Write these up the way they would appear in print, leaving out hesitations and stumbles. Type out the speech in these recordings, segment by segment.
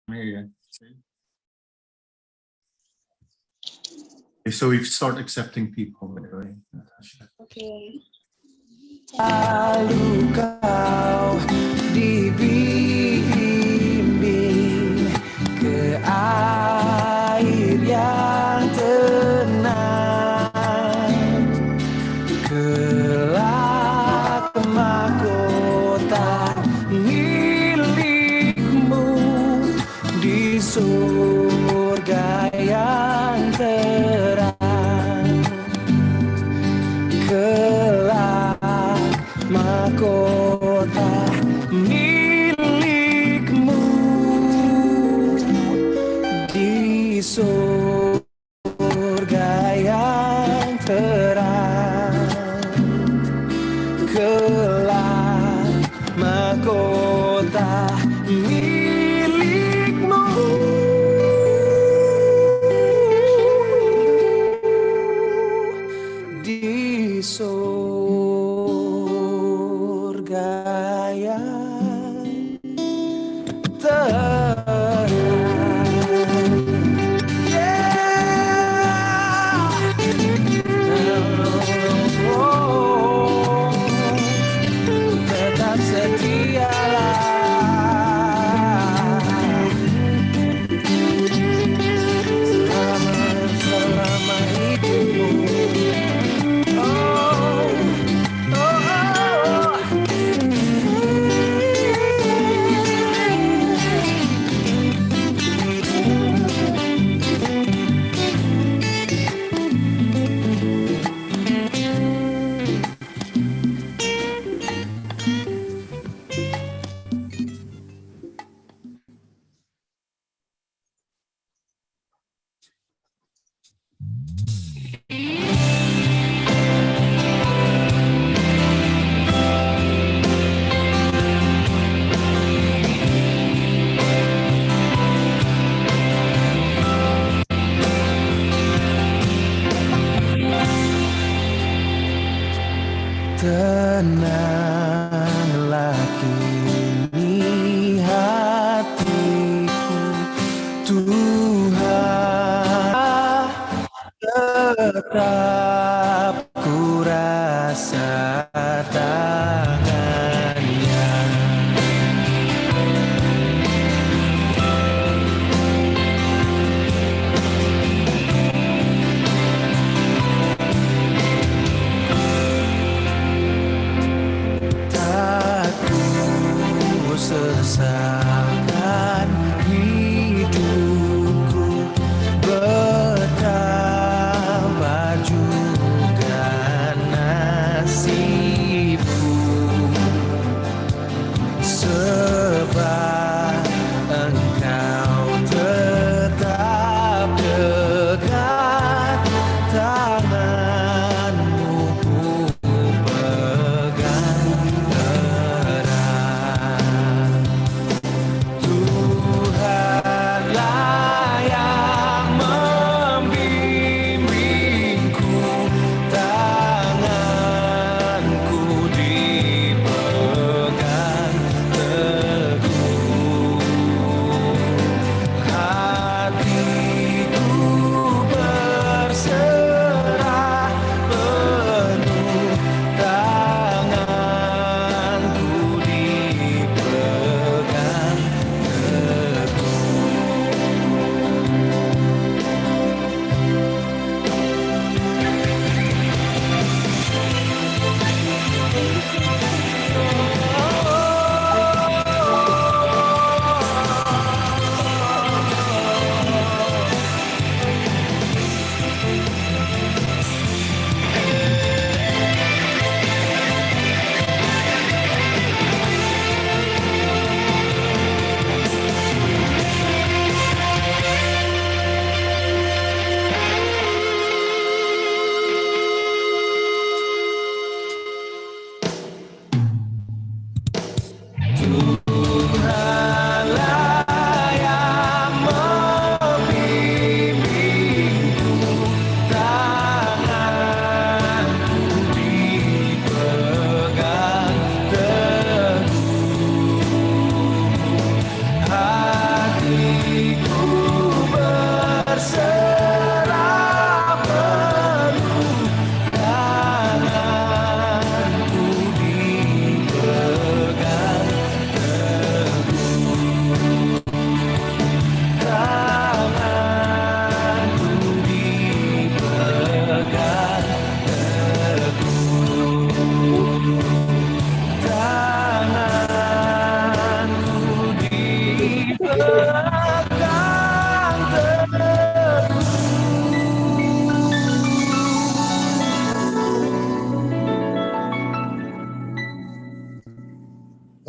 Yeah. Okay, so we start accepting people, by the way, Natasia. Okay. Lalu kau dibimbing ke air yang tenang, kelak mahkota milikmu di surga yang terang, kelak mahkota milikmu di surga yang terang, kelak mahkota milikmu di surga yang terang. Tetap setialah selama hidupmu. Tenanglah kini hatiku, Tuhan tetap ku rasa tangannya. Sesakan hidupku, betapa juga nasib.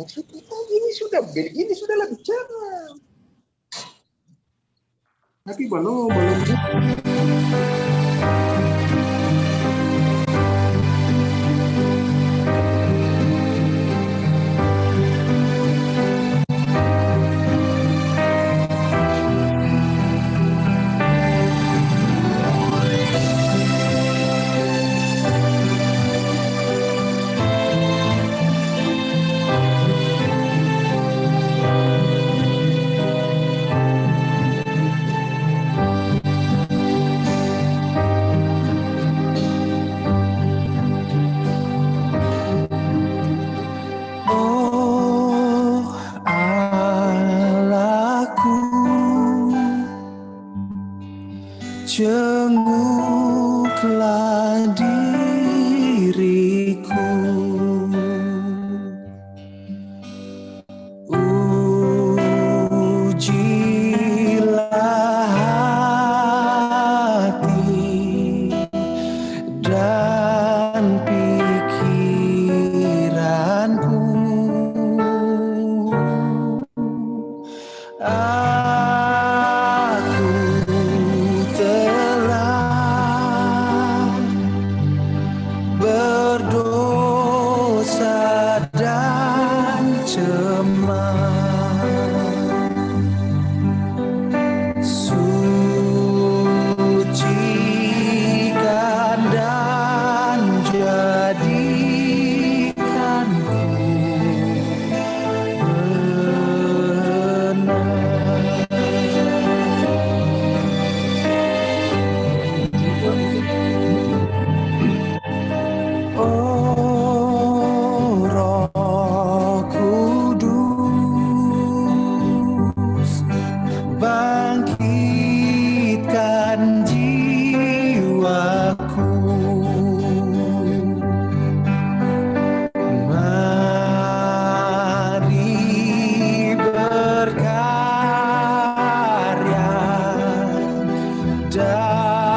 Maksud kita begini sudahlah bicara. Tapi belum. Oh Allahku, jenguklah diriku, ujilah hati dan pikiranku. Aku telah berdosa dan cemar, sucikan dan jadikanku Oh Roh Kudus, bangkitkan jiwaku, mari berkarya dalam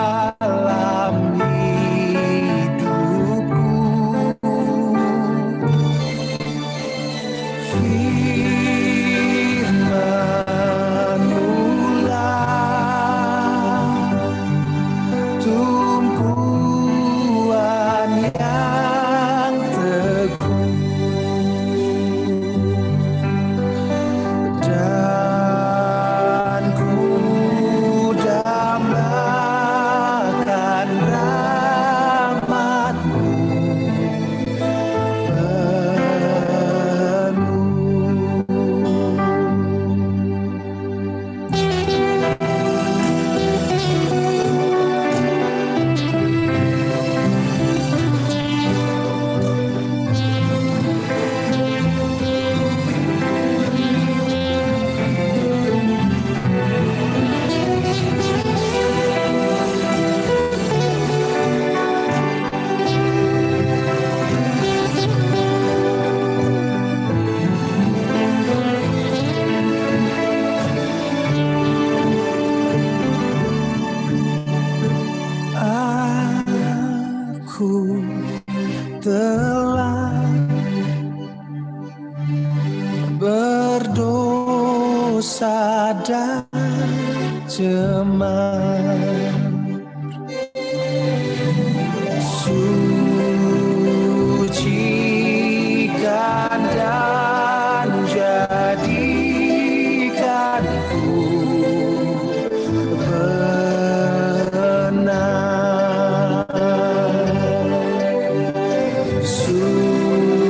hidupku. Firman-Mulah tumpuan yang teguh, dan ku dambakan rahmat-Mu Aku telah berdosa dan cemar, sucikan dan jadikanku benar, sucikan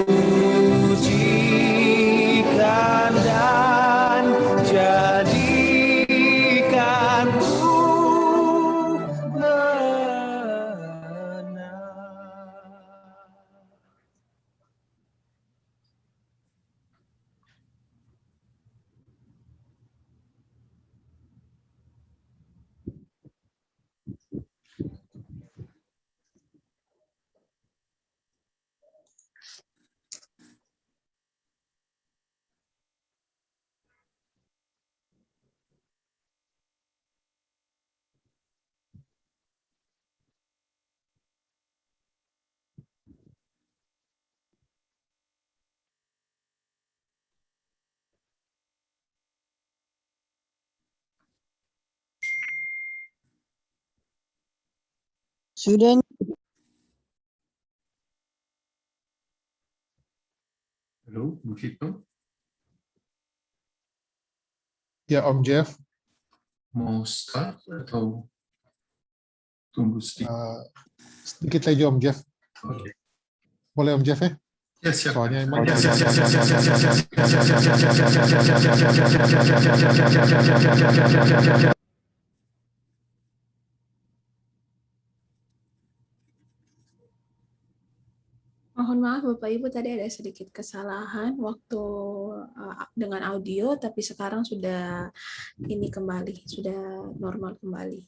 dan jadikanku benar. Sudah. Halo, Bu Vito, Ya, Om Jeff, mau start atau tunggu sedikit? sedikit aja Om Jeff. Oke. Boleh Om Jeff ya? Ya, siap. Soalnya emang Mohon maaf Bapak Ibu, tadi ada sedikit kesalahan waktu dengan audio, tapi sekarang sudah ini kembali, sudah normal kembali.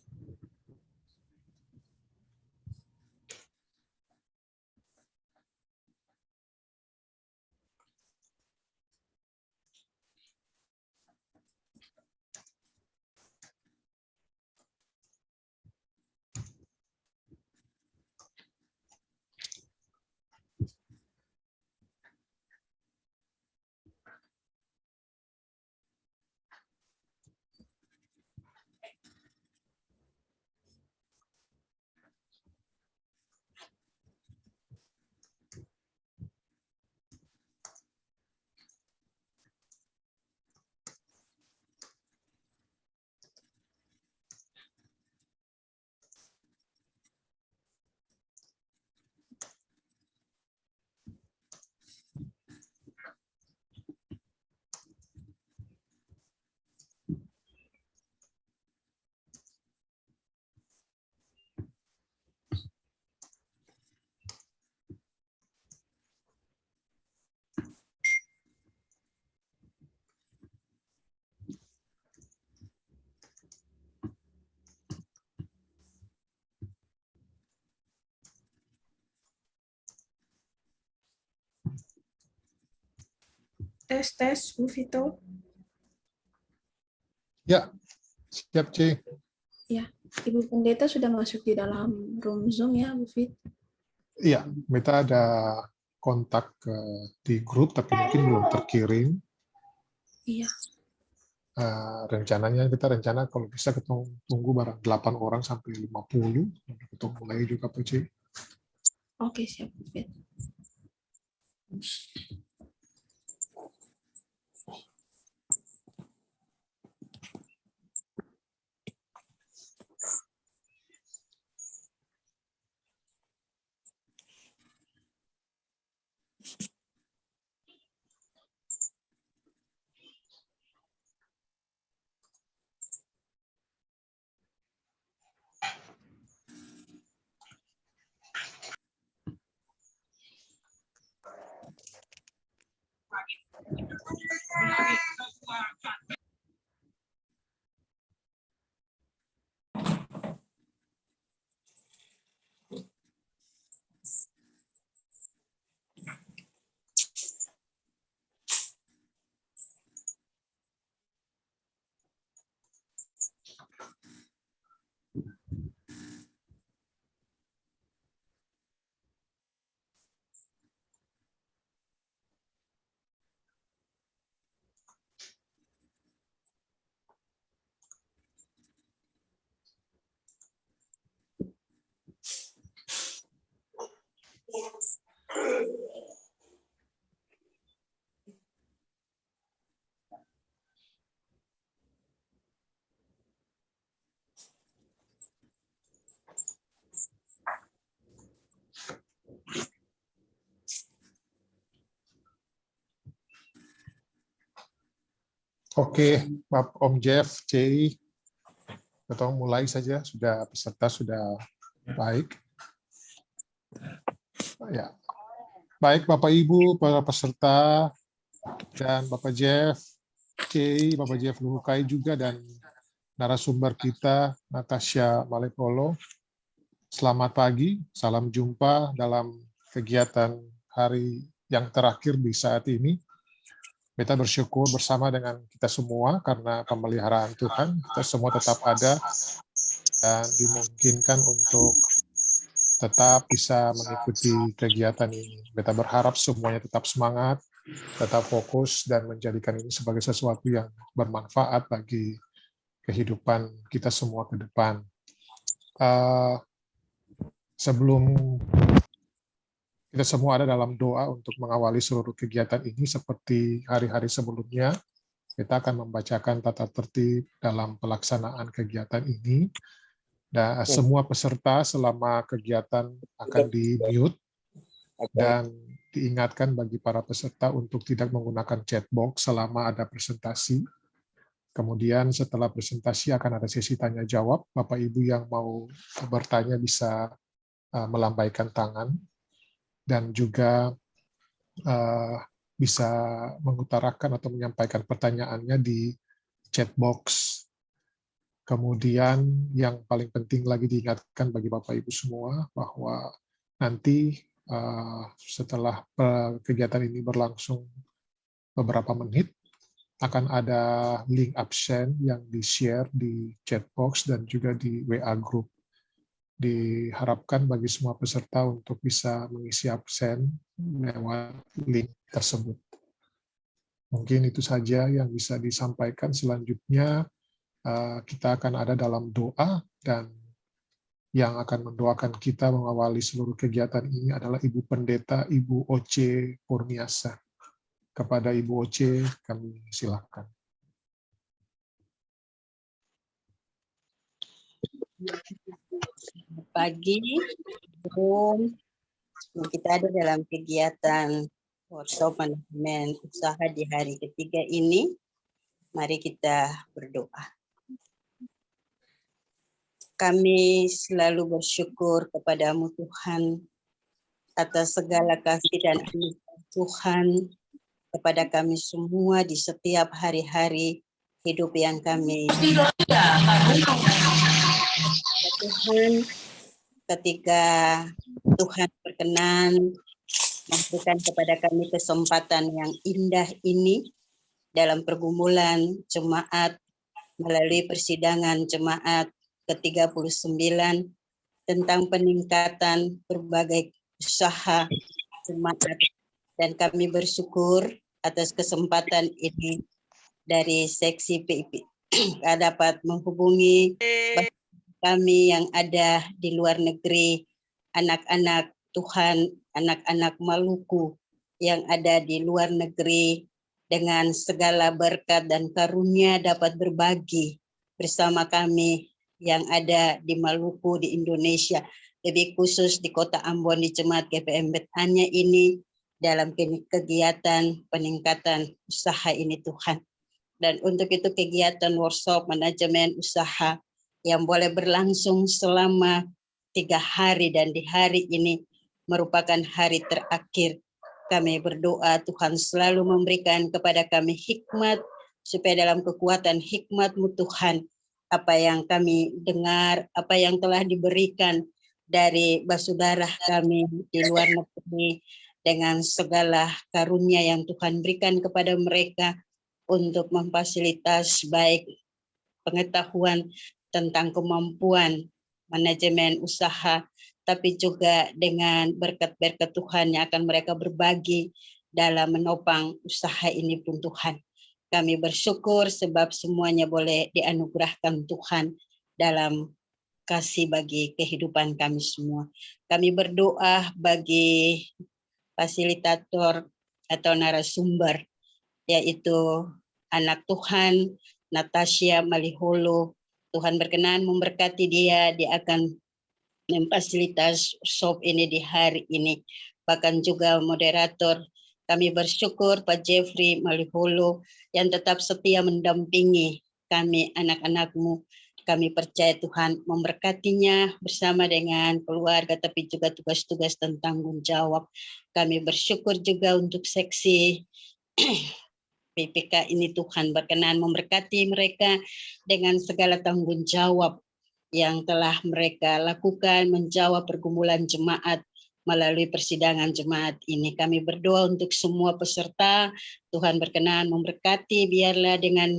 Tes, Bu Vito. ya, siap C. Ya, Ibu Pendeta sudah masuk di dalam room Zoom ya, Bu Fit. Iya, Meta ada kontak di grup tapi mungkin belum terkirim. Iya. Rencananya kita rencana kalau bisa ketemu tunggu barang 8 orang sampai 50 untuk mulai juga Pak C. Oke, siap, Bu Fit. Oke, Om Jeff, C. Kita mulai saja, peserta sudah baik. Ya. Baik Bapak Ibu, para peserta, dan Bapak Jeff, C, Bapak Jeff Luhukai juga, dan narasumber kita, Natasia Malaihollo. Selamat pagi, salam jumpa dalam kegiatan hari yang terakhir di saat ini. Kita bersyukur bersama dengan kita semua karena pemeliharaan Tuhan, kita semua tetap ada dan dimungkinkan untuk tetap bisa mengikuti kegiatan ini. Kita berharap semuanya tetap semangat, tetap fokus, dan menjadikan ini sebagai sesuatu yang bermanfaat bagi kehidupan kita semua ke depan. sebelum kita semua ada dalam doa untuk mengawali seluruh kegiatan ini seperti hari-hari sebelumnya, kita akan membacakan tata tertib dalam pelaksanaan kegiatan ini. Dan semua peserta selama kegiatan akan di-mute dan diingatkan bagi para peserta untuk tidak menggunakan chat box selama ada presentasi. Kemudian setelah presentasi akan ada sesi tanya jawab. Bapak Ibu yang mau bertanya bisa melambaikan tangan dan juga bisa mengutarakan atau menyampaikan pertanyaannya di chat box. Kemudian yang paling penting lagi diingatkan bagi Bapak Ibu semua bahwa nanti setelah kegiatan ini berlangsung beberapa menit akan ada link absen yang di-share di chat box dan juga di WA group. Diharapkan bagi semua peserta untuk bisa mengisi absen lewat link tersebut. Mungkin itu saja yang bisa disampaikan. Selanjutnya kita akan ada dalam doa, dan yang akan mendoakan kita mengawali seluruh kegiatan ini adalah Ibu Pendeta Ibu Oce Purniasa. Kepada Ibu Oce kami silakan. Pagi, kita ada dalam kegiatan workshop manajemen usaha di hari ketiga ini. Mari kita berdoa. Kami selalu bersyukur kepadamu Tuhan atas segala kasih dan anugerah Tuhan kepada kami semua di setiap hari-hari hidup yang kami. Tuhan, ketika Tuhan berkenan memberikan kepada kami kesempatan yang indah ini dalam pergumulan jemaat melalui persidangan jemaat ke-39 tentang peningkatan berbagai usaha jemaat, dan kami bersyukur atas kesempatan ini dari seksi PIP dapat menghubungi kami yang ada di luar negeri, anak-anak Tuhan, anak-anak Maluku yang ada di luar negeri, dengan segala berkat dan karunia dapat berbagi bersama kami yang ada di Maluku, di Indonesia, lebih khusus di Kota Ambon di Jemaat GPM Bethania ini dalam kegiatan peningkatan usaha ini Tuhan. Dan untuk itu kegiatan workshop manajemen usaha yang boleh berlangsung selama 3 hari dan di hari ini merupakan hari terakhir. Kami berdoa Tuhan selalu memberikan kepada kami hikmat supaya dalam kekuatan hikmat-Mu Tuhan, apa yang kami dengar, apa yang telah diberikan dari saudara kami di luar negeri dengan segala karunia yang Tuhan berikan kepada mereka untuk memfasilitas baik pengetahuan tentang kemampuan manajemen usaha, tapi juga dengan berkat-berkat Tuhan yang akan mereka berbagi dalam menopang usaha ini pun Tuhan. Kami bersyukur sebab semuanya boleh dianugerahkan Tuhan dalam kasih bagi kehidupan kami semua. Kami berdoa bagi fasilitator atau narasumber, yaitu anak Tuhan, Natasia Malaihollo. Tuhan berkenan memberkati dia akan memfasilitas shop ini di hari ini. Bahkan juga moderator, kami bersyukur Pak Jeffrey Malaihollo yang tetap setia mendampingi kami anak-anak-Mu. Kami percaya Tuhan memberkatinya bersama dengan keluarga, tapi juga tugas-tugas dan tanggung jawab. Kami bersyukur juga untuk seksi PPK ini Tuhan berkenan memberkati mereka dengan segala tanggung jawab yang telah mereka lakukan menjawab pergumulan jemaat melalui persidangan jemaat ini. Kami berdoa untuk semua peserta, Tuhan berkenan memberkati, biarlah dengan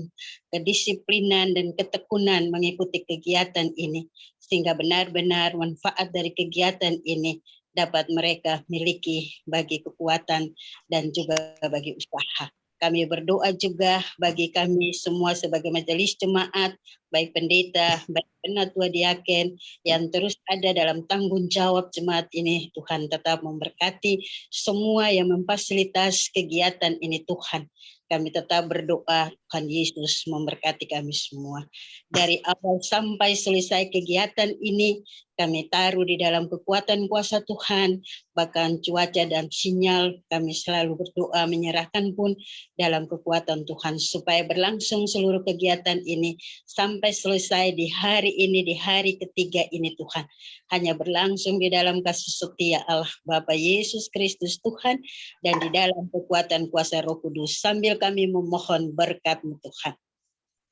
kedisiplinan dan ketekunan mengikuti kegiatan ini, sehingga benar-benar manfaat dari kegiatan ini dapat mereka miliki bagi kekuatan dan juga bagi usaha. Kami berdoa juga bagi kami semua sebagai majelis jemaat, baik pendeta, baik penatua diaken, yang terus ada dalam tanggung jawab jemaat ini. Tuhan tetap memberkati semua yang memfasilitas kegiatan ini Tuhan. Kami tetap berdoa, Tuhan Yesus memberkati kami semua. Dari awal sampai selesai kegiatan ini, kami taruh di dalam kekuatan kuasa Tuhan, bahkan cuaca dan sinyal, kami selalu berdoa menyerahkan pun dalam kekuatan Tuhan, supaya berlangsung seluruh kegiatan ini, sampai selesai di hari ini, di hari ketiga ini Tuhan. Hanya berlangsung di dalam kasih setia Allah Bapa Yesus Kristus Tuhan, dan di dalam kekuatan kuasa Roh Kudus, sambil kami memohon berkat-Mu Tuhan.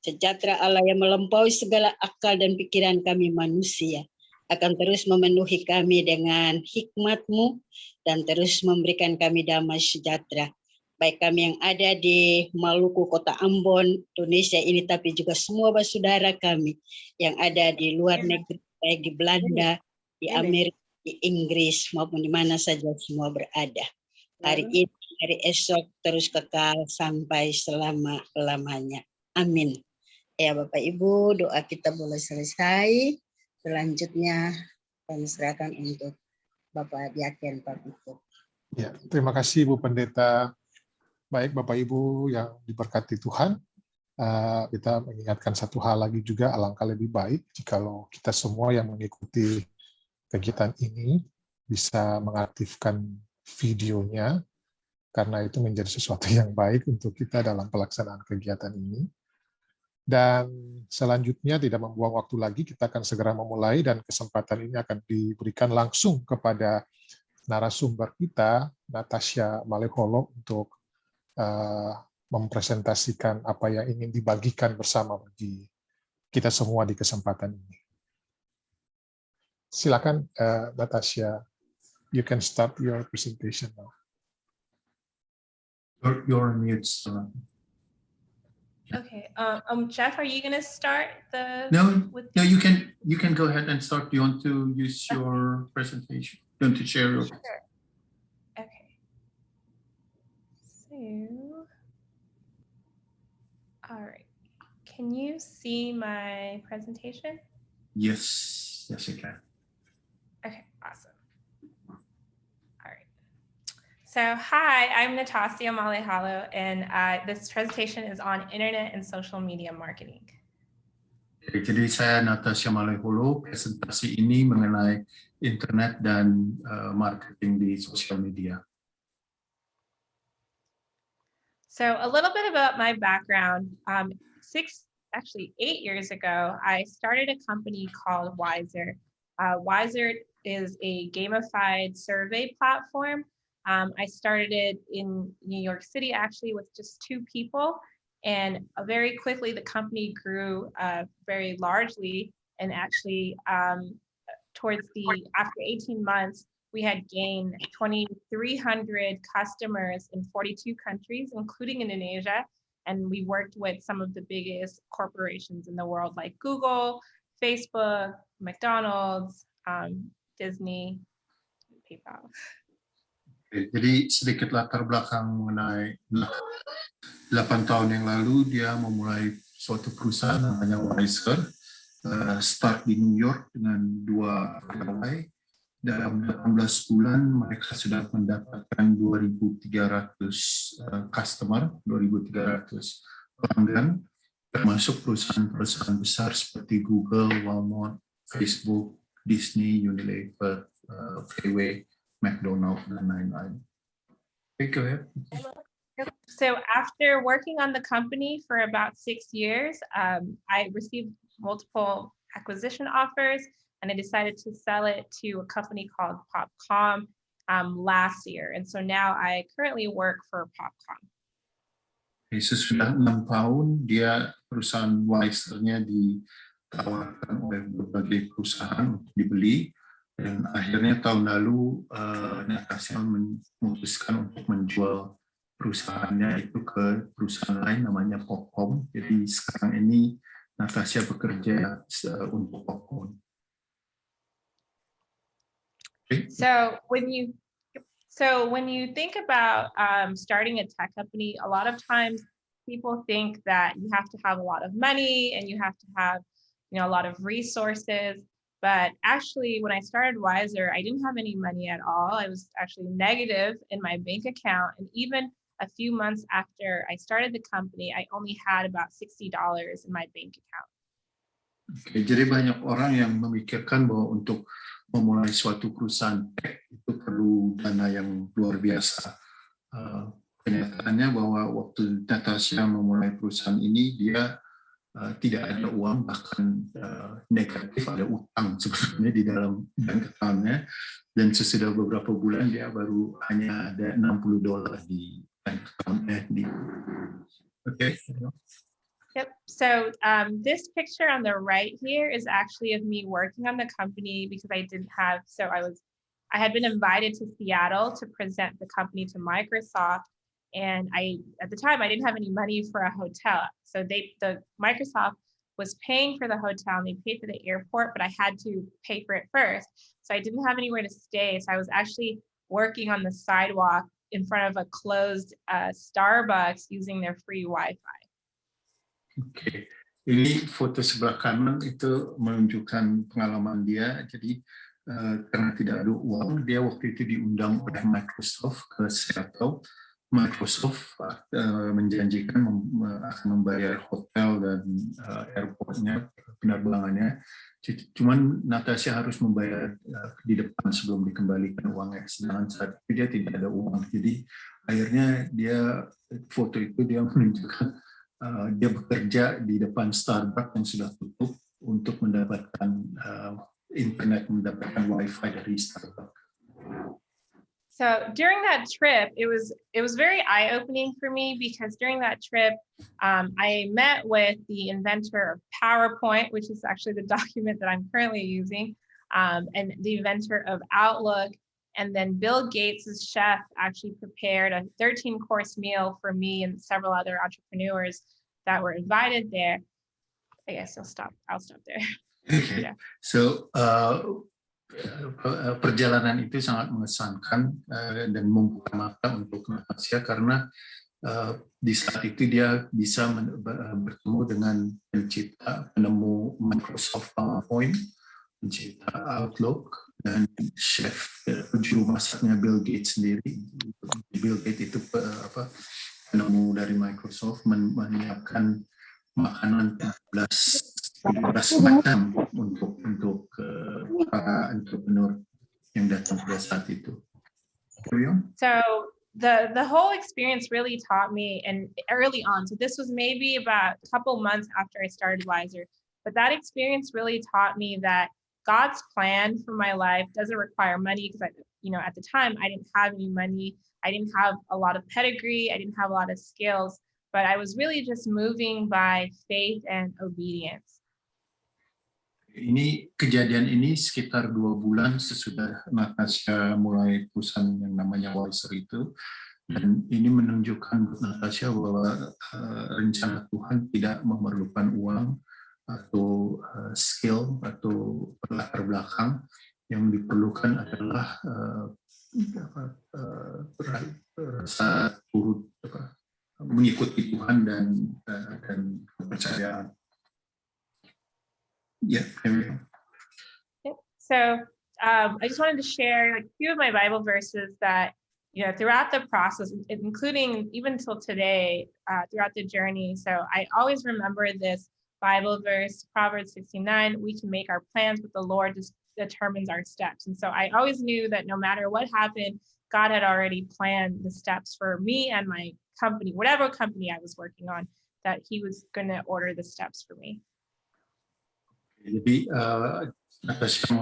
Sejahtera Allah yang melampaui segala akal dan pikiran kami manusia, akan terus memenuhi kami dengan hikmat-Mu dan terus memberikan kami damai sejahtera. Baik kami yang ada di Maluku, Kota Ambon, Indonesia ini, tapi juga semua saudara kami yang ada di luar negeri, baik di Belanda, di Amerika, di Inggris, maupun di mana saja semua berada. Hari ini, hari esok, terus kekal sampai selama-lamanya. Amin. Ya Bapak Ibu, doa kita boleh selesai. Selanjutnya kami serahkan untuk Bapak Diaken Pak Iko. Ya, terima kasih Bu Pendeta. Baik Bapak Ibu yang diberkati Tuhan, kita mengingatkan satu hal lagi juga, alangkah lebih baik jikalau kita semua yang mengikuti kegiatan ini bisa mengaktifkan videonya, karena itu menjadi sesuatu yang baik untuk kita dalam pelaksanaan kegiatan ini. Dan selanjutnya tidak membuang waktu lagi, kita akan segera memulai, dan kesempatan ini akan diberikan langsung kepada narasumber kita, Natasia Malaihollo, untuk mempresentasikan apa yang ingin dibagikan bersama bagi kita semua di kesempatan ini. Silakan, Natasia, you can start your presentation now. You're on mute, Stella. Okay. Jeff, are you gonna start the? No, you can go ahead and start. Do you want to use your presentation? Do you want to share your? Sure. Okay. So, all right. Can you see my presentation? Yes, yes, you can. Okay, awesome. All right. So, hi, I'm Natasia Malaihollo, and this presentation is on internet and social media marketing. Jadi saya Natasia Malaihollo, presentasi ini mengenai internet dan marketing di sosial media. So a little bit about my background. 8 years ago, I started a company called Wiser. Wiser is a gamified survey platform. I started it in New York City, actually, with just 2 people. And very quickly, the company grew very largely. And actually, after 18 months, we had gained 2,300 customers in 42 countries, including Indonesia. And we worked with some of the biggest corporations in the world, like Google, Facebook, McDonald's, Disney, PayPal. Jadi sedikit latar belakang mengenai 8 tahun yang lalu dia memulai suatu perusahaan namanya Wiser, start di New York dengan 2 pegawai. Dalam 18 bulan mereka sudah mendapatkan 2.300 customer, 2.300 pelanggan, termasuk perusahaan-perusahaan besar seperti Google, Walmart, Facebook, Disney, Unilever, Freeway, McDonald's, dan lain-lain. Okay, go ahead. So after working on the company for about 6 years, I received multiple acquisition offers, and I decided to sell it to a company called Popcom last year. And so now I currently work for Popcom. Sesudah 6 tahun, dia perusahaan Wiser-nya ditawarkan oleh berbagai perusahaan untuk dibeli, dan akhirnya tahun lalu Natasia memutuskan untuk menjual perusahaannya itu ke perusahaan lain namanya Popcom. Jadi sekarang ini Natasia bekerja untuk Popcom. Okay. So So when you think about starting a tech company, a lot of times people think that you have to have a lot of money and you have to have, a lot of resources. But actually, when I started Wiser, I didn't have any money at all. I was actually negative in my bank account. And even a few months after I started the company, I only had about $60 in my bank account. Oke, jadi banyak orang yang memikirkan bahwa untuk memulai suatu perusahaan tech itu perlu dana yang luar biasa. Kenyataannya bahwa waktu Natasia memulai perusahaan ini, dia tidak ada uang, bahkan negatif, ada utang sebenarnya di dalam bank account-nya, dan sesudah beberapa bulan dia baru hanya ada $60 di bank account-nya. Okay. Yep. So this picture on the right here is actually of me working on the company because I had been invited to Seattle to present the company to Microsoft. And at the time, I didn't have any money for a hotel. So the Microsoft was paying for the hotel and they paid for the airport, but I had to pay for it first. So I didn't have anywhere to stay. So I was actually working on the sidewalk in front of a closed Starbucks using their free Wi-Fi. Oke, ini foto sebelah kanan itu menunjukkan pengalaman dia. Jadi karena tidak ada uang, dia waktu itu diundang oleh Microsoft ke Seattle. Microsoft menjanjikan akan membayar hotel dan airportnya, penerbangannya. Cuman Natasia harus membayar di depan sebelum dikembalikan uangnya. Sedangkan saat itu dia tidak ada uang. Jadi akhirnya foto itu dia menunjukkan dia bekerja di depan Starbucks yang sudah tutup untuk mendapatkan internet, mendapatkan Wi-Fi dari Starbucks. So during that trip, it was very eye-opening for me because during that trip, I met with the inventor of PowerPoint, which is actually the document that I'm currently using, and the inventor of Outlook. And then Bill Gates' chef actually prepared a 13-course meal for me and several other entrepreneurs that were invited there. I guess I'll stop there. Okay. Yeah. So perjalanan itu sangat mengesankan dan membuka mata untuk Natasia karena di saat itu dia bisa bertemu dengan penemu Microsoft PowerPoint, pencipta Outlook, dan chef juru masaknya Bill Gates sendiri. Bill Gates itu penemu dari Microsoft menyiapkan makanan 12 macam untuk para entrepreneur yang datang pada saat itu. So the whole experience really taught me, and early on, so this was maybe about a couple months after I started Wiser, but that experience really taught me that God's plan for my life doesn't require money because at the time I didn't have any money. I didn't have a lot of pedigree. I didn't have a lot of skills, but I was really just moving by faith and obedience. Kejadian ini sekitar 2 bulan sesudah Natasia mulai perusahaan yang namanya Wiser itu, dan ini menunjukkan Natasia bahwa rencana Tuhan tidak memerlukan uang atau skill atau latar belakang. Yang diperlukan adalah rasa turut mengikuti Tuhan dan kepercayaan. Yeah. So I just wanted to share a few of my Bible verses that, throughout the process, including even till today, throughout the journey. So I always remember this Bible verse, Proverbs 69, we can make our plans, but the Lord just determines our steps. And so I always knew that no matter what happened, God had already planned the steps for me and my company, whatever company I was working on, that he was going to order the steps for me. Jadi Natasia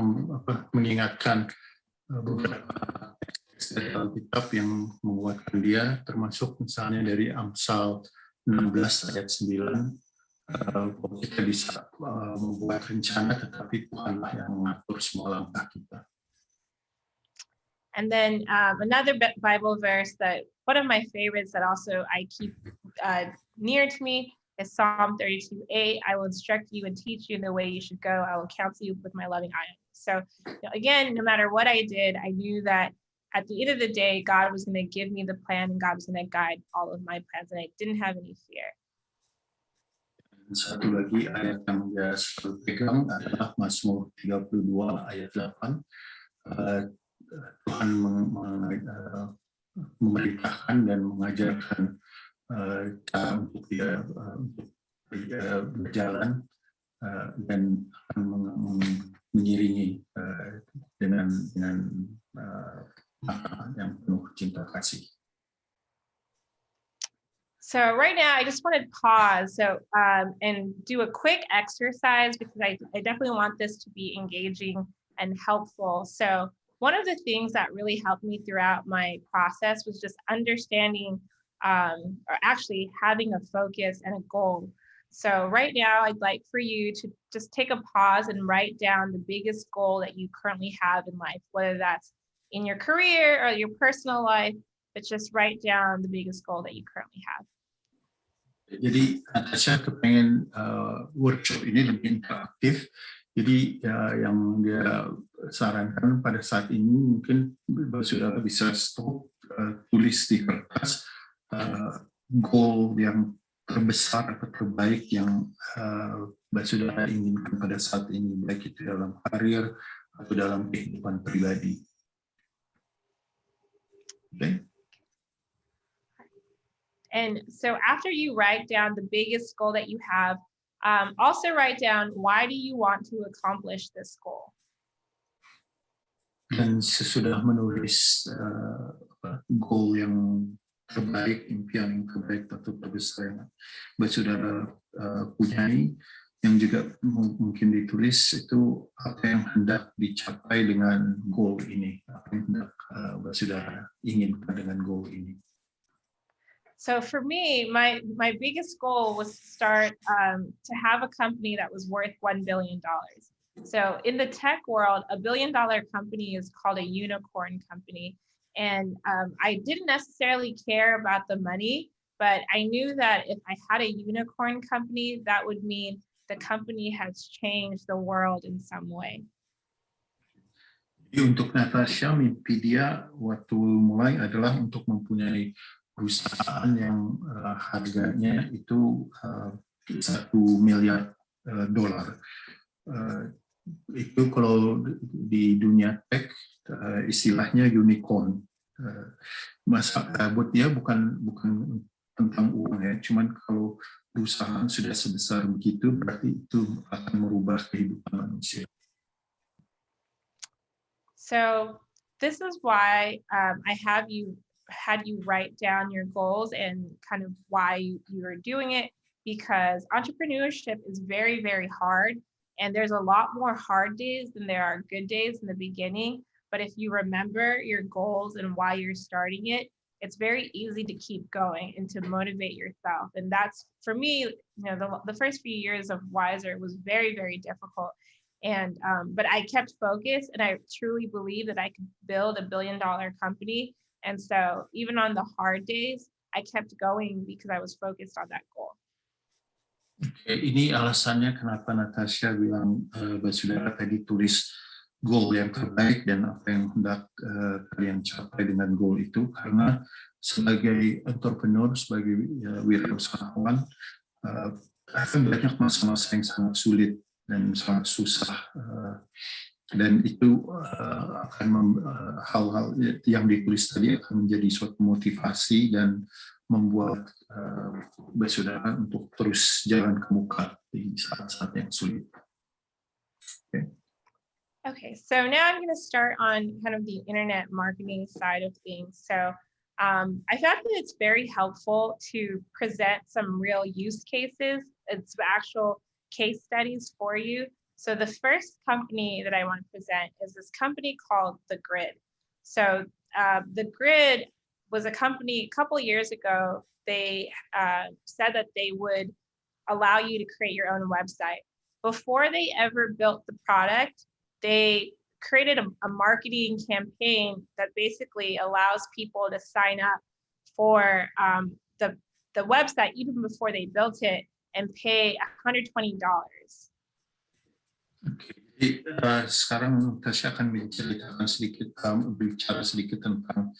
mengingatkan beberapa teks dari Alkitab yang menguatkan dia, termasuk misalnya dari Amsal 16 ayat 9, bahwa kita bisa membuat rencana, tetapi Tuhanlah yang mengatur semua langkah kita. And then another Bible verse that one of my favorites that also I keep near to me is Psalm 32:8. I will instruct you and teach you in the way you should go. I will counsel you with my loving eye. So again, no matter what I did, I knew that at the end of the day, God was going to give me the plan and God was going to guide all of my plans, and I didn't have any fear. Satu lagi ayat yang dia selalu pegang adalah Mazmur 32 ayat 8. Tuhan memerintahkan dan mengajarkan cara untuk dia berjalan dan akan mengiringi dengan yang penuh cinta kasih. So right now, I just want to pause and do a quick exercise because I definitely want this to be engaging and helpful. So one of the things that really helped me throughout my process was just understanding or actually having a focus and a goal. So right now, I'd like for you to just take a pause and write down the biggest goal that you currently have in life, whether that's in your career or your personal life, but just write down the biggest goal that you currently have. Jadi Natasia kepengen workshop ini lebih interaktif. Jadi yang dia sarankan pada saat ini mungkin saudara bisa stop, tulis di kertas goal yang terbesar atau terbaik yang saudara inginkan pada saat ini, baik itu dalam karir atau dalam kehidupan pribadi. Okay. And so after you write down the biggest goal that you have, also write down why do you want to accomplish this goal? Dan sesudah menulis goal yang terbaik, impian yang terbaik atau terbesar yang saudara punyai, yang juga mungkin ditulis itu apa yang hendak dicapai dengan goal ini, apa yang hendak saudara inginkan dengan goal ini. So for me, my biggest goal was to start to have a company that was worth $1 billion. So in the tech world, $1 billion company is called a unicorn company. And I didn't necessarily care about the money, but I knew that if I had a unicorn company, that would mean the company has changed the world in some way. Jadi untuk Natasia, mimpi dia waktu mulai adalah untuk mempunyai perusahaan yang harganya itu $1 miliar. Itu kalau di dunia tech istilahnya unicorn. Buat dia bukan tentang uang ya, cuman kalau perusahaan sudah sebesar begitu berarti itu akan merubah kehidupan manusia. So this is why I had you write down your goals and kind of why you are doing it, because entrepreneurship is very, very hard. And there's a lot more hard days than there are good days in the beginning. But if you remember your goals and why you're starting it, it's very easy to keep going and to motivate yourself. And that's, for me, the first few years of Wiser was very, very difficult. And but I kept focused, and I truly believe that I could build $1 billion company. And so even on the hard days, I kept going because I was focused on that goal. Oke, ini alasannya kenapa Natasia bilang saudara tadi tulis goal yang terbaik dan apa yang hendak kalian capai dengan goal itu, karena sebagai entrepreneur, sebagai wirausahawan, akan banyak masa-masa yang sangat sulit dan sangat susah, dan itu akan hal-hal yang ditulis tadi akan menjadi suatu motivasi dan membuat saudara untuk terus jalan ke muka di saat-saat yang sulit. Okay, so now I'm going to start on kind of the internet marketing side of things. So I thought that it's very helpful to present some real use cases and some actual case studies for you. So the first company that I want to present is this company called The Grid. So The Grid was a company a couple of years ago. They said that they would allow you to create your own website. Before they ever built the product, they created a marketing campaign that basically allows people to sign up for the website even before they built it and pay $120. Oke, Sekarang Natasia akan bicara sedikit tentang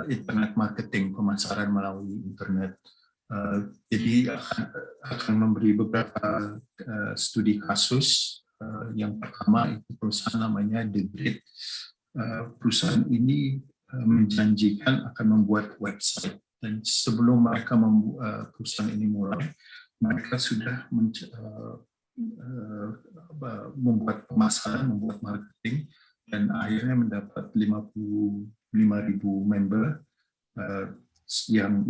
internet marketing, pemasaran melalui internet. Jadi akan memberi beberapa studi kasus. Yang pertama itu perusahaan namanya The Grid. Perusahaan ini menjanjikan akan membuat website, dan sebelum mereka perusahaan ini mulai, mereka sudah membuat pemasaran, membuat marketing, dan akhirnya mendapat 55.000 member yang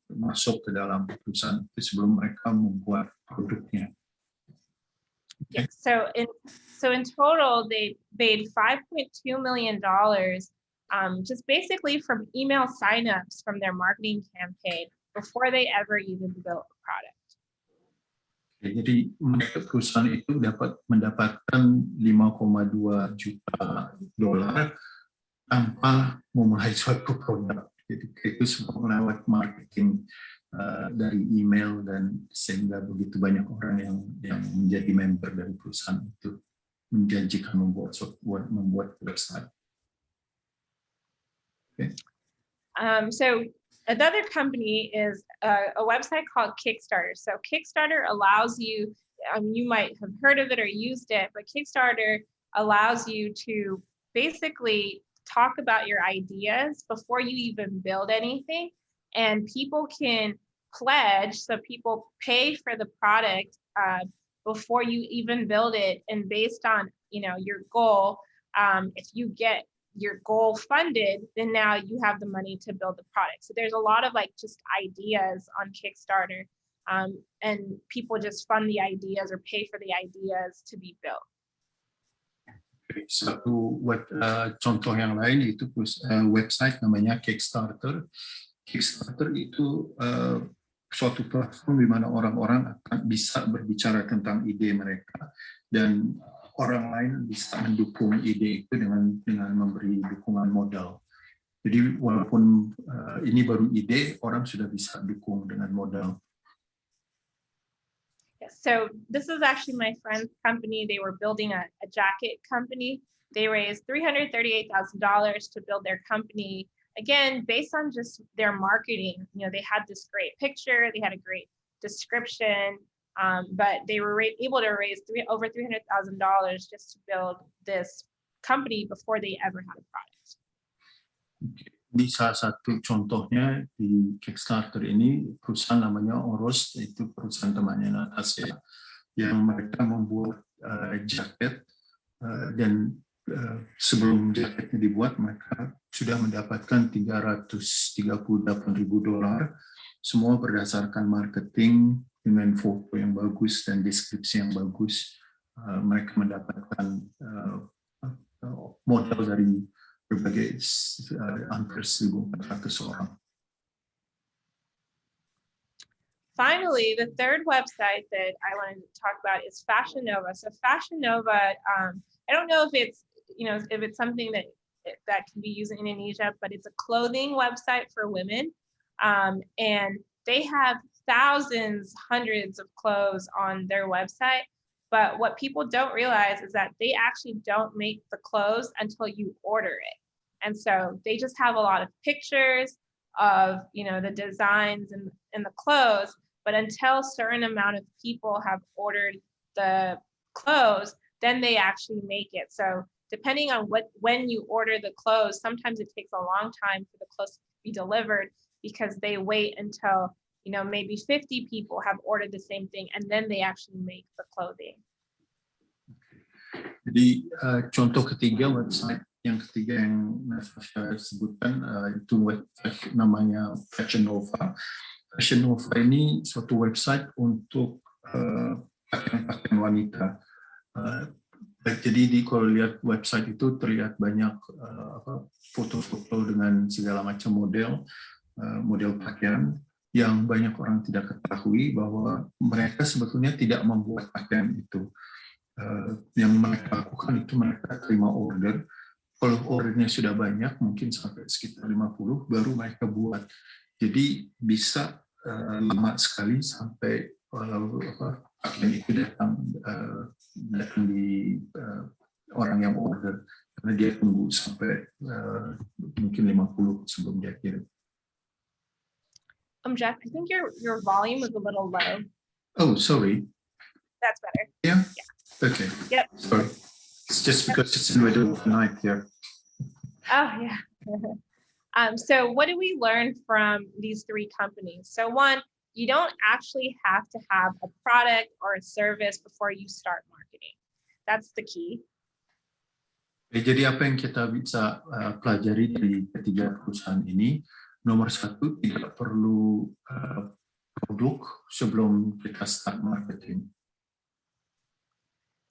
masuk ke dalam perusahaan itu sebelum mereka membuat produknya. Yeah, so in total, they made $5.2 million just basically from email signups from their marketing campaign before they ever even built a product. Jadi mereka perusahaan itu mendapatkan 5,2 juta dolar tanpa memulai suatu produk. Jadi itu semua lewat marketing dari email, dan sehingga begitu banyak orang yang menjadi member dari perusahaan itu menjanjikan membuat website. Okay. So another company is a website called Kickstarter. So Kickstarter allows you, you might have heard of it or used it, but Kickstarter allows you to basically talk about your ideas before you even build anything, and people can pledge, so people pay for the product before you even build it, and based on your goal, if you get your goal funded, then now you have the money to build the product. So there's a lot of just ideas on Kickstarter, and people just fund the ideas or pay for the ideas to be built. Satu contoh yang lain itu website namanya Kickstarter. Kickstarter itu suatu platform di mana orang-orang akan bisa berbicara tentang ide mereka, dan orang lain bisa mendukung ide itu dengan memberi dukungan modal. Jadi walaupun ini baru ide, orang sudah bisa dukung dengan modal. So this is actually my friend's company. They were building a jacket company. They raised $338,000 to build their company. Again, based on just their marketing. They had this great picture, they had a great description, but they were able to raise over $300,000 just to build this company before they ever had a product. Di salah satu contohnya di Kickstarter ini, perusahaan namanya Oros, itu perusahaan temannya Natasia, yang mereka membuat jaket, dan sebelum jaketnya dibuat mereka sudah mendapatkan $338.000, semua berdasarkan marketing dengan foto yang bagus dan deskripsi yang bagus. Mereka mendapatkan modal dari berbagai hampir 1.400 orang. Finally, the third website that I wanted to talk about is Fashion Nova. So Fashion Nova, I don't know if it's something that can be used in Indonesia, but it's a clothing website for women, and they have thousands, hundreds of clothes on their website. But what people don't realize is that they actually don't make the clothes until you order it. And so they just have a lot of pictures of, the designs and the clothes, but until a certain amount of people have ordered the clothes, then they actually make it. So depending on when you order the clothes, sometimes it takes a long time for the clothes to be delivered because they wait until maybe 50 people have ordered the same thing, and then they actually make the clothing. Jadi contoh website yang ketiga yang saya sebutkan itu website namanya Fashion Nova. Fashion Nova ini suatu website untuk pakaian wanita. Jadi kalau lihat website itu terlihat banyak foto-foto dengan segala macam model pakaian, yang banyak orang tidak ketahui bahwa mereka sebetulnya tidak membuat pakaian itu. Yang mereka lakukan itu mereka terima order. Kalau ordernya sudah banyak, mungkin sampai sekitar 50, baru mereka buat. Jadi bisa lama sekali sampai pakaian itu datang di orang yang order, karena dia tunggu sampai mungkin 50 sebelum dia kirim. Jeff, I think your volume is a little low. Oh, sorry. That's better. Yeah? Okay. Yep. Sorry. It's just because it's in the middle of the night here. Oh, yeah. So what did we learn from these three companies? So one, you don't actually have to have a product or a service before you start marketing. That's the key. Jadi apa yang kita bisa pelajari dari ketiga perusahaan ini, nomor satu, tidak perlu produk sebelum kita start marketing.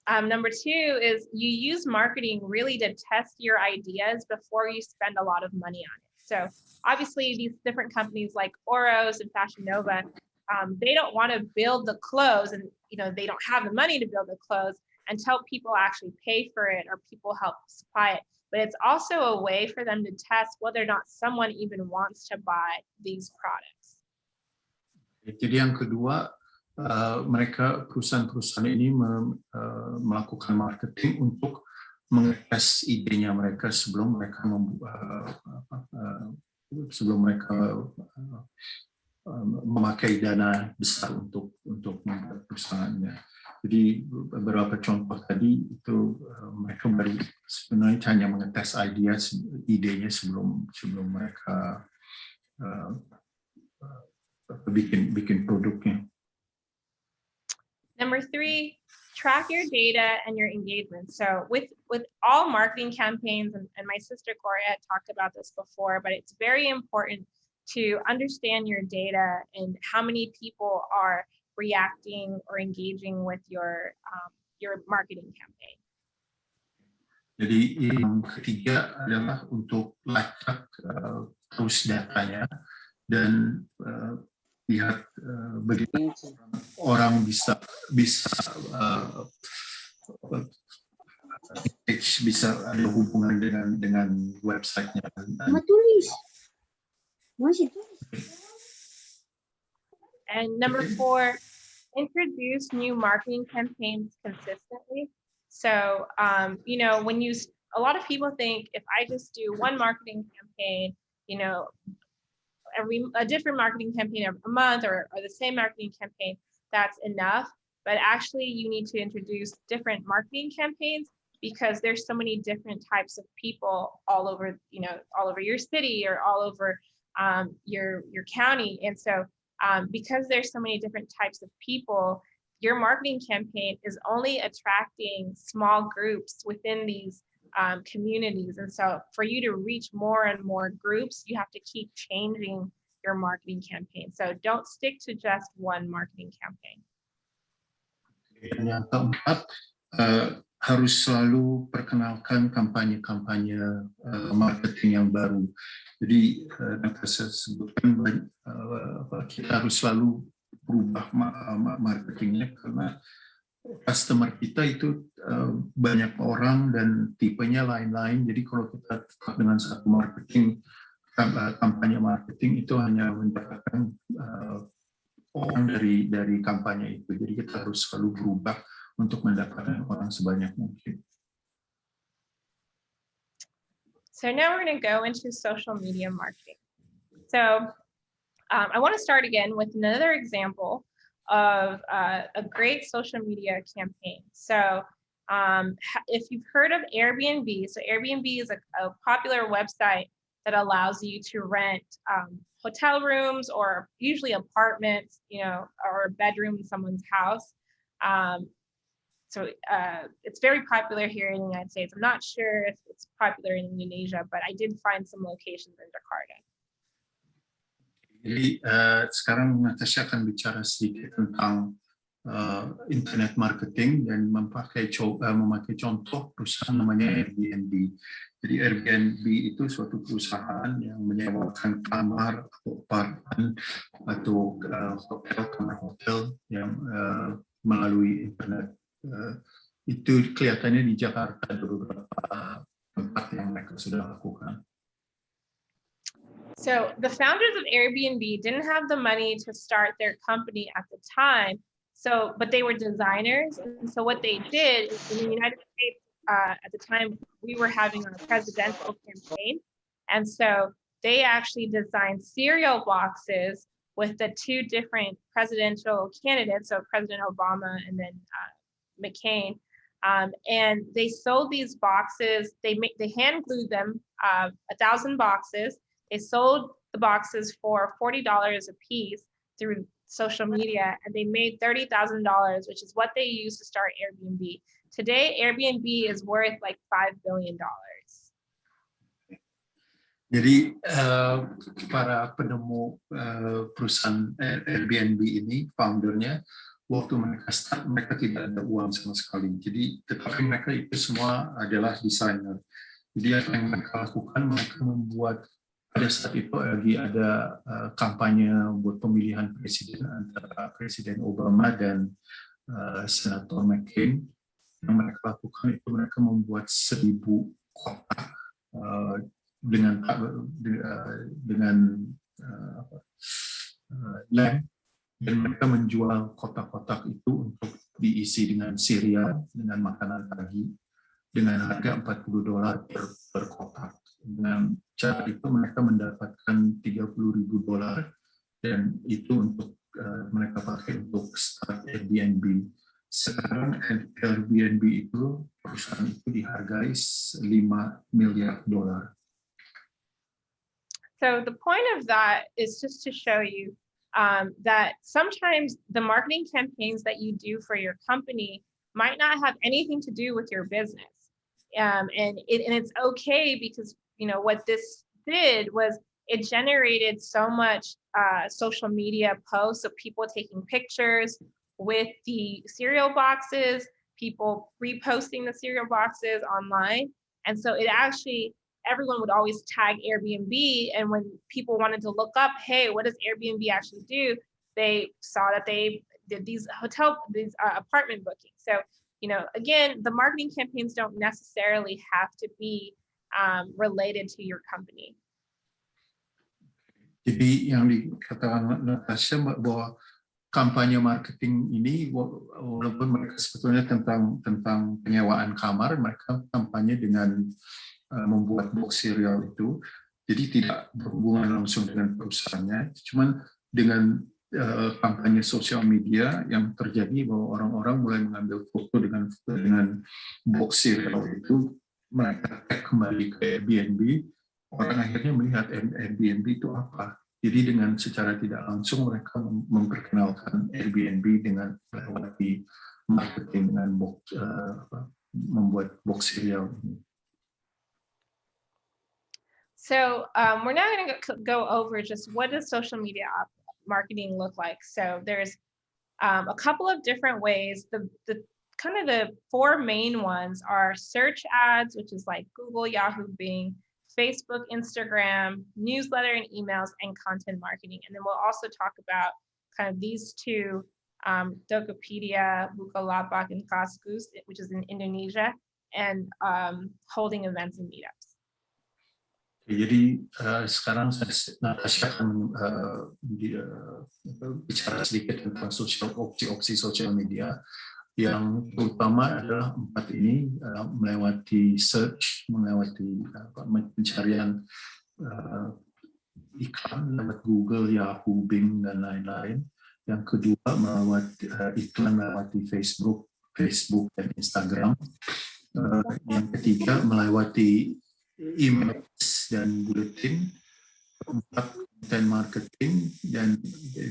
Number two is you use marketing really to test your ideas before you spend a lot of money on it. So obviously these different companies like Oros and Fashion Nova, they don't want to build the clothes, and they don't have the money to build the clothes until people actually pay for it or people help supply it. But it's also a way for them to test whether or not someone even wants to buy these products. Jadi yang kedua, perusahaan-perusahaan ini melakukan marketing untuk mengetes idenya mereka sebelum mereka memakai dana besar untuk membuat perusahaannya. Jadi beberapa contoh tadi itu mereka baru sebenarnya hanya mengetes idenya sebelum mereka bikin produknya. Number three, track your data and your engagement. So with all marketing campaigns, and my sister Gloria had talked about this before, but it's very important to understand your data and how many people are reacting or engaging with your marketing campaign. Jadi yang ketiga adalah untuk lacak terus datanya dan lihat bagaimana orang bisa ada hubungan dengan websitenya. And number four, introduce new marketing campaigns consistently. So, when a lot of people think if I just do one marketing campaign, a different marketing campaign every month or the same marketing campaign, that's enough. But actually you need to introduce different marketing campaigns because there's so many different types of people all over your city or all over your county. And so because there's so many different types of people, your marketing campaign is only attracting small groups within these communities. And so for you to reach more and more groups, you have to keep changing your marketing campaign. So don't stick to just one marketing campaign. Dan yang keempat, harus selalu perkenalkan kampanye-kampanye marketing yang baru. Jadi Natasia sebutkan kita harus selalu berubah marketingnya karena customer kita itu banyak orang dan tipenya lain-lain. Jadi kalau kita tetap dengan satu kampanye marketing itu hanya mendapatkan orang dari kampanye itu. Jadi kita harus selalu berubah untuk mendapatkan orang sebanyak mungkin. So now we're going to go into social media marketing. So I want to start again with another example of a great social media campaign. So if you've heard of Airbnb, so Airbnb is a popular website that allows you to rent hotel rooms or usually apartments, or a bedroom in someone's house. So it's very popular here in the United States. I'm not sure if it's popular in Indonesia, but I did find some locations in Jakarta. Jadi sekarang Natasia akan bicara sedikit tentang internet marketing dan memakai contoh perusahaan namanya Airbnb. Jadi Airbnb itu suatu perusahaan yang menyewakan kamar atau apartemen atau kamar hotel yang melalui internet. Itu kelihatannya di Jakarta ada beberapa tempat yang mereka sudah lakukan. So the founders of Airbnb didn't have the money to start their company at the time. But they were designers. And so what they did is in the United States, at the time, we were having our presidential campaign. And so they actually designed cereal boxes with the two different presidential candidates, so President Obama and then McCain. And they sold these boxes. They hand glued them, 1,000 boxes. They sold the boxes for $40 a piece through social media, and they made $30,000, which is what they used to start Airbnb. Today, Airbnb is worth like $5 billion. Jadi para penemu perusahaan Airbnb ini, foundernya, waktu mereka start, mereka tidak ada uang sama sekali. Jadi, tetapi mereka itu semua adalah desainer. Jadi apa yang mereka lakukan, mereka membuat, pada saat itu lagi ada kampanye buat pemilihan presiden antara Presiden Obama dan Senator McCain. Yang mereka lakukan itu mereka membuat 1.000 kotak dengan lem, dan mereka menjual kotak-kotak itu untuk diisi dengan cereal, dengan makanan pagi, dengan harga $40 per kotak. Dengan cara itu mereka mendapatkan $30,000, dan itu untuk mereka pakai untuk start Airbnb. Sekarang Airbnb itu, perusahaan itu dihargai $5 miliar. So the point of that is just to show you that sometimes the marketing campaigns that you do for your company might not have anything to do with your business. And it's okay, because what this did was it generated so much social media posts of people taking pictures with the cereal boxes, people reposting the cereal boxes online. And so it actually, everyone would always tag Airbnb. And when people wanted to look up, hey, what does Airbnb actually do? They saw that they did these apartment bookings. So, again, the marketing campaigns don't necessarily have to be related to your company. Jadi yang dikatakan Natasia bahwa kampanye marketing ini, walaupun mereka sebetulnya tentang penyewaan kamar, mereka kampanye dengan membuat box cereal itu, jadi tidak berhubungan langsung dengan perusahaannya, cuman dengan kampanye sosial media yang terjadi bahwa orang-orang mulai mengambil foto dengan box cereal itu, mereka tag kembali ke Airbnb, orang akhirnya melihat Airbnb itu apa. Jadi dengan secara tidak langsung mereka memperkenalkan Airbnb dengan melewati marketing dengan membuat box cereal ini. So we're now going to go over just what does social media marketing look like. So there's a couple of different ways. The kind of the four main ones are search ads, which is like Google, Yahoo, Bing, Facebook, Instagram, newsletter and emails, and content marketing. And then we'll also talk about kind of these two, Tokopedia, Bukalapak, and Kaskus, which is in Indonesia, and holding events and meetups. Jadi sekarang Natasia akan bicara sedikit tentang opsi-opsi sosial media, yang terutama adalah 4 ini, melewati search, melewati pencarian iklan lewat Google, Yahoo, Bing, dan lain-lain. Yang kedua, melewati iklan melewati Facebook dan Instagram. Yang ketiga, melewati email dan buletin. Keempat, konten marketing, dan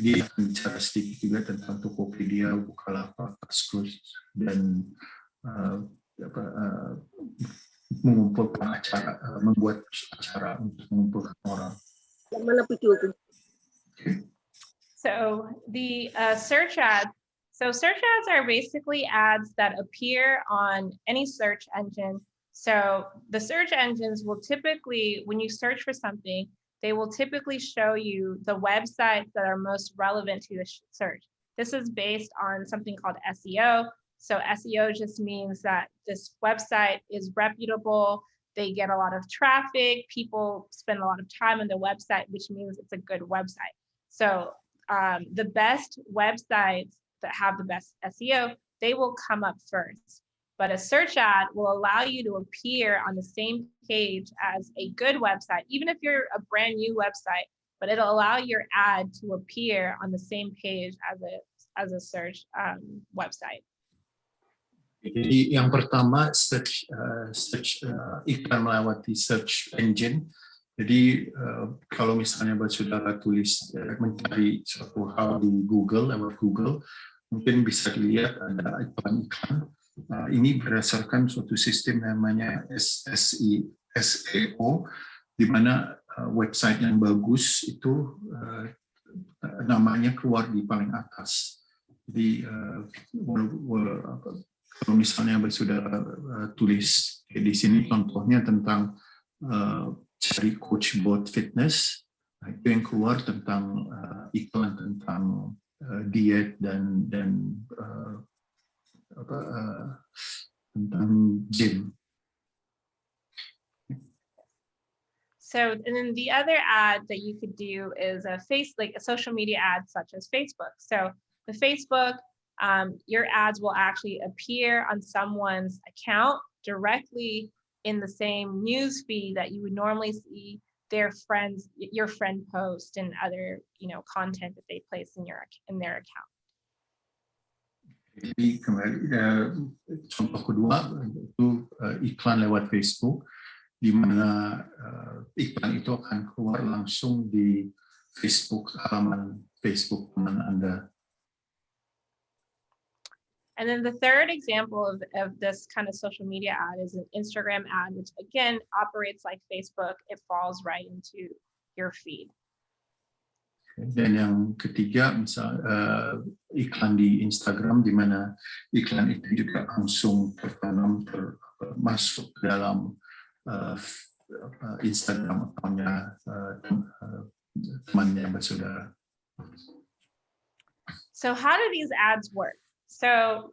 dia akan bicara sedikit juga tentang Tokopedia, Bukalapak, Kaskus, dan mengumpulkan acara, membuat acara untuk mengumpulkan orang. So the search ads. So search ads are basically ads that appear on any search engine. So the search engines will typically, when you search for something, they will typically show you the websites that are most relevant to the search. This is based on something called SEO. So SEO just means that this website is reputable, they get a lot of traffic, people spend a lot of time on the website, which means it's a good website. So the best websites that have the best SEO, they will come up first. But a search ad will allow you to appear on the same page as a good website, even if you're a brand new website, but it'll allow your ad to appear on the same page as a search website. Jadi yang pertama iklan melewati search engine. Jadi kalau misalnya saudara tulis mencari suatu hal di Google lewat Google, mungkin bisa dilihat ada iklan-iklan. Ini berdasarkan suatu sistem namanya SEO, di mana website yang bagus itu namanya keluar di paling atas. Jadi kalau misalnya saudara tulis di sini contohnya tentang cari coach buat fitness, itu yang keluar tentang iklan tentang diet dan tentang gym. So, and then the other ad that you could do is a social media ad such as Facebook. So the Facebook, your ads will actually appear on someone's account directly in the same news feed that you would normally see your friend post and other, content that they place in their account. Jadi kembali contoh kedua itu iklan lewat Facebook, di mana iklan itu akan keluar langsung di halaman Facebook teman Anda. And then the third example of this kind of social media ad is an Instagram ad, which again operates like Facebook. It falls right into your feed. Dan yang ketiga, misal iklan di Instagram, di mana iklan itu juga langsung tertanam masuk ke dalam Instagram akunnya temannya bersaudara. So how do these ads work? So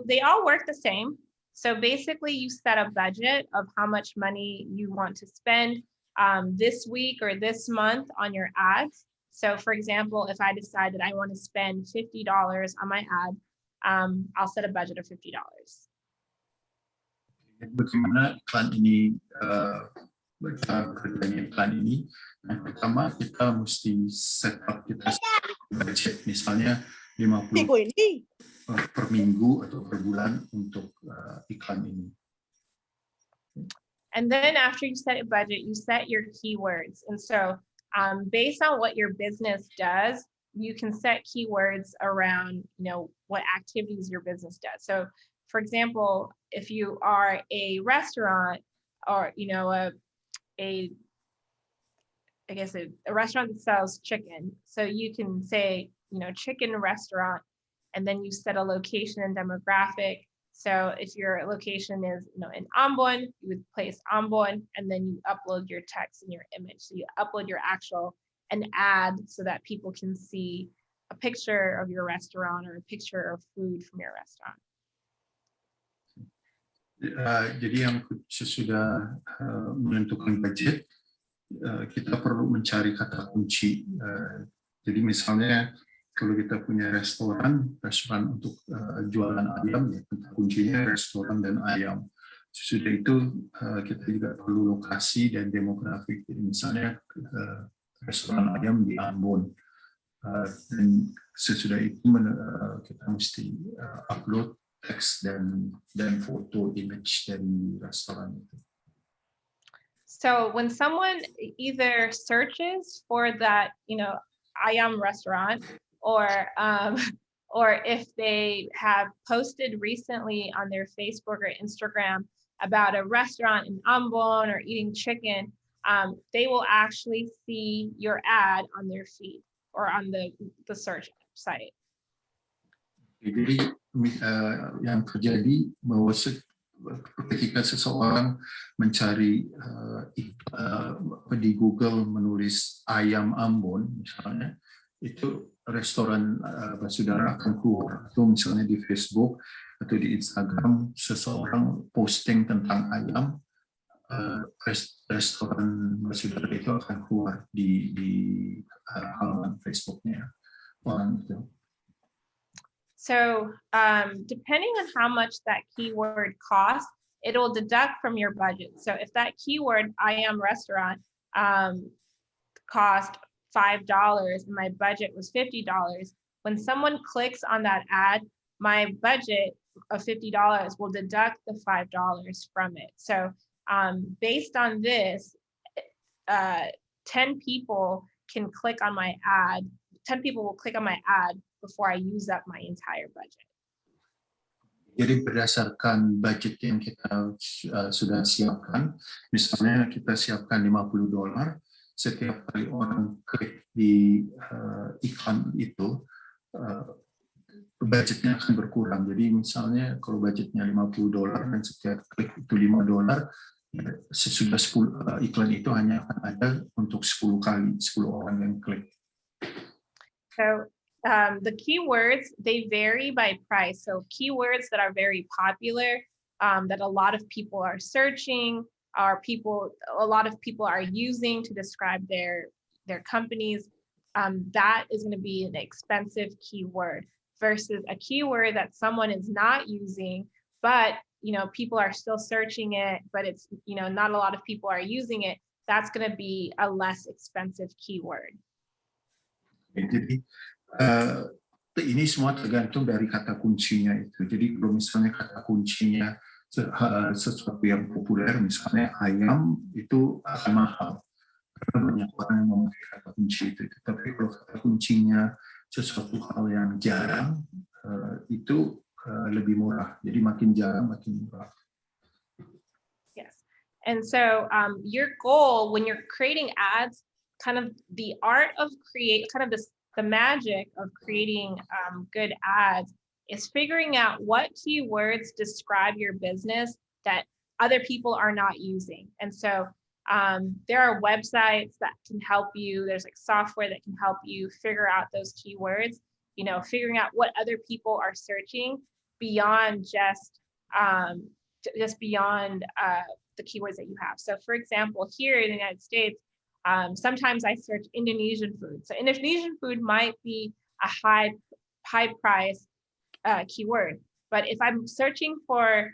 they all work the same. So basically you set a budget of how much money you want to spend this week or this month on your ads. So for example, if I decide that I want to spend $50 on my ad, I'll set a budget of $50. Bagaimana iklan ini kerjanya iklan ini? Yang pertama kita mesti set up budget, misalnya 50 per minggu atau per bulan untuk iklan ini. And then after you set a budget, you set your keywords. And so based on what your business does, you can set keywords around, what activities your business does. So for example, if you are a restaurant or, a restaurant that sells chicken. So you can say, chicken restaurant, and then you set a location and demographic. So if your location is, in Ambon, you would place Ambon, and then you upload your text and your image. So you upload an ad so that people can see a picture of your restaurant or a picture of food from your restaurant. Jadi yang sesudah menentukan budget, kita perlu mencari kata kunci. Jadi misalnya kalau kita punya restoran untuk jualan ayam, ya, kata kuncinya restoran dan ayam. Sesudah itu kita juga perlu lokasi dan demografik. Jadi misalnya restoran ayam di Ambon. Dan sesudah itu kita mesti upload teks dan foto image dari restoran itu. So when someone either searches for that, ayam restaurant, or if they have posted recently on their Facebook or Instagram about a restaurant in Ambon or eating chicken, they will actually see your ad on their feed or on the search site. Jadi yang terjadi bahwa ketika seseorang mencari di Google menulis ayam Ambon misalnya, itu restoran saudara akan keluar. Atau misalnya di Facebook atau di Instagram seseorang posting tentang ayam, restoran saudara itu akan keluar di halaman Facebooknya orang itu. So depending on how much that keyword costs, it'll deduct from your budget. So if that keyword, I am restaurant, cost $5 and my budget was $50, when someone clicks on that ad, my budget of $50 will deduct the $5 from it. So based on this, 10 people can click on my ad. 10 people will click on my ad before I use up my entire budget. Jadi berdasarkan budget yang kita sudah siapkan, misalnya kita siapkan $50, setiap kali orang klik di iklan itu, budgetnya akan berkurang. Jadi misalnya kalau budgetnya $50 dan setiap klik itu $5, sesudah 10 iklan itu hanya akan ada untuk 10 kali, 10 orang yang klik. So the keywords, they vary by price. So keywords that are very popular, that a lot of people are searching, a lot of people are using to describe their companies, that is going to be an expensive keyword versus a keyword that someone is not using, but people are still searching it, but it's not a lot of people are using it. That's going to be a less expensive keyword. Jadi ini semua tergantung dari kata kuncinya itu. Jadi kalau misalnya kata kuncinya sesuatu yang populer, misalnya ayam, itu akan mahal karena banyak orang yang memakai kata kunci itu. Tapi kalau kata kuncinya sesuatu hal yang jarang, itu lebih murah. Jadi makin jarang makin murah. Yes, and so your goal when you're creating ads, kind of the art of the magic of creating good ads is figuring out what keywords describe your business that other people are not using. And so there are websites that can help you. There's like software that can help you figure out those keywords, figuring out what other people are searching beyond just beyond the keywords that you have. So for example, here in the United States, sometimes I search Indonesian food. So Indonesian food might be a high price keyword, but if I'm searching for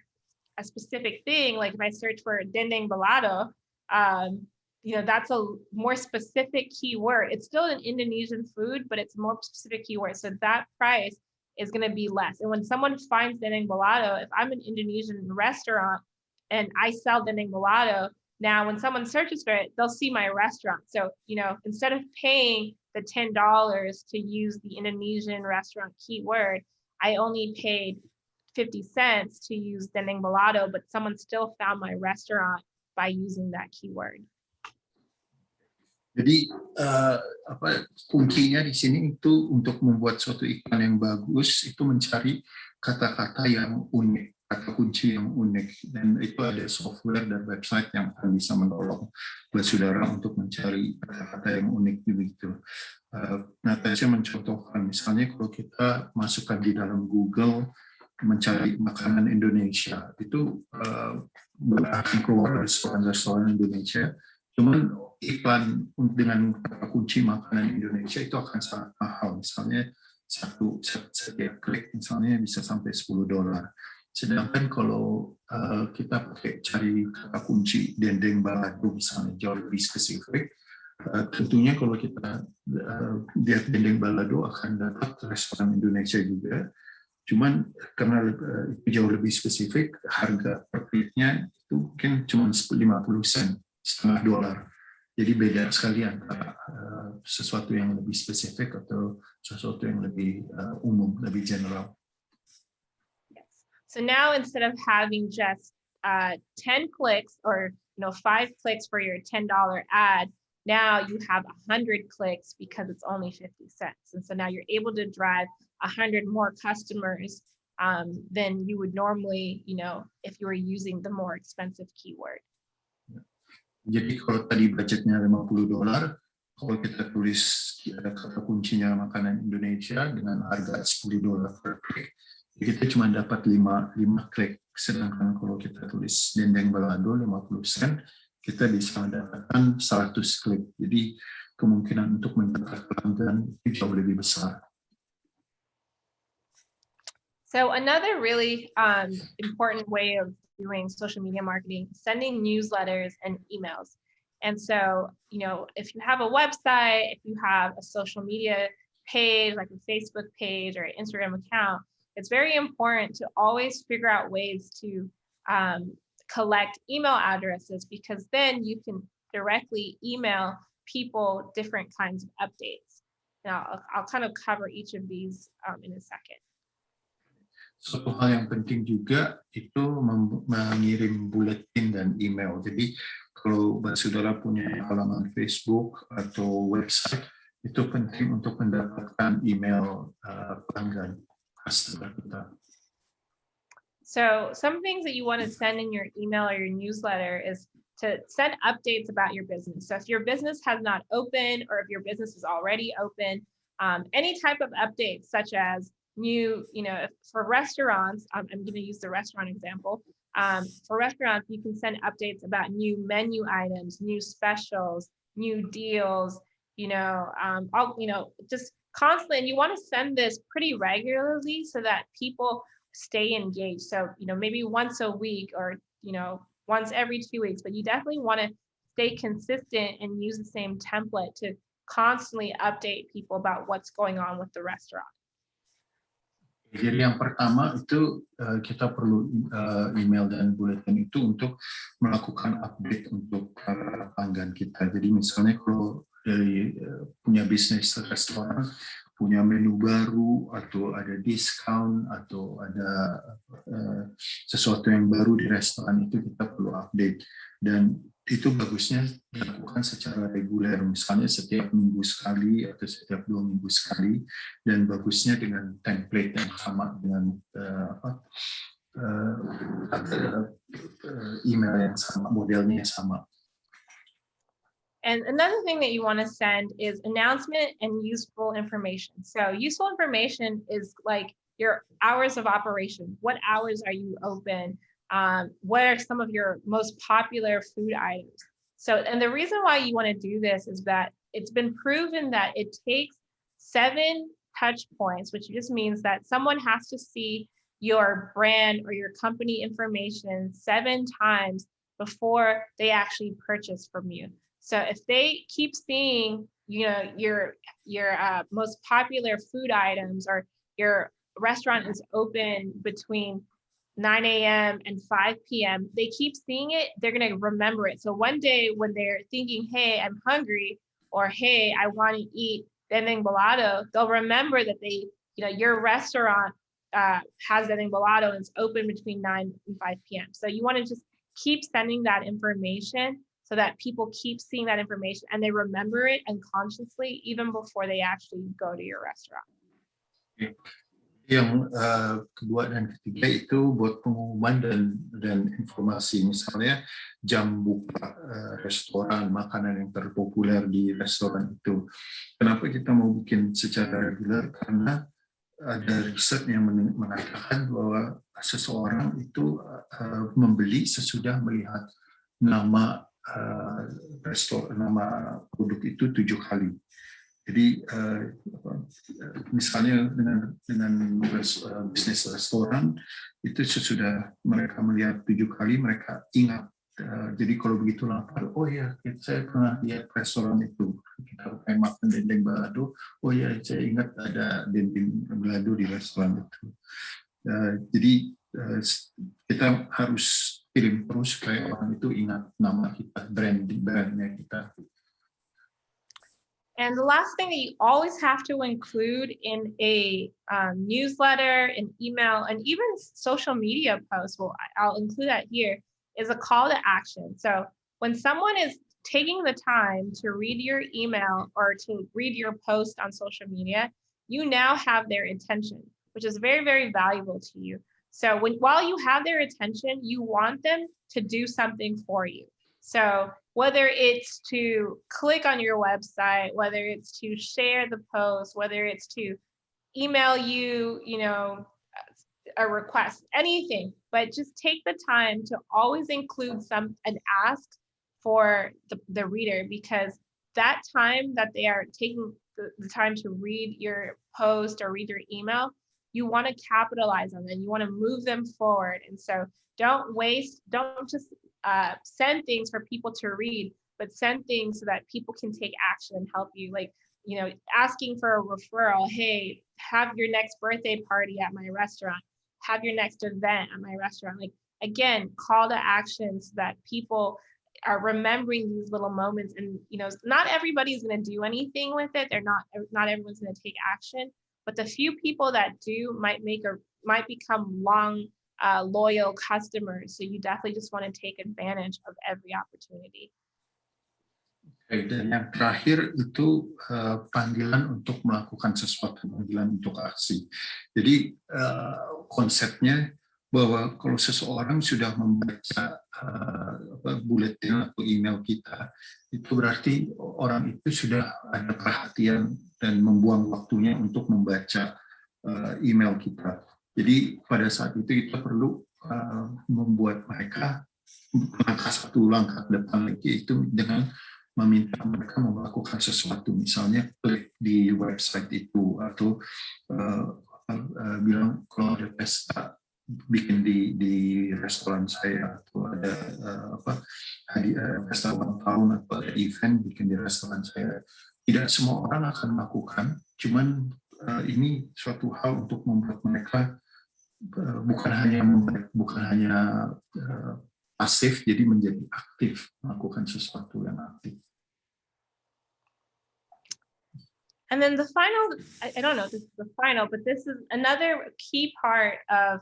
a specific thing, like if I search for dendeng balado, that's a more specific keyword. It's still an Indonesian food, but it's a more specific keyword. So that price is going to be less. And when someone finds dendeng balado, if I'm an Indonesian restaurant and I sell dendeng balado, now, when someone searches for it, they'll see my restaurant. So, instead of paying the $10 to use the Indonesian restaurant keyword, I only paid 50 cents to use dendeng balado, but someone still found my restaurant by using that keyword. Jadi kuncinya di sini itu untuk membuat suatu iklan yang bagus itu mencari kata-kata yang unik, kata kunci yang unik, dan itu ada software dan website yang akan bisa menolong buat saudara untuk mencari kata-kata yang unik begitu. Natasia mencontohkan misalnya kalau kita masukkan di dalam Google mencari makanan Indonesia itu akan keluar restoran Indonesia, cuman iklan dengan kata kunci makanan Indonesia itu akan sangat mahal. Misalnya setiap klik misalnya bisa sampai $10. Sedangkan kalau kita pakai cari kata kunci dendeng balado misalnya jauh lebih spesifik, tentunya kalau kita lihat dendeng balado akan dapat restoran Indonesia juga. Cuman karena itu jauh lebih spesifik, harga per kliknya itu mungkin cuma 50 sen, $0.50. Jadi beda sekali antara sesuatu yang lebih spesifik atau sesuatu yang lebih umum, lebih general. Yes. So now instead of having just 10 clicks or 5 clicks for your $10 ad, now you have 100 clicks because it's only 50 cents. And so now you're able to drive 100 more customers than you would normally, if you were using the more expensive keyword. Jadi kalau tadi budgetnya $50, kalau kita tulis kata kuncinya makanan Indonesia dengan harga $10 per klik, kita cuma dapat 5 klik. Sedangkan kalau kita tulis dendeng balado 50 sen, kita bisa mendapatkan 100 klik. Jadi kemungkinan untuk mendapat pelanggan itu jauh lebih besar. So another really important way of doing social media marketing, sending newsletters and emails. And so, if you have a website, if you have a social media page, like a Facebook page or an Instagram account, it's very important to always figure out ways to collect email addresses, because then you can directly email people different kinds of updates. Now, I'll kind of cover each of these in a second. Suatu hal yang penting juga itu mengirim buletin dan email. Jadi kalau saudara punya halaman Facebook atau website, itu penting untuk mendapatkan email pelanggan customer kita. So some things that you want to send in your email or your newsletter is to send updates about your business. So if your business has not opened, or if your business is already open, any type of updates such as new, for restaurants, I'm going to use the restaurant example. For restaurants, you can send updates about new menu items, new specials, new deals, just constantly. And you want to send this pretty regularly so that people stay engaged. So, maybe once a week, or, once every 2 weeks, but you definitely want to stay consistent and use the same template to constantly update people about what's going on with the restaurant. Jadi yang pertama itu kita perlu email dan bulletin itu untuk melakukan update untuk para pelanggan kita. Jadi misalnya kalau dari punya bisnis restoran, punya menu baru atau ada diskon atau ada sesuatu yang baru di restoran, itu kita perlu update. Dan itu bagusnya dilakukan secara reguler, misalnya setiap minggu sekali atau setiap 2 minggu sekali, dan bagusnya dengan template yang sama, dengan email yang sama, modelnya yang sama. And another thing that you want to send is announcement and useful information. So useful information is like your hours of operation. What hours are you open? What are some of your most popular food items? So, and the reason why you want to do this is that it's been proven that it takes 7 touch points, which just means that someone has to see your brand or your company information 7 times before they actually purchase from you. So if they keep seeing, your most popular food items, or your restaurant is open between 9 a.m. and 5 p.m., they keep seeing it, they're going to remember it. So one day when they're thinking, hey, I'm hungry, or hey, I want to eat dendeng balado, they'll remember that your restaurant has dendeng balado and it's open between 9 and 5 p.m. So you want to just keep sending that information so that people keep seeing that information and they remember it unconsciously even before they actually go to your restaurant. Okay. Yang kedua dan ketiga itu buat pengumuman dan informasi, misalnya jam buka restoran, makanan yang terpopuler di restoran itu. Kenapa kita mau bikin secara reguler? Karena ada riset yang mengatakan bahwa seseorang itu membeli sesudah melihat nama restoran, nama produk itu 7 kali. Jadi misalnya dengan bisnis restoran itu sesudah mereka melihat 7 kali, mereka ingat. Jadi kalau begitu lapar, oh ya, saya pernah lihat restoran itu, kita pengen makan dendeng balado, oh ya, saya ingat ada dendeng balado di restoran itu. Jadi kita harus kirim terus supaya orang itu ingat nama kita, brandnya kita. And the last thing that you always have to include in a newsletter, an email, and even social media post, I'll include that here, is a call to action. So when someone is taking the time to read your email or to read your post on social media, you now have their attention, which is very, very valuable to you. So while you have their attention, you want them to do something for you. So whether it's to click on your website, whether it's to share the post, whether it's to email you, a request, anything, but just take the time to always include an ask for the reader, because that time that they are taking the time to read your post or read your email, you want to capitalize on them, you want to move them forward. And so don't just send things for people to read, but send things so that people can take action and help you. Like, asking for a referral. Hey, have your next birthday party at my restaurant. Have your next event at my restaurant. Like, again, call to action so that people are remembering these little moments. And, not everybody's going to do anything with it. Not everyone's going to take action, but the few people that do might become loyal customers. So you definitely just want to take advantage of every opportunity. Oke, dan yang terakhir itu panggilan untuk melakukan sesuatu, panggilan untuk aksi. Jadi konsepnya bahwa kalau seseorang sudah membaca bulletin atau email kita, itu berarti orang itu sudah ada perhatian dan membuang waktunya untuk membaca email kita. Jadi pada saat itu kita perlu membuat mereka langkah depan lagi, itu dengan meminta mereka melakukan sesuatu, misalnya klik di website itu atau bilang kalau ada pesta bikin di restoran saya, atau ada pesta ulang tahun atau ada event bikin di restoran saya. Tidak semua orang akan melakukan, cuman ini suatu hal untuk membuat mereka bukan hanya pasif, jadi menjadi aktif, melakukan sesuatu yang aktif. And then the final, I don't know if this is the final, but this is another key part of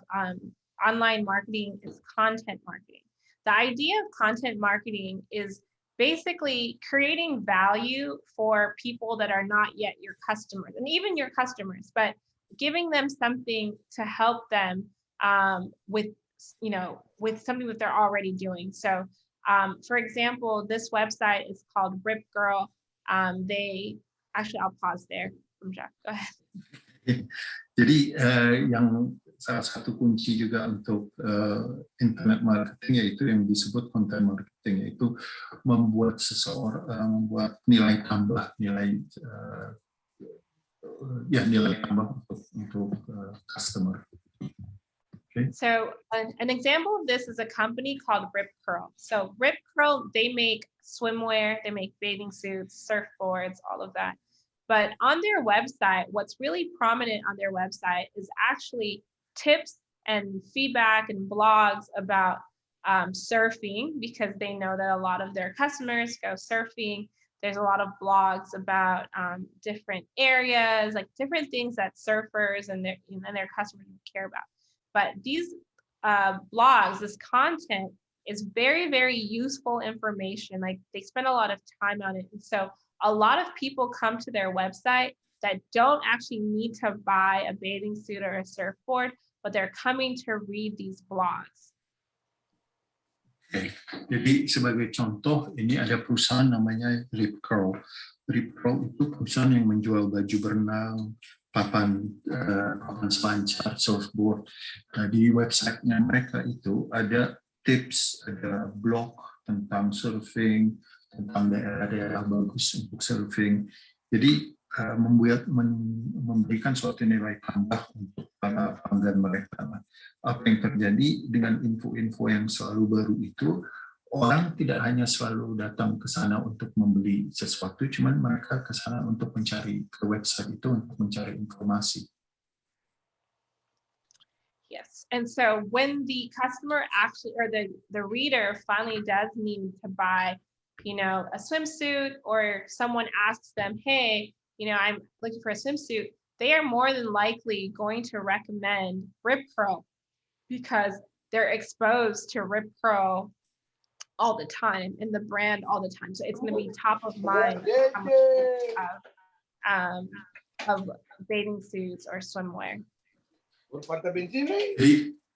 online marketing is content marketing. The idea of content marketing is basically creating value for people that are not yet your customers, and even your customers, but giving them something to help them with something that they're already doing. So for example, this website is called Rip Girl. I'll pause there. Jack, go ahead. Jadi yang salah satu kunci juga untuk internet marketing yaitu yang disebut content marketing, yaitu membuat membuat nilai tambah, nilai tambah untuk customer. Okay. So an example of this is a company called Rip Curl. So Rip Curl, they make swimwear, they make bathing suits, surfboards, all of that. But on their website, what's really prominent on their website is actually tips and feedback and blogs about surfing, because they know that a lot of their customers go surfing. There's a lot of blogs about different areas, like different things that surfers and their customers care about. But these blogs, this content is very, very useful information. Like, they spend a lot of time on it. And so a lot of people come to their website that don't actually need to buy a bathing suit or a surfboard, but they're coming to read these blogs. Okay. Jadi sebagai contoh, ini ada perusahaan namanya Rip Curl. Rip Curl itu perusahaan yang menjual baju berenang, papan selancar, surfboard. Nah, di websitenya mereka itu ada tips, ada blog tentang surfing, tentang daerah-daerah bagus untuk surfing. Jadi memberikan suatu nilai tambah untuk para pelanggan mereka. Apa yang terjadi dengan info-info yang selalu baru itu, orang tidak hanya selalu datang ke sana untuk membeli sesuatu, cuman mereka ke sana untuk mencari ke website itu untuk mencari informasi. Yes, and so when the customer actually, or the reader finally does need to buy, a swimsuit, or someone asks them, hey, I'm looking for a swimsuit, they are more than likely going to recommend Rip Curl because they're exposed to Rip Curl all the time and the brand all the time. So it's going to be top of mind of bathing suits or swimwear.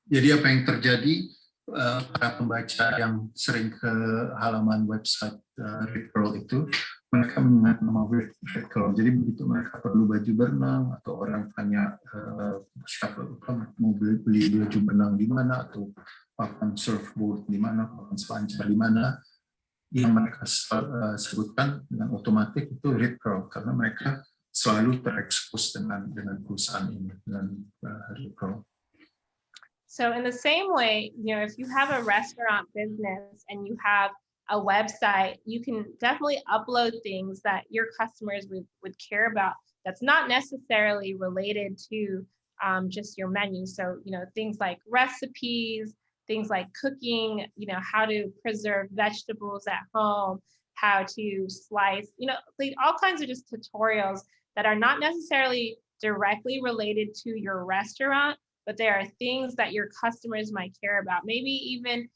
Jadi apa yang terjadi, para pembaca yang sering ke halaman website Rip Curl itu, mereka mengingat nama Rip Curl. Jadi begitu mereka perlu baju berenang, atau orang tanya siapa mau beli baju berenang di mana, atau papan surfboard di mana, papan selancar di mana, yang mereka sebutkan dengan otomatis itu Rip Curl, karena mereka selalu terekspos dengan perusahaan ini, dengan Pro. So in the same way, if you have a restaurant business and you have a website, you can definitely upload things that your customers would care about. That's not necessarily related to just your menu. So, things like recipes, things like cooking, how to preserve vegetables at home, how to slice, all kinds of just tutorials that are not necessarily directly related to your restaurant, but there are things that your customers might care about. Maybe even,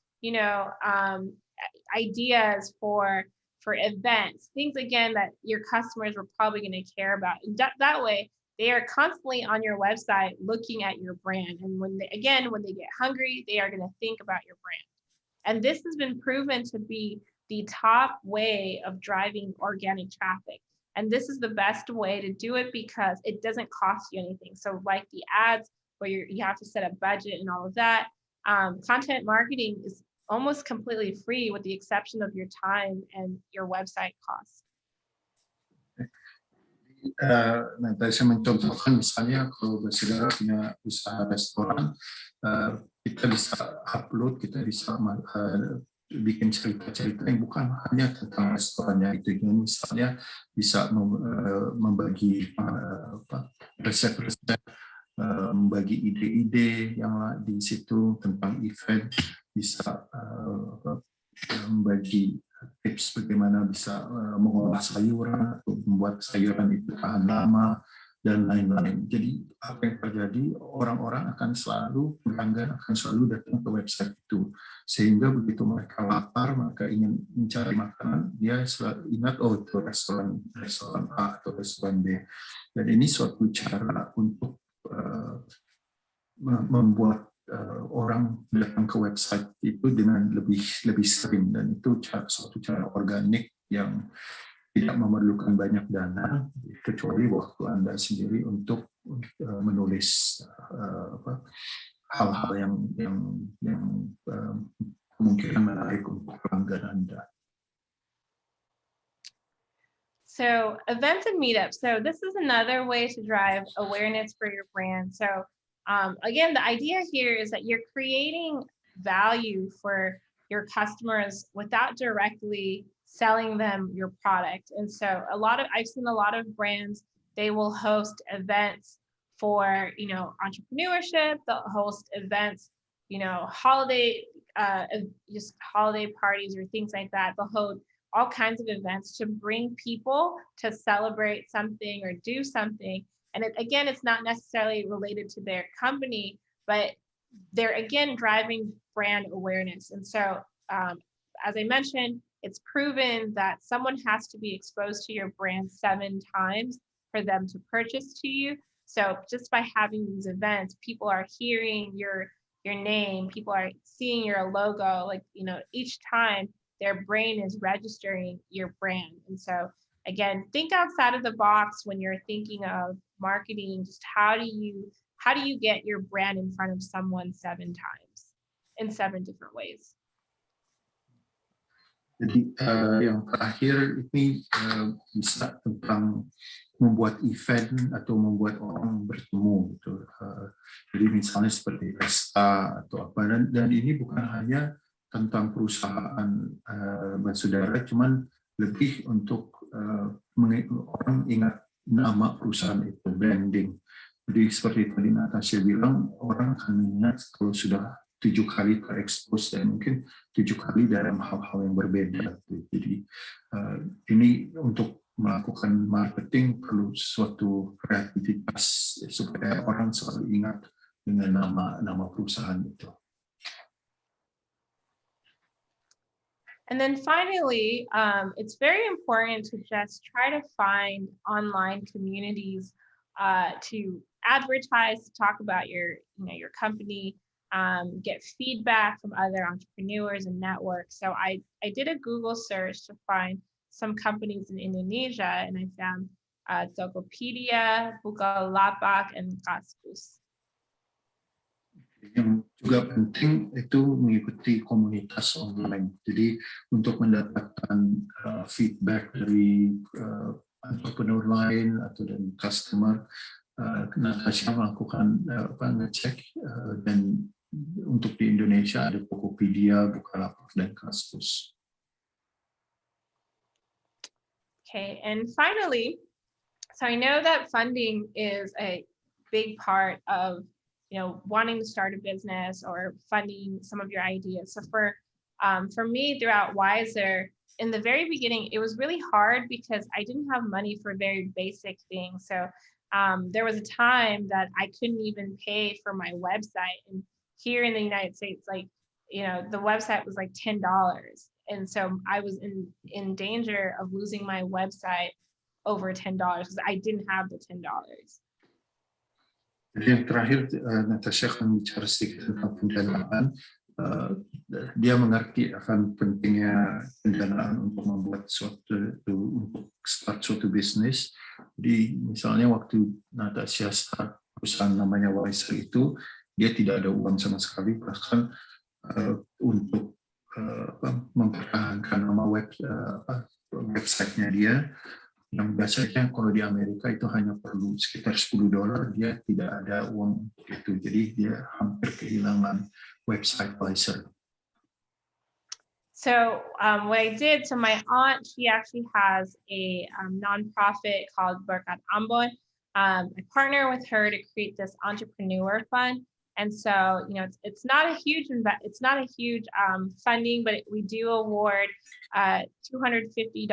ideas for events, things again that your customers were probably going to care about. And that way, they are constantly on your website looking at your brand. And when they get hungry, they are going to think about your brand. And this has been proven to be the top way of driving organic traffic. And this is the best way to do it because it doesn't cost you anything. So like the ads where you have to set a budget and all of that, content marketing is almost completely free with the exception of your time and your website costs. Natasia mencontohkan misalnya kalau saudara punya usaha restoran, kita bisa upload, kita bisa bikin cerita-cerita yang bukan hanya tentang restorannya itu, misalnya bisa membagi resep-resep, membagi ide-ide yang di situ tentang event, bisa membagi tips bagaimana bisa mengolah sayuran atau membuat sayuran itu tahan lama dan lain-lain. Jadi apa yang terjadi, orang-orang akan selalu, pelanggan akan selalu datang ke website itu, sehingga begitu mereka lapar, mereka ingin mencari makanan, dia selalu ingat, oh itu restoran A atau restoran B. Dan ini suatu cara untuk membuat orang datang ke website itu dengan lebih sering, dan itu suatu cara organik yang tidak memerlukan banyak dana kecuali waktu Anda sendiri untuk menulis hal-hal yang kemungkinan menarik untuk pelanggan Anda. So events and meetups. So this is another way to drive awareness for your brand. So again, the idea here is that you're creating value for your customers without directly selling them your product. And so I've seen a lot of brands, they will host events for, entrepreneurship, they'll host events, holiday, just holiday parties or things like that. They'll hold all kinds of events to bring people to celebrate something or do something. And it's not necessarily related to their company, but they're again driving brand awareness. And so, as I mentioned, it's proven that someone has to be exposed to your brand 7 times for them to purchase to you. So just by having these events, people are hearing your name, people are seeing your logo, each time their brain is registering your brand. And so again, think outside of the box when you're thinking of marketing. Just how do you get your brand in front of someone 7 times in 7 different ways? Jadi yang terakhir ini bisa tentang membuat event atau membuat orang bertemu gitu. Jadi misalnya seperti pesta atau apa, dan ini bukan hanya tentang perusahaan saudara, cuman lebih untuk orang ingat nama perusahaan itu, branding. Jadi seperti tadi Natasia bilang, orang akan ingat kalau sudah 7 kali terekspos dan mungkin 7 kali dalam hal-hal yang berbeda. Jadi ini untuk melakukan marketing perlu suatu kreativitas supaya orang selalu ingat dengan nama perusahaan itu. And then finally, it's very important to just try to find online communities to advertise, to talk about your company, get feedback from other entrepreneurs and networks. So I did a Google search to find some companies in Indonesia, and I found Tokopedia, Bukalapak, and Kaskus. Yang juga penting itu mengikuti komunitas online. Jadi untuk mendapatkan feedback dari entrepreneur lain atau dari customer, Natasia melakukan ngecek, dan untuk di Indonesia ada Tokopedia, Bukalapak, dan Kaskus. Okay, and finally, so I know that funding is a big part of, wanting to start a business or funding some of your ideas. So for me throughout Wiser, in the very beginning, it was really hard because I didn't have money for very basic things. So there was a time that I couldn't even pay for my website. And here in the United States, the website was like $10. And so I was in danger of losing my website over $10 because I didn't have the $10. Jadi yang terakhir, Natasia akan bicara sedikit tentang pendanaan. Dia mengerti akan pentingnya pendanaan untuk membuat untuk start suatu bisnis. Jadi misalnya waktu Natasia start perusahaan namanya Wiser itu, dia tidak ada uang sama sekali, bahkan untuk mempertahankan nama website-nya dia, yang biasanya kalau di Amerika itu hanya perlu sekitar $10, dia tidak ada uang untuk itu, jadi dia hampir kehilangan website Wiser. So what I did, so my aunt, she actually has a nonprofit called Berkat Ambon. I partner with her to create this entrepreneur fund. And so, it's not a huge funding, but we do award $250, 2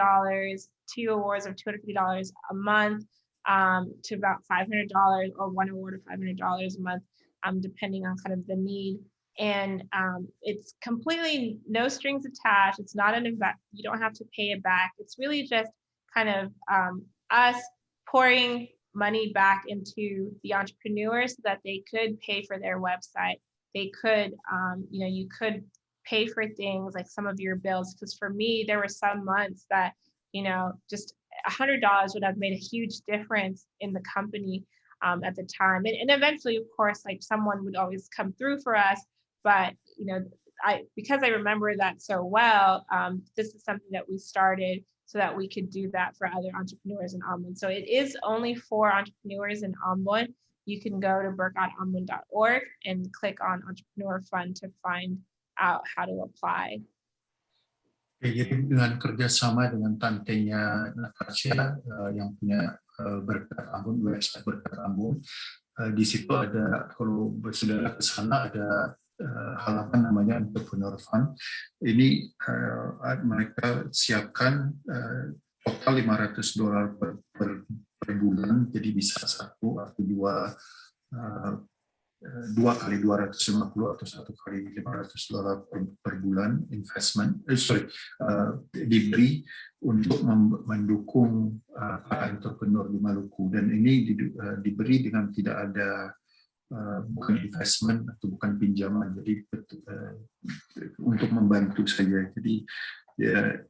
awards of $250 a month, to about $500, or one award of $500 a month, depending on kind of the need. And it's completely no strings attached. It's not an invest. You don't have to pay it back. It's really just kind of us pouring money back into the entrepreneurs so that they could pay for their website. They could, you could pay for things like some of your bills. Because for me, there were some months that, just $100 would have made a huge difference in the company at the time. And eventually, of course, like someone would always come through for us. But, because I remember that so well, this is something that we started so that we could do that for other entrepreneurs in Ambon. So it is only for entrepreneurs in Ambon. You can go to berkatambon.org and click on Entrepreneur Fund to find out how to apply. Jadi dengan kerjasama dengan tantenya Natasia yang punya Berkat Ambon, website Berkat Ambon, di situ ada, kalau bersaudara ke sana ada halaman namanya Entrepreneur Fund. Ini mereka siapkan total $500 per bulan, jadi bisa 1 atau 2 kali 250 atau 1 kali $500 per bulan investment, diberi untuk mendukung para entrepreneur di Maluku, dan ini diberi dengan tidak ada bukan investment atau bukan pinjaman, jadi untuk membantu saja. Jadi dia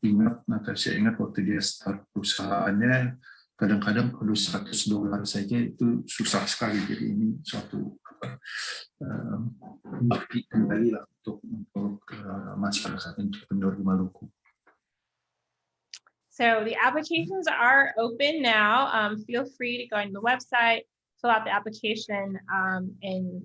Natasia ingat waktu dia start perusahaannya, kadang-kadang perlu $100 saja itu susah sekali. Jadi ini suatu bakti kembali lah untuk masyarakat entrepreneur di Maluku. So the applications are open now. Feel free to go on the website, fill out the application, and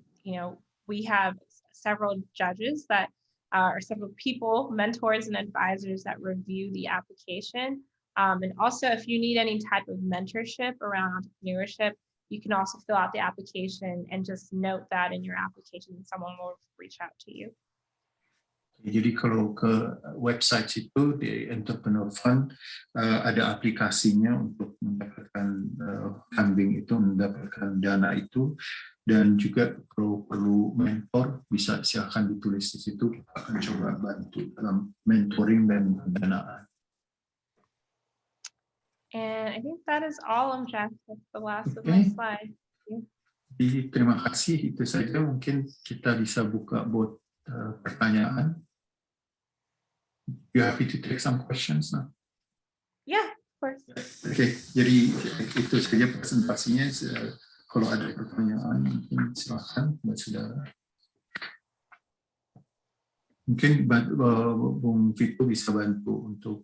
we have several judges that are several people, mentors and advisors that review the application. And also, if you need any type of mentorship around entrepreneurship, you can also fill out the application and just note that in your application, and someone will reach out to you. Jadi kalau ke website itu di Entrepreneur Fund ada aplikasinya untuk mendapatkan funding itu, mendapatkan dana itu, dan juga kalau perlu mentor bisa silakan ditulis di situ, kita akan coba bantu dalam mentoring dan pendanaan. And I think that is all, Jeff. That's the last of my slides. Jadi terima kasih, itu saja. Mungkin kita bisa buka buat pertanyaan. You happy to take some questions now? Yeah, of course. Okay, jadi itu saja presentasinya. Kalau ada pertanyaan, mungkin silakan Mbak Saudara. Mungkin Bung Vito bisa bantu untuk.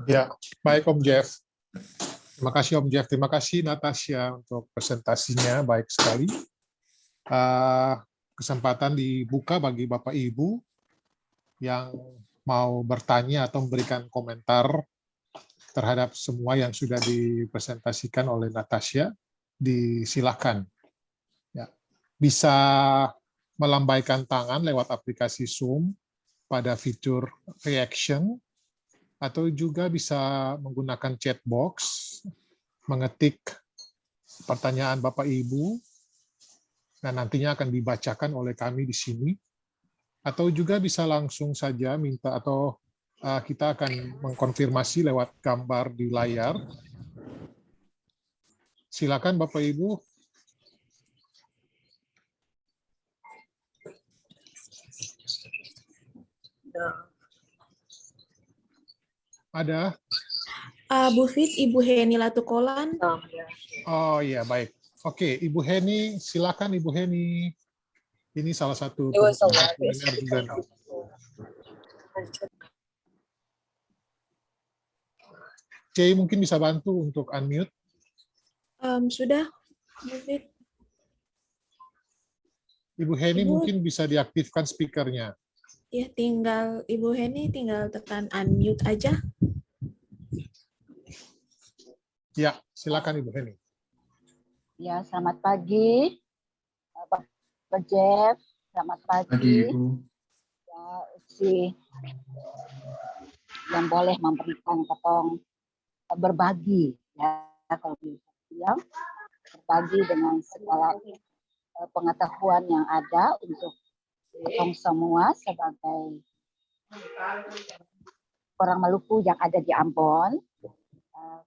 Ya, baik Om Jeff. Terima kasih Om Jeff, terima kasih Natasia untuk presentasinya, baik sekali. Kesempatan dibuka bagi Bapak Ibu yang mau bertanya atau memberikan komentar terhadap semua yang sudah dipresentasikan oleh Natasia, disilakan. Ya. Bisa melambaikan tangan lewat aplikasi Zoom pada fitur reaction, atau juga bisa menggunakan chat box, mengetik pertanyaan Bapak Ibu, dan nantinya akan dibacakan oleh kami di sini. Atau juga bisa langsung saja minta, atau kita akan mengkonfirmasi lewat gambar di layar. Silakan Bapak Ibu. Ada? Bu Fit, Ibu Heni Latukolan. Oh iya, baik. Oke, Ibu Heni, silakan Ibu Heni. Ini salah satu webinar juga. Cey mungkin bisa bantu untuk unmute. Sudah, Bu Fit. Ibu Heni mungkin bisa diaktifkan speakernya. Ya, tinggal Ibu Heni tinggal tekan unmute aja. Ya, silakan Ibu Heni. Ya, selamat pagi, Pak Jeff. Selamat pagi. Ya, Uci yang boleh memberikan ketong berbagi, ya kalau bisa bilang, berbagi dengan segala pengetahuan yang ada untuk ketong semua sebagai orang Maluku yang ada di Ambon.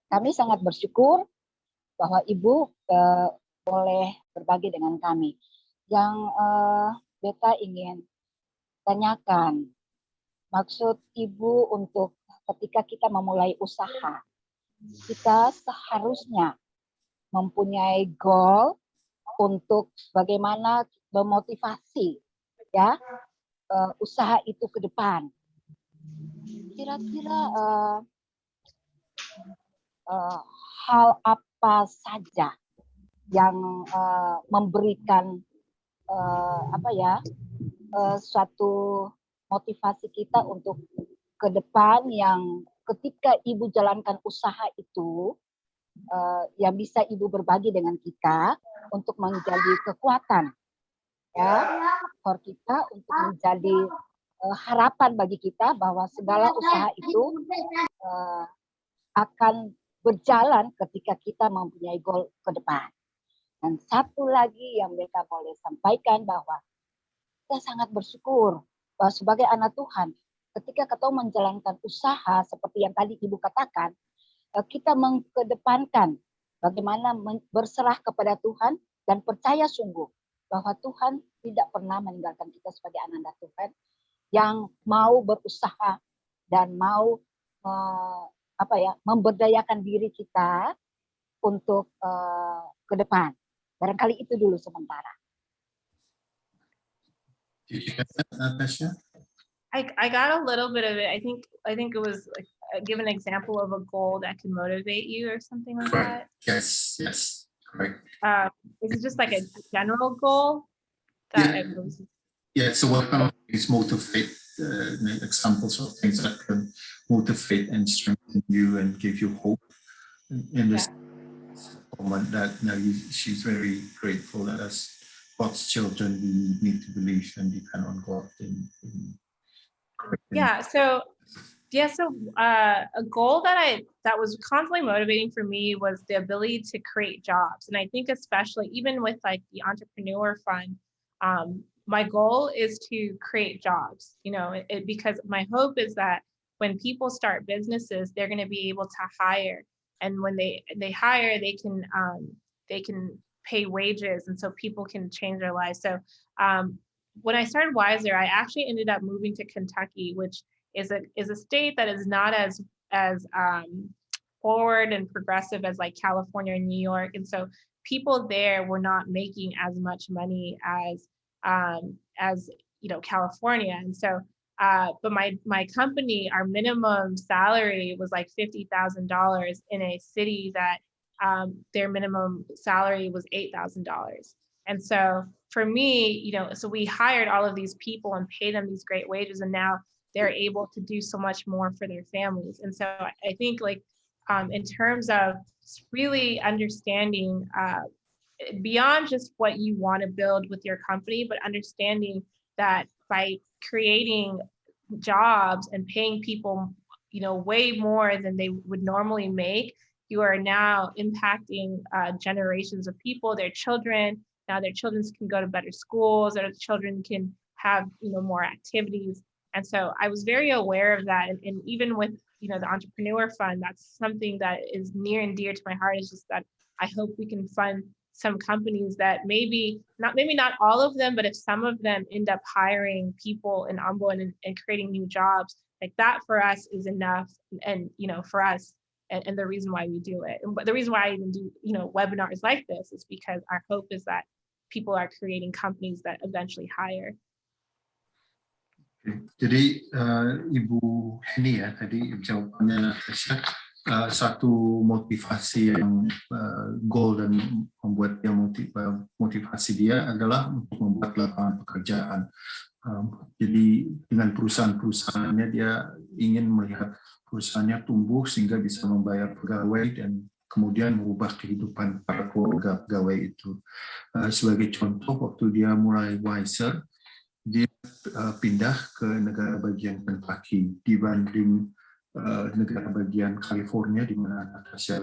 Kami sangat bersyukur bahwa Ibu boleh berbagi dengan kami. Yang Beta ingin tanyakan, maksud Ibu untuk ketika kita memulai usaha, kita seharusnya mempunyai goal untuk bagaimana memotivasi ya usaha itu ke depan. Kira-kira hal apa saja yang memberikan suatu motivasi kita untuk ke depan, yang ketika Ibu jalankan usaha itu yang bisa Ibu berbagi dengan kita untuk menjadi kekuatan ya for kita, untuk menjadi harapan bagi kita bahwa segala usaha itu akan berjalan ketika kita mempunyai goal ke depan. Dan satu lagi yang mereka boleh sampaikan, bahwa kita sangat bersyukur bahwa sebagai anak Tuhan, ketika kita menjalankan usaha seperti yang tadi Ibu katakan, kita mengedepankan bagaimana berserah kepada Tuhan dan percaya sungguh bahwa Tuhan tidak pernah meninggalkan kita sebagai anak Tuhan yang mau berusaha dan mau memberdayakan diri kita untuk ke depan. Barangkali itu dulu sementara. Natasia? I got a little bit of it. I think it was like, give an example of a goal that can motivate you or something like that. Yes, correct. Is it just like a general goal? Yeah, so what kind of things motivate, examples of things that can motivate and strengthen you and give you hope in this moment that she's very grateful that as God's children, we need to believe and depend on God. A goal that was constantly motivating for me was the ability to create jobs. And I think especially even with like the Entrepreneur Fund, my goal is to create jobs, because my hope is that when people start businesses, they're going to be able to hire. And when they hire, they can pay wages, and so people can change their lives. So when I started Wiser, I actually ended up moving to Kentucky, which is a state that is not as forward and progressive as like California and New York. And so people there were not making as much money as California. And so But my company, our minimum salary was like $50,000 in a city that their minimum salary was $8,000. And so for me, so we hired all of these people and paid them these great wages, and now they're able to do so much more for their families. And so I think like in terms of really understanding beyond just what you want to build with your company, but understanding that by creating jobs and paying people, way more than they would normally make, you are now impacting generations of people, their children. Now their children can go to better schools, their children can have, more activities. And so I was very aware of that. And even with, the Entrepreneur Fund, that's something that is near and dear to my heart, is just that I hope we can fund some companies that maybe not all of them, but if some of them end up hiring people in Ambo and creating new jobs, like that for us is enough. And, for us, and the reason why we do it. But the reason why I even do, webinars like this is because our hope is that people are creating companies that eventually hire. Jadi Ibu Heni ya tadi jawabannya Natasia, satu motivasi yang goal dan membuat dia motivasi dia adalah untuk membuat lapangan pekerjaan. Jadi dengan perusahaan-perusahaannya dia ingin melihat perusahaannya tumbuh sehingga bisa membayar pegawai dan kemudian mengubah kehidupan para keluarga pegawai itu. Sebagai contoh, waktu dia mulai Wiser, dia pindah ke negara bagian Kentucky dibanding negara bagian California di mana Natasia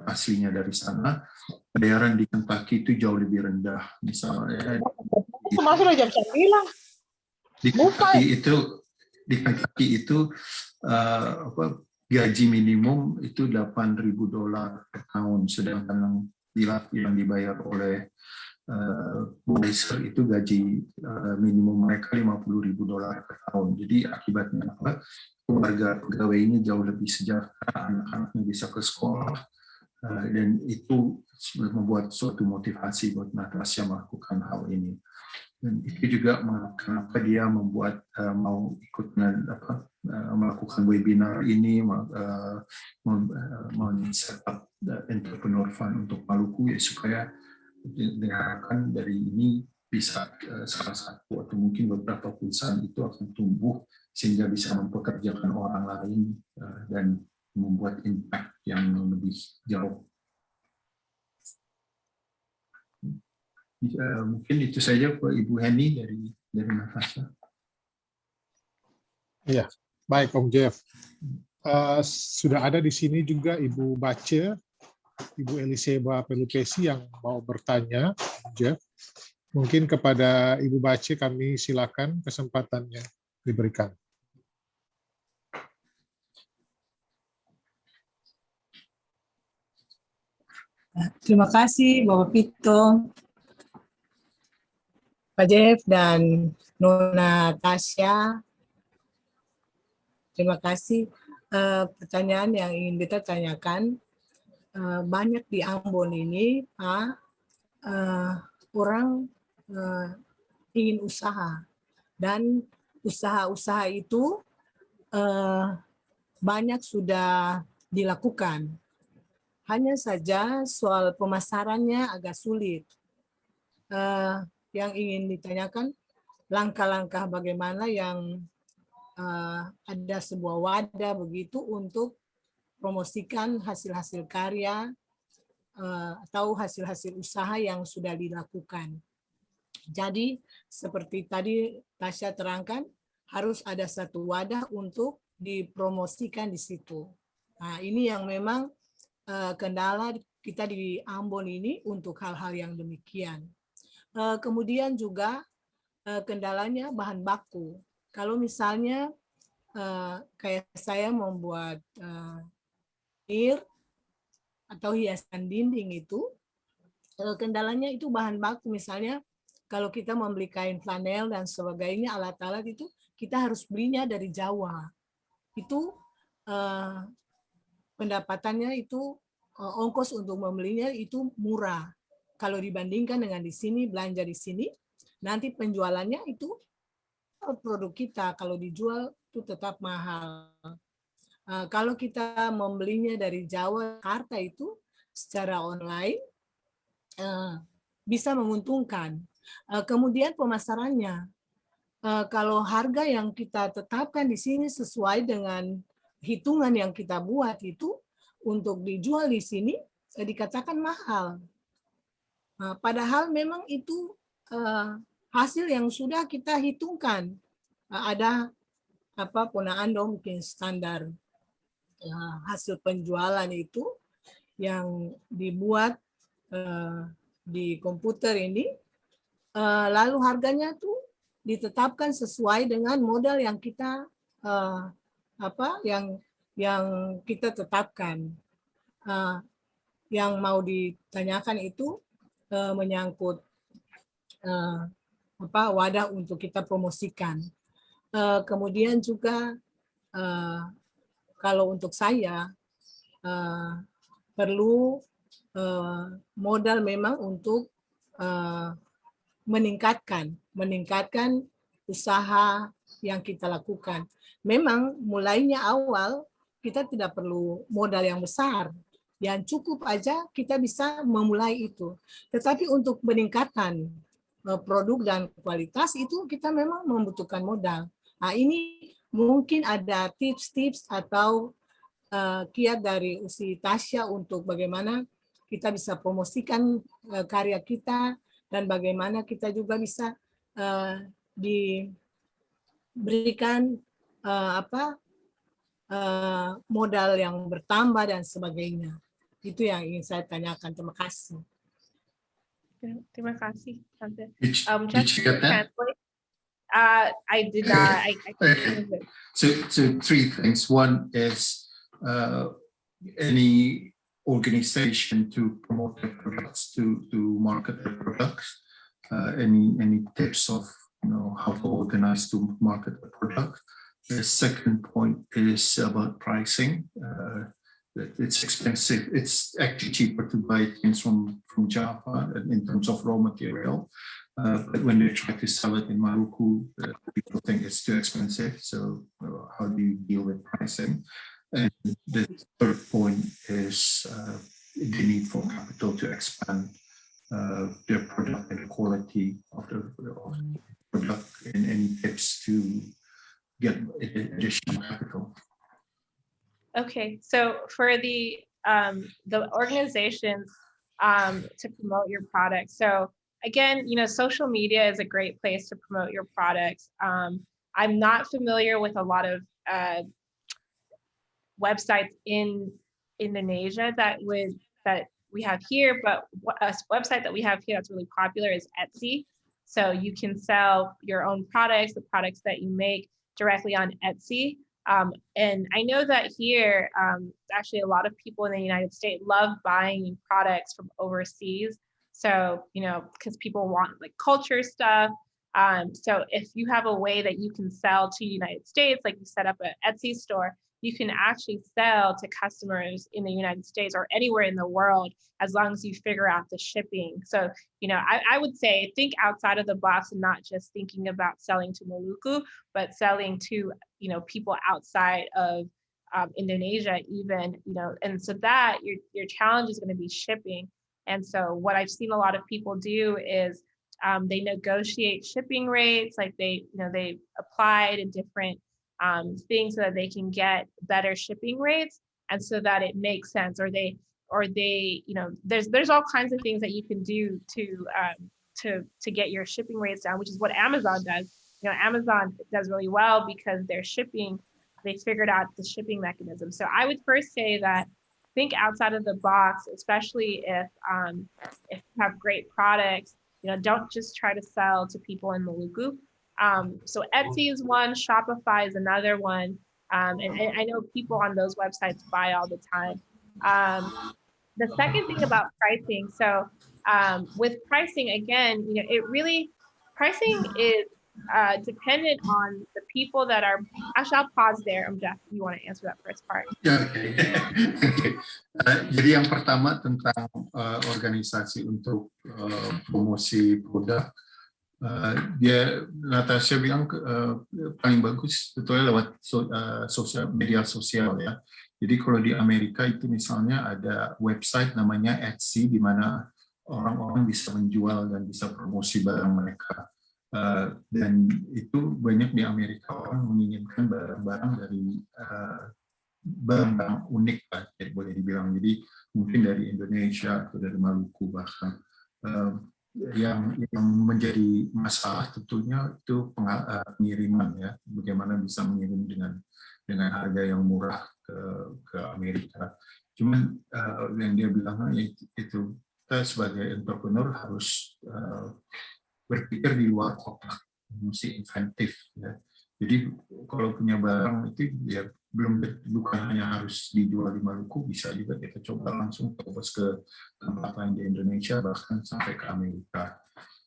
aslinya dari sana. Bayaran di Kentucky itu jauh lebih rendah. Misalnya di Kentucky itu gaji minimum itu $8,000 per tahun, sedangkan yang dibayar oleh Wiser itu gaji minimum mereka $50,000 per tahun. Jadi akibatnya apa? Keluarga pegawainya jauh lebih sejahtera, anak-anaknya bisa ke sekolah, dan itu membuat suatu motivasi buat Natasia melakukan hal ini. Dan itu juga kenapa dia membuat mau ikut melakukan webinar ini, men-set up entrepreneur fund untuk Maluku, ya supaya diharapkan dari ini bisa salah satu atau mungkin beberapa perusahaan itu akan tumbuh sehingga bisa mempekerjakan orang lain dan membuat impact yang lebih jauh. Mungkin itu saja Pak Ibu Heni dari Natasia. Iya, baik Om Jeff. Sudah ada di sini juga Ibu Bace, Ibu Eliseba Pelupesi yang mau bertanya, Jeff. Mungkin kepada Ibu Bace kami silakan kesempatannya diberikan. Terima kasih Bapak Pito, Pak Jeff dan Nona Tasya. Terima kasih. Pertanyaan yang ingin kita tanyakan, banyak di Ambon ini orang ingin usaha, dan usaha-usaha itu banyak sudah dilakukan. Hanya saja soal pemasarannya agak sulit. Yang ingin ditanyakan, langkah-langkah bagaimana yang ada sebuah wadah begitu untuk promosikan hasil-hasil karya atau hasil-hasil usaha yang sudah dilakukan. Jadi seperti tadi Tasya terangkan, harus ada satu wadah untuk dipromosikan di situ. Nah, ini yang memang kendala kita di Ambon ini untuk hal-hal yang demikian. Kemudian juga kendalanya bahan baku. Kalau misalnya kayak saya membuat atau hiasan dinding itu, kendalanya itu bahan baku. Misalnya kalau kita membeli kain flanel dan sebagainya, alat-alat itu kita harus belinya dari Jawa. Itu pendapatannya itu ongkos untuk membelinya itu murah. Kalau dibandingkan dengan di sini, belanja di sini, nanti penjualannya itu produk kita kalau dijual itu tetap mahal. Kalau kita membelinya dari Jawa, Jakarta itu secara online bisa menguntungkan. Kemudian pemasarannya, kalau harga yang kita tetapkan di sini sesuai dengan hitungan yang kita buat itu untuk dijual di sini dikatakan mahal. Padahal memang itu hasil yang sudah kita hitungkan. Ada ponaan dong mungkin standar hasil penjualan itu yang dibuat di komputer ini, lalu harganya tuh ditetapkan sesuai dengan modal yang kita yang kita tetapkan. Yang mau ditanyakan itu menyangkut wadah untuk kita promosikan. Kemudian juga kalau untuk saya perlu modal memang untuk meningkatkan usaha yang kita lakukan. Memang mulainya awal kita tidak perlu modal yang besar, yang cukup aja kita bisa memulai itu. Tetapi untuk peningkatan produk dan kualitas itu kita memang membutuhkan modal. Nah, ini mungkin ada tips-tips atau kiat dari Usi Tasya untuk bagaimana kita bisa promosikan karya kita dan bagaimana kita juga bisa diberikan modal yang bertambah dan sebagainya. Itu yang ingin saya tanyakan. Terima kasih. Terima kasih, Tante. Did Just you get that? I did not. So three things. One is any organization to promote their products, to market their products. Any tips of how to organize to market the product. The second point is about pricing. It's expensive. It's actually cheaper to buy things from Java in terms of raw material. But when they try to sell it in Maluku, people think it's too expensive. So how do you deal with pricing? And the third point is the need for capital to expand their product and the quality of the product, and any tips to get additional capital. Okay, so for the organizations to promote your products. So again, social media is a great place to promote your products. I'm not familiar with a lot of websites in Indonesia that we have here, but a website that we have here that's really popular is Etsy. So you can sell your own products, the products that you make directly on Etsy. And I know that here, actually a lot of people in the United States love buying products from overseas. So, because people want like culture stuff. So if you have a way that you can sell to United States, like you set up an Etsy store, you can actually sell to customers in the United States or anywhere in the world, as long as you figure out the shipping. So, I would say think outside of the box and not just thinking about selling to Maluku, but selling to, people outside of Indonesia even, and so that your challenge is going to be shipping. And so what I've seen a lot of people do is they negotiate shipping rates, like they apply to different things so that they can get better shipping rates, and so that it makes sense, or they there's all kinds of things that you can do to get your shipping rates down, which is what Amazon does. Amazon does really well because their shipping, they figured out the shipping mechanism. So I would first say that think outside of the box, especially if you have great products. Don't just try to sell to people in Maluku. So Etsy is one, Shopify is another one, and I know people on those websites buy all the time. The second thing about pricing, so with pricing, again, pricing is dependent on the people that are. Actually, I'll pause there. Jeff, you want to answer that first part? Ya, okay. Jadi yang pertama tentang organisasi untuk promosi produk. Natasia bilang paling bagus sebetulnya lewat media sosial ya. Jadi kalau di Amerika itu misalnya ada website namanya Etsy di mana orang-orang bisa menjual dan bisa promosi barang mereka. Dan itu banyak di Amerika orang menginginkan barang-barang dari barang-barang unik lah, boleh dibilang. Jadi mungkin dari Indonesia atau dari Maluku bahkan. Yang menjadi masalah tentunya itu pengiriman ya, bagaimana bisa mengirim dengan harga yang murah ke Amerika. Cuman yang dia bilang itu kita sebagai entrepreneur harus berpikir di luar kotak, mesti inventif ya. Jadi kalau punya barang itu ya bukan hanya harus dijual di Maluku, bisa juga kita coba langsung fokus ke tempat lain di Indonesia, bahkan sampai ke Amerika.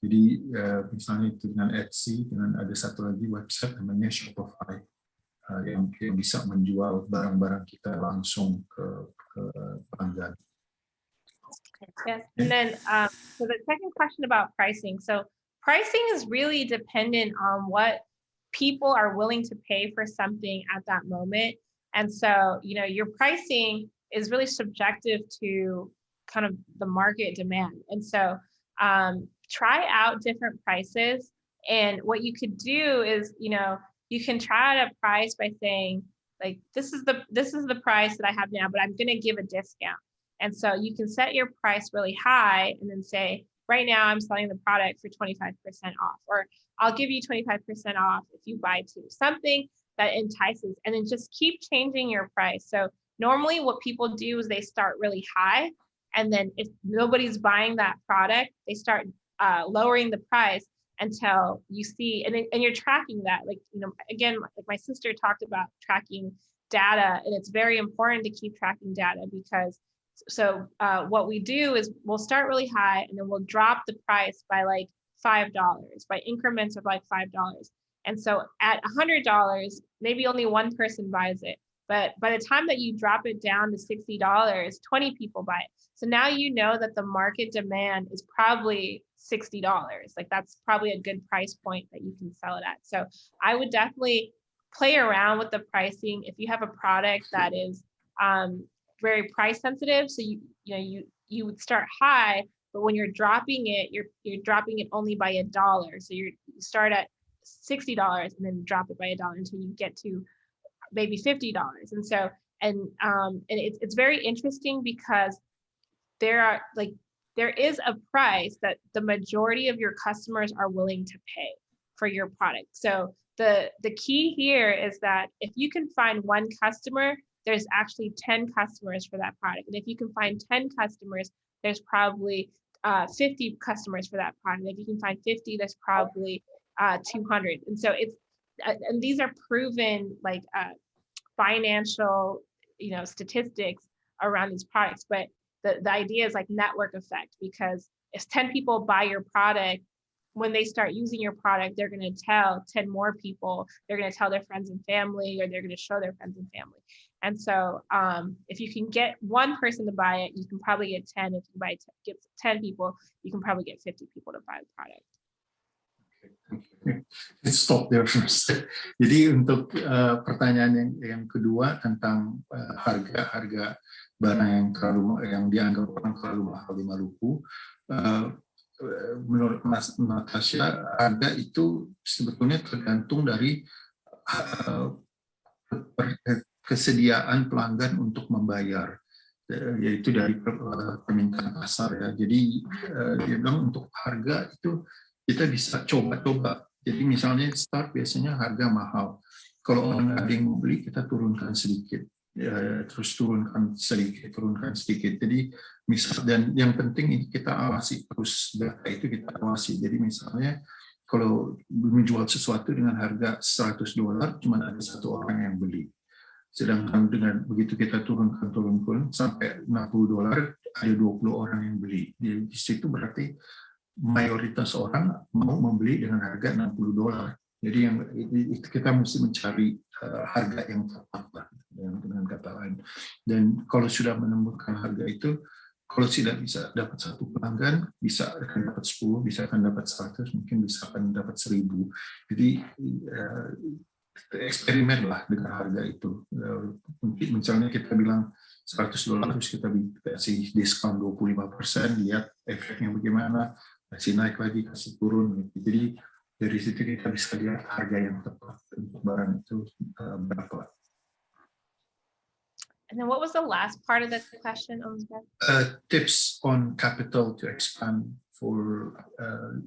Jadi misalnya itu dengan Etsy, dengan ada satu lagi website namanya Shopify yang bisa menjual barang-barang kita langsung ke pelanggan. Yes, and then so the second question about pricing. So pricing is really dependent on what people are willing to pay for something at that moment. And so, your pricing is really subjective to kind of the market demand. And so try out different prices. And what you could do is, you can try out a price by saying, like, this is the price that I have now, but I'm going to give a discount. And so you can set your price really high and then say, right now I'm selling the product for 25% off, or I'll give you 25% off if you buy two, something that entices, and then just keep changing your price. So normally what people do is they start really high, and then if nobody's buying that product, they start lowering the price until you see, and you're tracking that. Like, again, like my sister talked about tracking data, and it's very important to keep tracking data because what we do is we'll start really high and then we'll drop the price by like $5, by increments of like $5. And so at $100, maybe only one person buys it. But by the time that you drop it down to $60, 20 people buy it. So now you know that the market demand is probably $60. Like that's probably a good price point that you can sell it at. So I would definitely play around with the pricing. If you have a product that is very price sensitive, so you would start high, but when you're dropping it, you're dropping it only by $1. So you start at $60 and then drop it by $1 until you get to maybe $50. And so and it's very interesting because there is a price that the majority of your customers are willing to pay for your product. So the key here is that if you can find one customer, there's actually 10 customers for that product. And if you can find 10 customers, there's probably 50 customers for that product. If you can find 50, there's probably 200. And so and these are proven like financial, statistics around these products. But the idea is like network effect, because if 10 people buy your product, when they start using your product, they're going to tell 10 more people, they're going to tell their friends and family, or they're going to show their friends and family. And so if you can get one person to buy it, you can probably get 10. If you get 10 people, you can probably get 50 people to buy the product. Let's stop there first. Jadi untuk pertanyaan yang kedua tentang harga barang yang dianggap orang terlalu mahal di Maluku, menurut Mas Natasia, harga itu sebetulnya tergantung dari kesediaan pelanggan untuk membayar, yaitu dari permintaan pasar ya. Jadi dia bilang untuk harga itu kita bisa coba-coba. Jadi misalnya start biasanya harga mahal. Kalau orang ada yang mau beli, kita turunkan sedikit. Terus turunkan sedikit. Jadi dan yang penting ini kita awasi terus, data itu kita awasi. Jadi misalnya kalau menjual sesuatu dengan harga $100, cuma ada satu orang yang beli. Sedangkan dengan begitu kita turun sampai $60, ada 20 orang yang beli. Di situ berarti mayoritas orang mau membeli dengan harga $60. Jadi itu kita mesti mencari harga yang tepat lah, dengan kata lain. Dan kalau sudah menemukan harga itu, kalau tidak bisa dapat 1 pelanggan, bisa akan dapat 10, bisa akan dapat 100, mungkin bisa akan dapat 1000. Jadi eksperimen lah dengan harga itu. Mungkin misalnya kita bilang $100, terus kita kasih diskon 25%, lihat efeknya bagaimana, kasih naik lagi, kasih turun. Jadi dari situ kita bisa lihat harga yang tepat untuk barang itu berapa. And then what was the last part of the question, Elizabeth? Tips on capital to expand for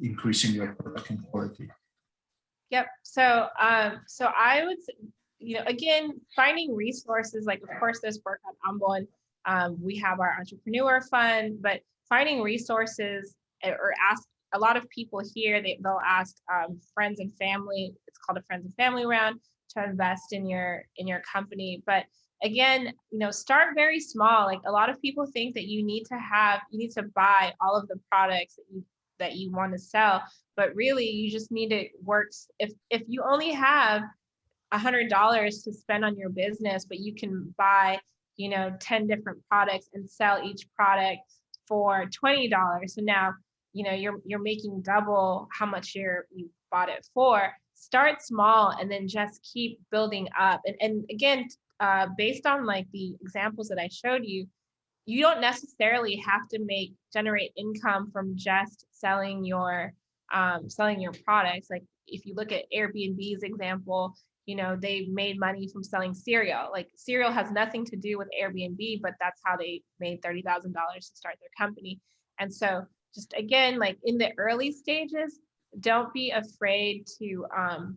increasing your production quality. Yep. So, so I would, again, finding resources, like, of course, there's work on Ambon. We have our entrepreneur fund, but finding resources, or ask a lot of people here, they'll ask friends and family. It's called a friends and family round to invest in your company. But again, start very small. Like, a lot of people think that you need to buy all of the products that you want to sell, but really you just need to work. If you only have $100 to spend on your business, but you can buy 10 different products and sell each product for $20, so now you're making double how much you bought it for. Start small and then just keep building up. And again, based on like the examples that I showed you, you don't necessarily have to generate income from just selling your products. Like, if you look at Airbnb's example, they made money from selling cereal. Like, cereal has nothing to do with Airbnb, but that's how they made $30,000 to start their company. And so, just again, like, in the early stages, don't be afraid to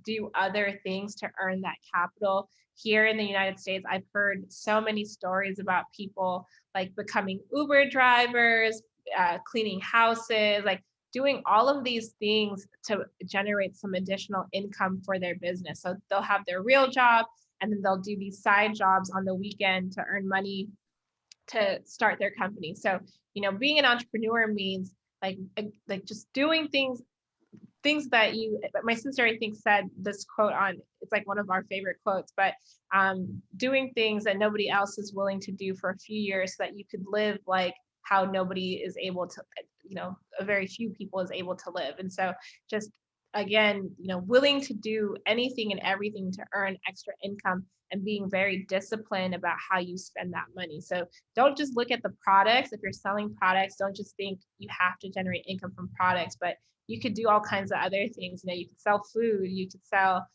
do other things to earn that capital. Here in the United States, I've heard so many stories about people like becoming Uber drivers, cleaning houses, like doing all of these things to generate some additional income for their business. So they'll have their real job, and then they'll do these side jobs on the weekend to earn money to start their company. So, being an entrepreneur means like just doing things that my sister, I think, said this quote it's like one of our favorite quotes, but doing things that nobody else is willing to do for a few years so that you could live like how nobody is able to, a very few people is able to live. And so just, again, willing to do anything and everything to earn extra income, and being very disciplined about how you spend that money. So don't just look at the products. If you're selling products, don't just think you have to generate income from products, but you could do all kinds of other things. You could sell food, you could sell,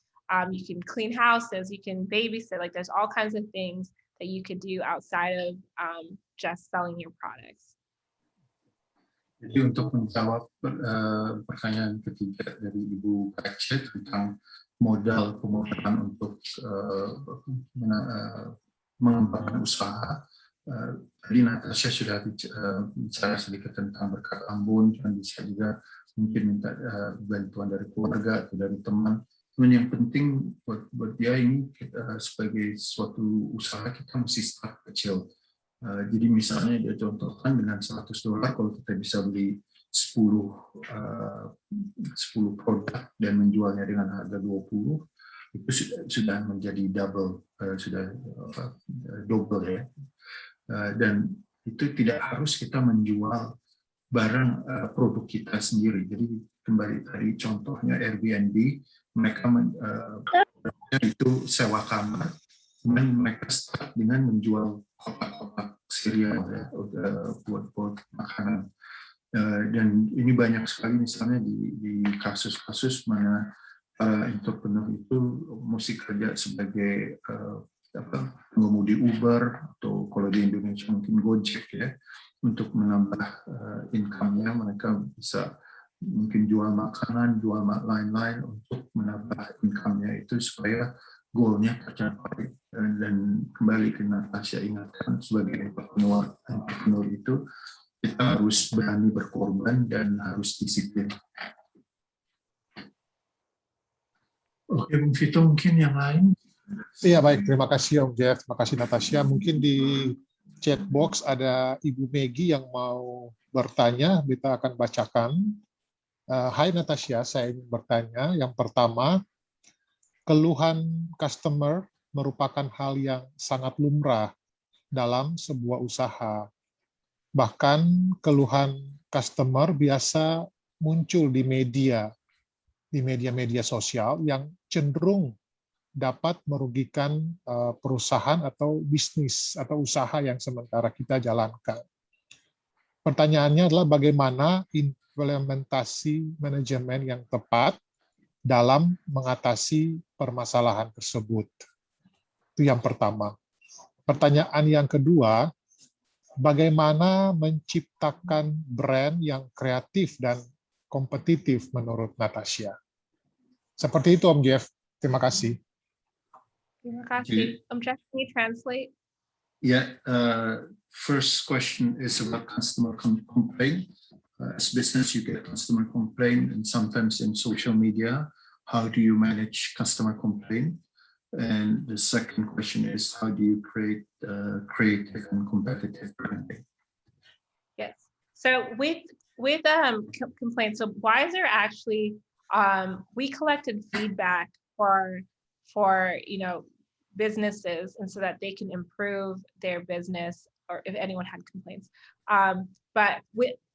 you can clean houses, you can babysit. Like, there's all kinds of things that you could do outside of just selling your products. Jadi untuk menjawab pertanyaan ketiga dari Ibu Kace tentang modal pemodalan untuk mengembangkan usaha, tadi Natasia sudah bicara sedikit tentang berkat Ambon, dan bisa juga mungkin minta bantuan dari keluarga atau dari teman. Cuman yang penting buat dia ini, sebagai suatu usaha kita mesti start kecil. Jadi misalnya dia contohkan dengan $100, kalau kita bisa beli 10 produk dan menjualnya dengan harga 20, itu sudah menjadi double ya. Dan itu tidak harus kita menjual barang produk kita sendiri. Jadi kembali tadi contohnya Airbnb, mereka itu sewa kamar, kemudian mereka start dengan menjual kotak-kotak cereal ya, buat makanan. Dan ini banyak sekali misalnya di kasus-kasus mana entrepreneur itu mesti kerja sebagai pengemudi Uber, atau kalau di Indonesia mungkin Gojek ya, untuk menambah income-nya. Mereka bisa mungkin jual makanan, jual lain-lain untuk menambah income-nya itu supaya goalnya tercapai. Dan kembali ke Natasia, ingatkan sebagai entrepreneur itu kita harus berani berkorban dan harus disiplin. Oke, Bung Vito, mungkin yang lain? Iya, baik. Terima kasih Om Jeff. Terima kasih Natasia. Mungkin di chat box ada Ibu Megi yang mau bertanya. Kita akan bacakan. Hai Natasia, saya ingin bertanya. Yang pertama, keluhan customer merupakan hal yang sangat lumrah dalam sebuah usaha. Bahkan keluhan customer biasa muncul di media sosial yang cenderung dapat merugikan perusahaan atau bisnis atau usaha yang sementara kita jalankan. Pertanyaannya adalah bagaimana implementasi manajemen yang tepat dalam mengatasi permasalahan tersebut. Itu yang pertama. Pertanyaan yang kedua, bagaimana menciptakan brand yang kreatif dan kompetitif menurut Natasia? Seperti itu Om Jeff. Terima kasih. Terima kasih. Jeff, can you translate? Yeah, first question is about customer complaint. As business, you get customer complaint, and sometimes in social media, how do you manage customer complaint? And the second question is, how do you create creative and competitive branding? Yes. So with complaints, so Wiser actually we collected feedback for businesses, and so that they can improve their business, or if anyone had complaints. But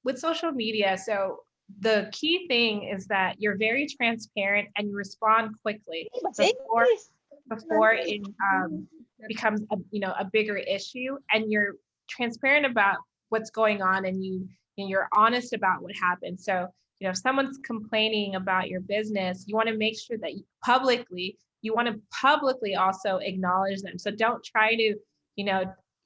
with social media, so the key thing is that you're very transparent and you respond quickly before it becomes a bigger issue, and you're transparent about what's going on, and you're honest about what happened. So if someone's complaining about your business, you want to make sure that you want to publicly also acknowledge them. So don't try to,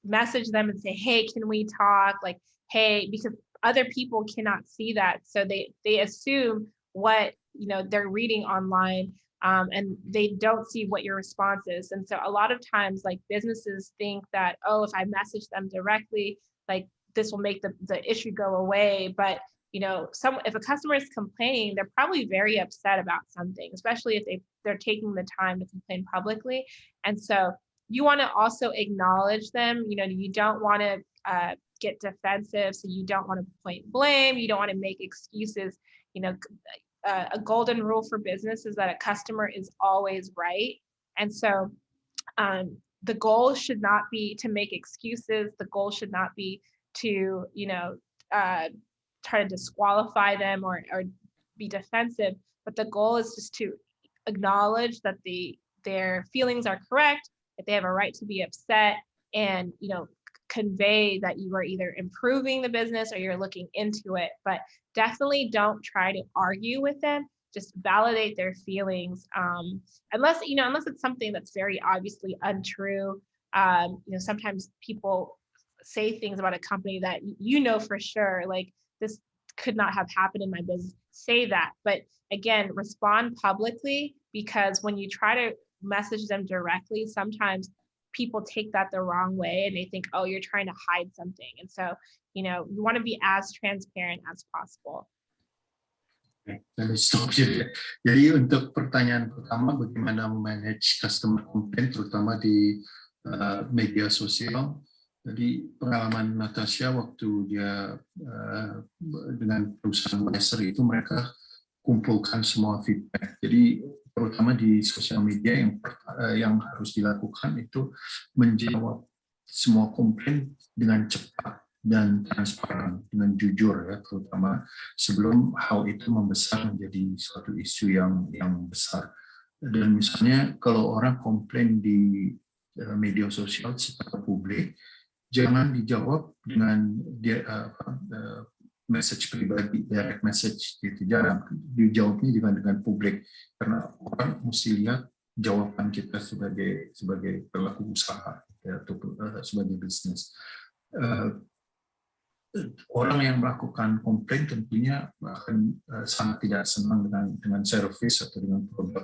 message them and say, hey, can we talk? Like, hey, because other people cannot see that. So they assume what, they're reading online, and they don't see what your response is. And so a lot of times, like, businesses think that, oh, if I message them directly, like, this will make the issue go away. But if a customer is complaining, they're probably very upset about something, especially if they're taking the time to complain publicly. And so you want to also acknowledge them. You don't want to get defensive, so you don't want to point blame. You don't want to make excuses. A golden rule for business is that a customer is always right. And so the goal should not be to make excuses. The goal should not be to try to disqualify them or be defensive, but the goal is just to acknowledge that their feelings are correct, that they have a right to be upset, and convey that you are either improving the business or you're looking into it. But definitely don't try to argue with them. Just validate their feelings, unless it's something that's very obviously untrue. Sometimes people say things about a company that for sure, like, this could not have happened in my business. Say that, but again, respond publicly, because when you try to message them directly, sometimes people take that the wrong way and they think, oh, you're trying to hide something. And so, you want to be as transparent as possible. Jadi untuk pertanyaan pertama, bagaimana memanage customer complaint, terutama di media sosial. Jadi pengalaman Natasia waktu dia dengan perusahaan Wiser itu, mereka kumpulkan semua feedback. Jadi terutama di sosial media yang harus dilakukan itu menjawab semua komplain dengan cepat dan transparan, dengan jujur, ya, terutama sebelum hal itu membesar menjadi suatu isu yang besar. Dan misalnya kalau orang komplain di media sosial secara publik, jangan dijawab dengan message pribadi, direct message, gitu. Jarang dijawabnya dengan publik, karena orang mesti lihat jawaban kita sebagai pelaku usaha, ya, atau sebagai bisnis. Orang yang melakukan komplain tentunya akan sangat tidak senang dengan service atau dengan produk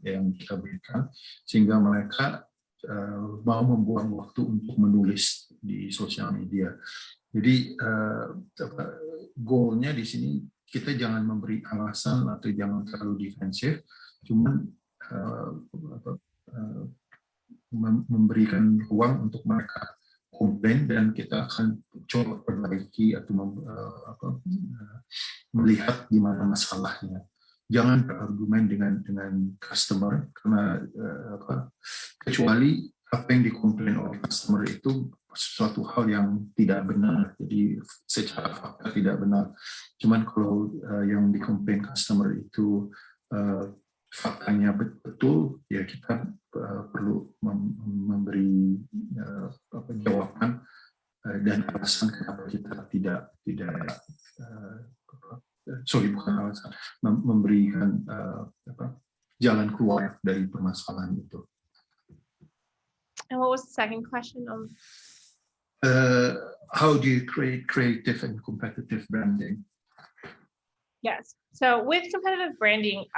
yang kita berikan, sehingga mereka mau membuang waktu untuk menulis di sosial media. Jadi goalnya di sini, kita jangan memberi alasan atau jangan terlalu defensif, cuman memberikan ruang untuk mereka komplain, dan kita akan coba perbaiki atau melihat di mana masalahnya. Jangan berargumen dengan customer, karena kecuali apa yang dikomplain oleh customer itu itu sesuatu hal yang tidak benar. Jadi secara fakta tidak benar. Cuman kalau yang dikomplain customer itu faktanya betul, ya kita perlu memberi jawaban dan alasan kenapa kita tidak bukan alasan, memberikan jalan keluar dari permasalahan itu. And what was the second question? How do you create creative and competitive branding? Yes. So with competitive branding,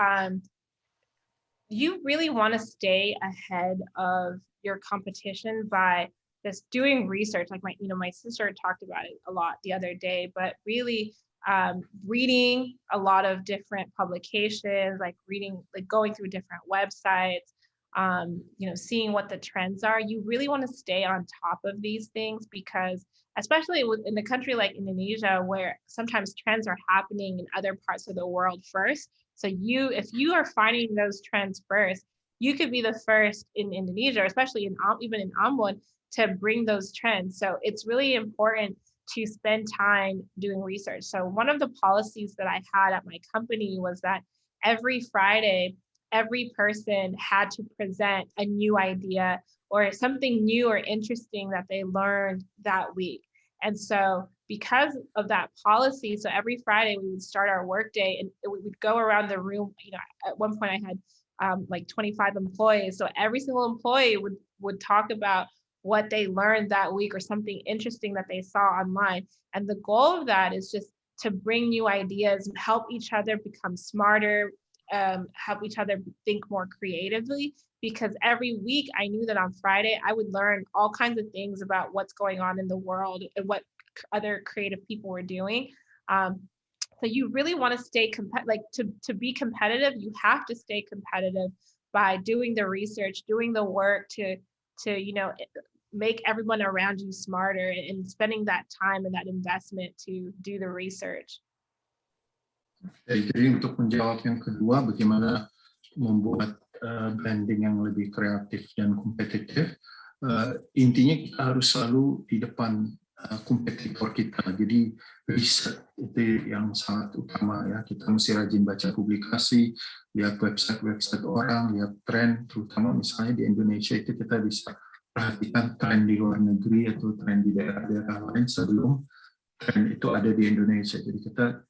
you really want to stay ahead of your competition by just doing research. Like my sister talked about it a lot the other day, but really reading a lot of different publications, like going through different websites, seeing what the trends are. You really want to stay on top of these things because especially in a country like Indonesia, where sometimes trends are happening in other parts of the world first. So if you are finding those trends first, you could be the first in Indonesia, especially even in Ambon, to bring those trends. So it's really important to spend time doing research. So one of the policies that I had at my company was that every Friday, every person had to present a new idea or something new or interesting that they learned that week. And so because of that policy, so every Friday we would start our workday and we would go around the room. At one point I had like 25 employees. So every single employee would talk about what they learned that week or something interesting that they saw online. And the goal of that is just to bring new ideas, help each other become smarter, help each other think more creatively, because every week I knew that on Friday I would learn all kinds of things about what's going on in the world and what other creative people were doing. So you really want to stay to be competitive, you have to stay competitive by doing the research, doing the work to make everyone around you smarter and spending that time and that investment to do the research. Jadi untuk menjawab yang kedua, bagaimana membuat branding yang lebih kreatif dan kompetitif, intinya kita harus selalu di depan kompetitor kita. Jadi riset itu yang sangat utama ya. Kita mesti rajin baca publikasi, lihat website orang, lihat tren, terutama misalnya di Indonesia itu kita bisa perhatikan tren di luar negeri atau tren di daerah-daerah lain sebelum tren itu ada di Indonesia. Jadi kita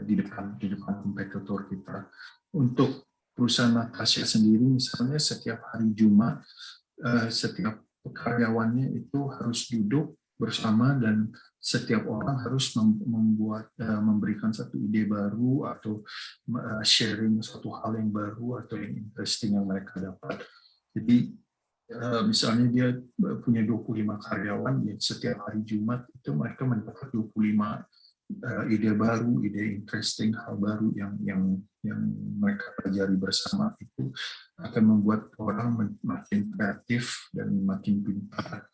di depan kompetitor kita. Untuk perusahaan Natasia sendiri misalnya setiap hari Jumat setiap karyawannya itu harus duduk bersama dan setiap orang harus memberikan satu ide baru atau sharing suatu hal yang baru atau yang interesting yang mereka dapat. Jadi misalnya dia punya 25 karyawan, ya setiap hari Jumat itu mereka mendapat 25 ide baru, ide interesting, hal baru yang mereka pelajari bersama. Itu akan membuat orang makin kreatif dan makin pintar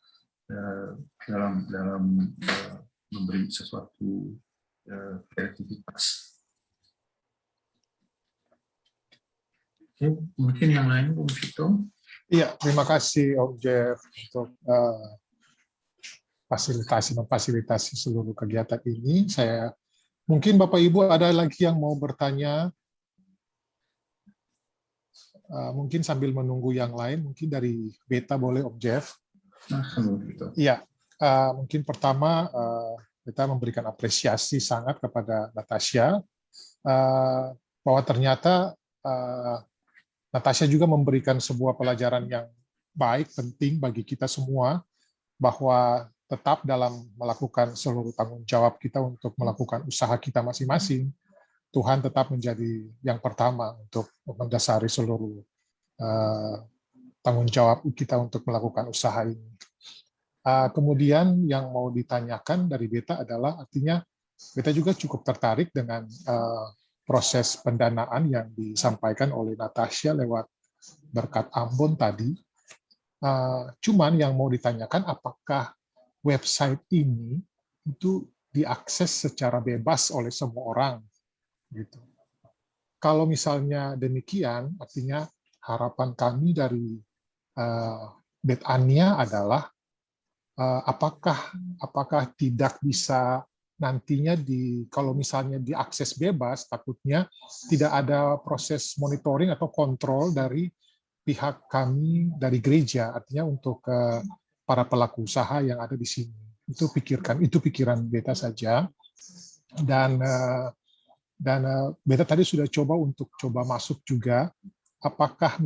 dalam memberi sesuatu kreativitas. Oke, mungkin yang lain, Bung Vito. Iya, terima kasih Om Jeff untuk memfasilitasi seluruh kegiatan ini. Mungkin Bapak Ibu ada lagi yang mau bertanya, mungkin sambil menunggu yang lain, mungkin dari Beta boleh Om Jeff. Iya, mungkin pertama kita memberikan apresiasi sangat kepada Natasia bahwa ternyata Natasia juga memberikan sebuah pelajaran yang baik, penting bagi kita semua, bahwa tetap dalam melakukan seluruh tanggung jawab kita untuk melakukan usaha kita masing-masing, Tuhan tetap menjadi yang pertama untuk mendasari seluruh tanggung jawab kita untuk melakukan usaha ini. Kemudian yang mau ditanyakan dari Beta adalah, artinya Beta juga cukup tertarik dengan proses pendanaan yang disampaikan oleh Natasia lewat berkat Ambon tadi. Cuman yang mau ditanyakan, apakah website ini itu diakses secara bebas oleh semua orang? Gitu. Kalau misalnya demikian, artinya harapan kami dari Bethania adalah apakah tidak bisa nantinya kalau misalnya diakses bebas, takutnya tidak ada proses monitoring atau kontrol dari pihak kami dari gereja, artinya untuk para pelaku usaha yang ada di sini. Itu pikiran beta saja. Dan beta tadi sudah coba masuk juga, apakah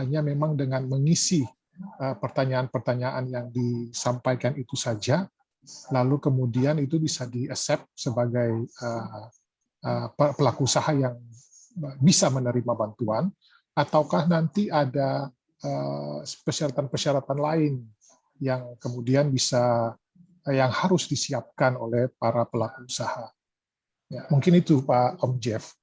hanya memang dengan mengisi pertanyaan-pertanyaan yang disampaikan itu saja, lalu kemudian itu bisa di-accept sebagai pelaku usaha yang bisa menerima bantuan, ataukah nanti ada persyaratan-persyaratan lain yang kemudian yang harus disiapkan oleh para pelaku usaha. Ya, mungkin itu Pak Om Jeff.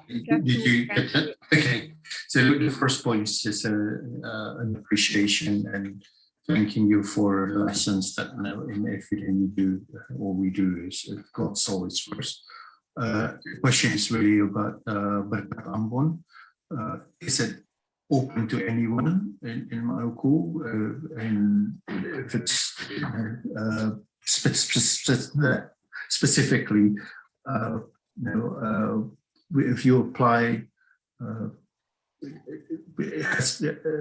Did you get that? Okay. So the first point is just an appreciation and thanking you for the lessons that in everything you do, all we do is God's soul is first. The question is really about Berkat Ambon. Is it open to anyone in Maluku? And if it's specifically, if you apply,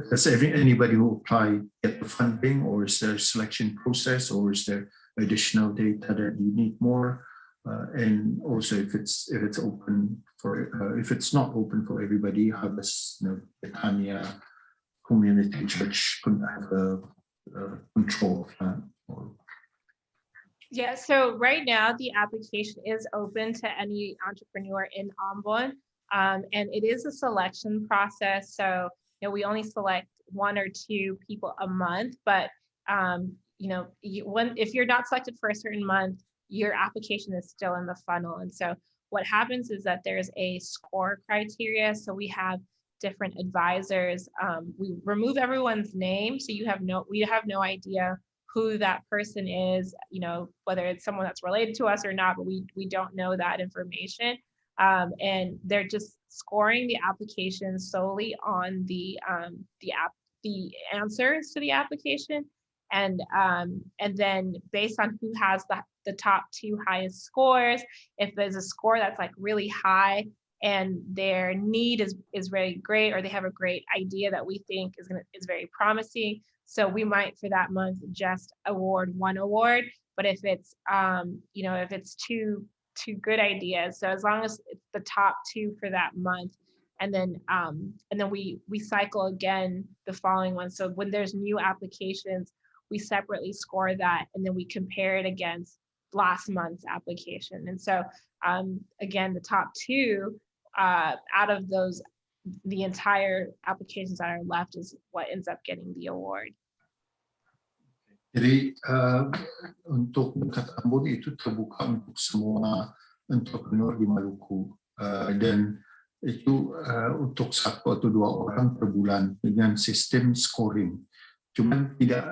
does anybody who apply get the funding, or is there a selection process, or is there additional data that you need more? And also, if it's open for, if it's not open for everybody, how does Bethania Community Church have a control of that? Yeah, so right now the application is open to any entrepreneur in Ambon, and it is a selection process. So we only select 1 or 2 people a month, but if you're not selected for a certain month, your application is still in the funnel. And so what happens is that there's a score criteria. So we have different advisors. We remove everyone's name, so we have no idea who that person is, whether it's someone that's related to us or not, but we don't know that information. And they're just scoring the application solely on the answers to the application. And then based on who has the top 2 highest scores, if there's a score that's like really high and their need is very great, or they have a great idea that we think is very promising, so we might for that month just award 1 award. But if it's if it's two good ideas, so as long as it's the top 2 for that month, and then we cycle again the following one. So when there's new applications, we separately score that, and then we compare it against last month's application. And so again, the top 2 out of those, the entire applications that are left is what ends up getting the award. Jadi untuk Berkat Ambon itu terbuka untuk semua entrepreneur di Maluku, dan itu untuk 1 atau 2 orang per bulan dengan sistem scoring. Cuman tidak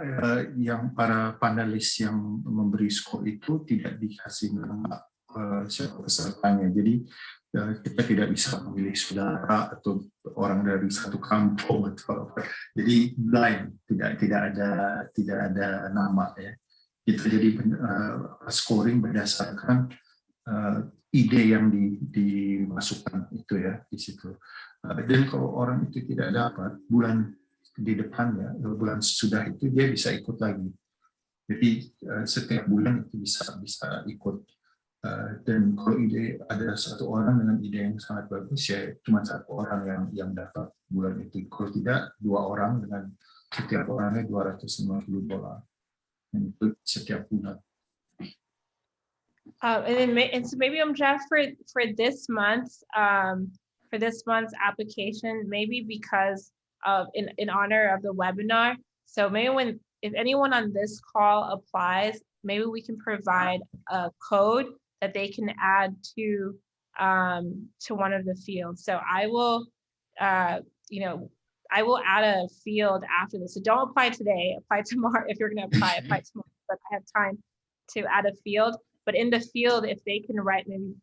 yang para panelis yang memberi skor itu tidak dikasih nama siapa pesertanya. Jadi kita tidak bisa memilih saudara atau orang dari satu kampung atau apa. Jadi blind, tidak ada nama ya. Kita jadi scoring berdasarkan ide yang dimasukkan itu ya di situ. Dan kalau orang itu tidak dapat bulan di depannya, bulan sesudah itu dia bisa ikut lagi. Jadi setiap bulan itu bisa ikut. Dan kalau ide ada 1 orang dengan ide yang sangat bagus, ya cuma 1 orang yang dapat bulan itu. Kalau tidak, 2 orang dengan setiap orangnya $250, dan itu setiap bulan. And so maybe I'm Jeff for this month's application, maybe because of in honor of the webinar. So maybe if anyone on this call applies, maybe we can provide a code that they can add to one of the fields. So I will add a field after this. So don't apply today, apply tomorrow. If you're going to apply tomorrow, but I have time to add a field. But in the field, if they can write maybe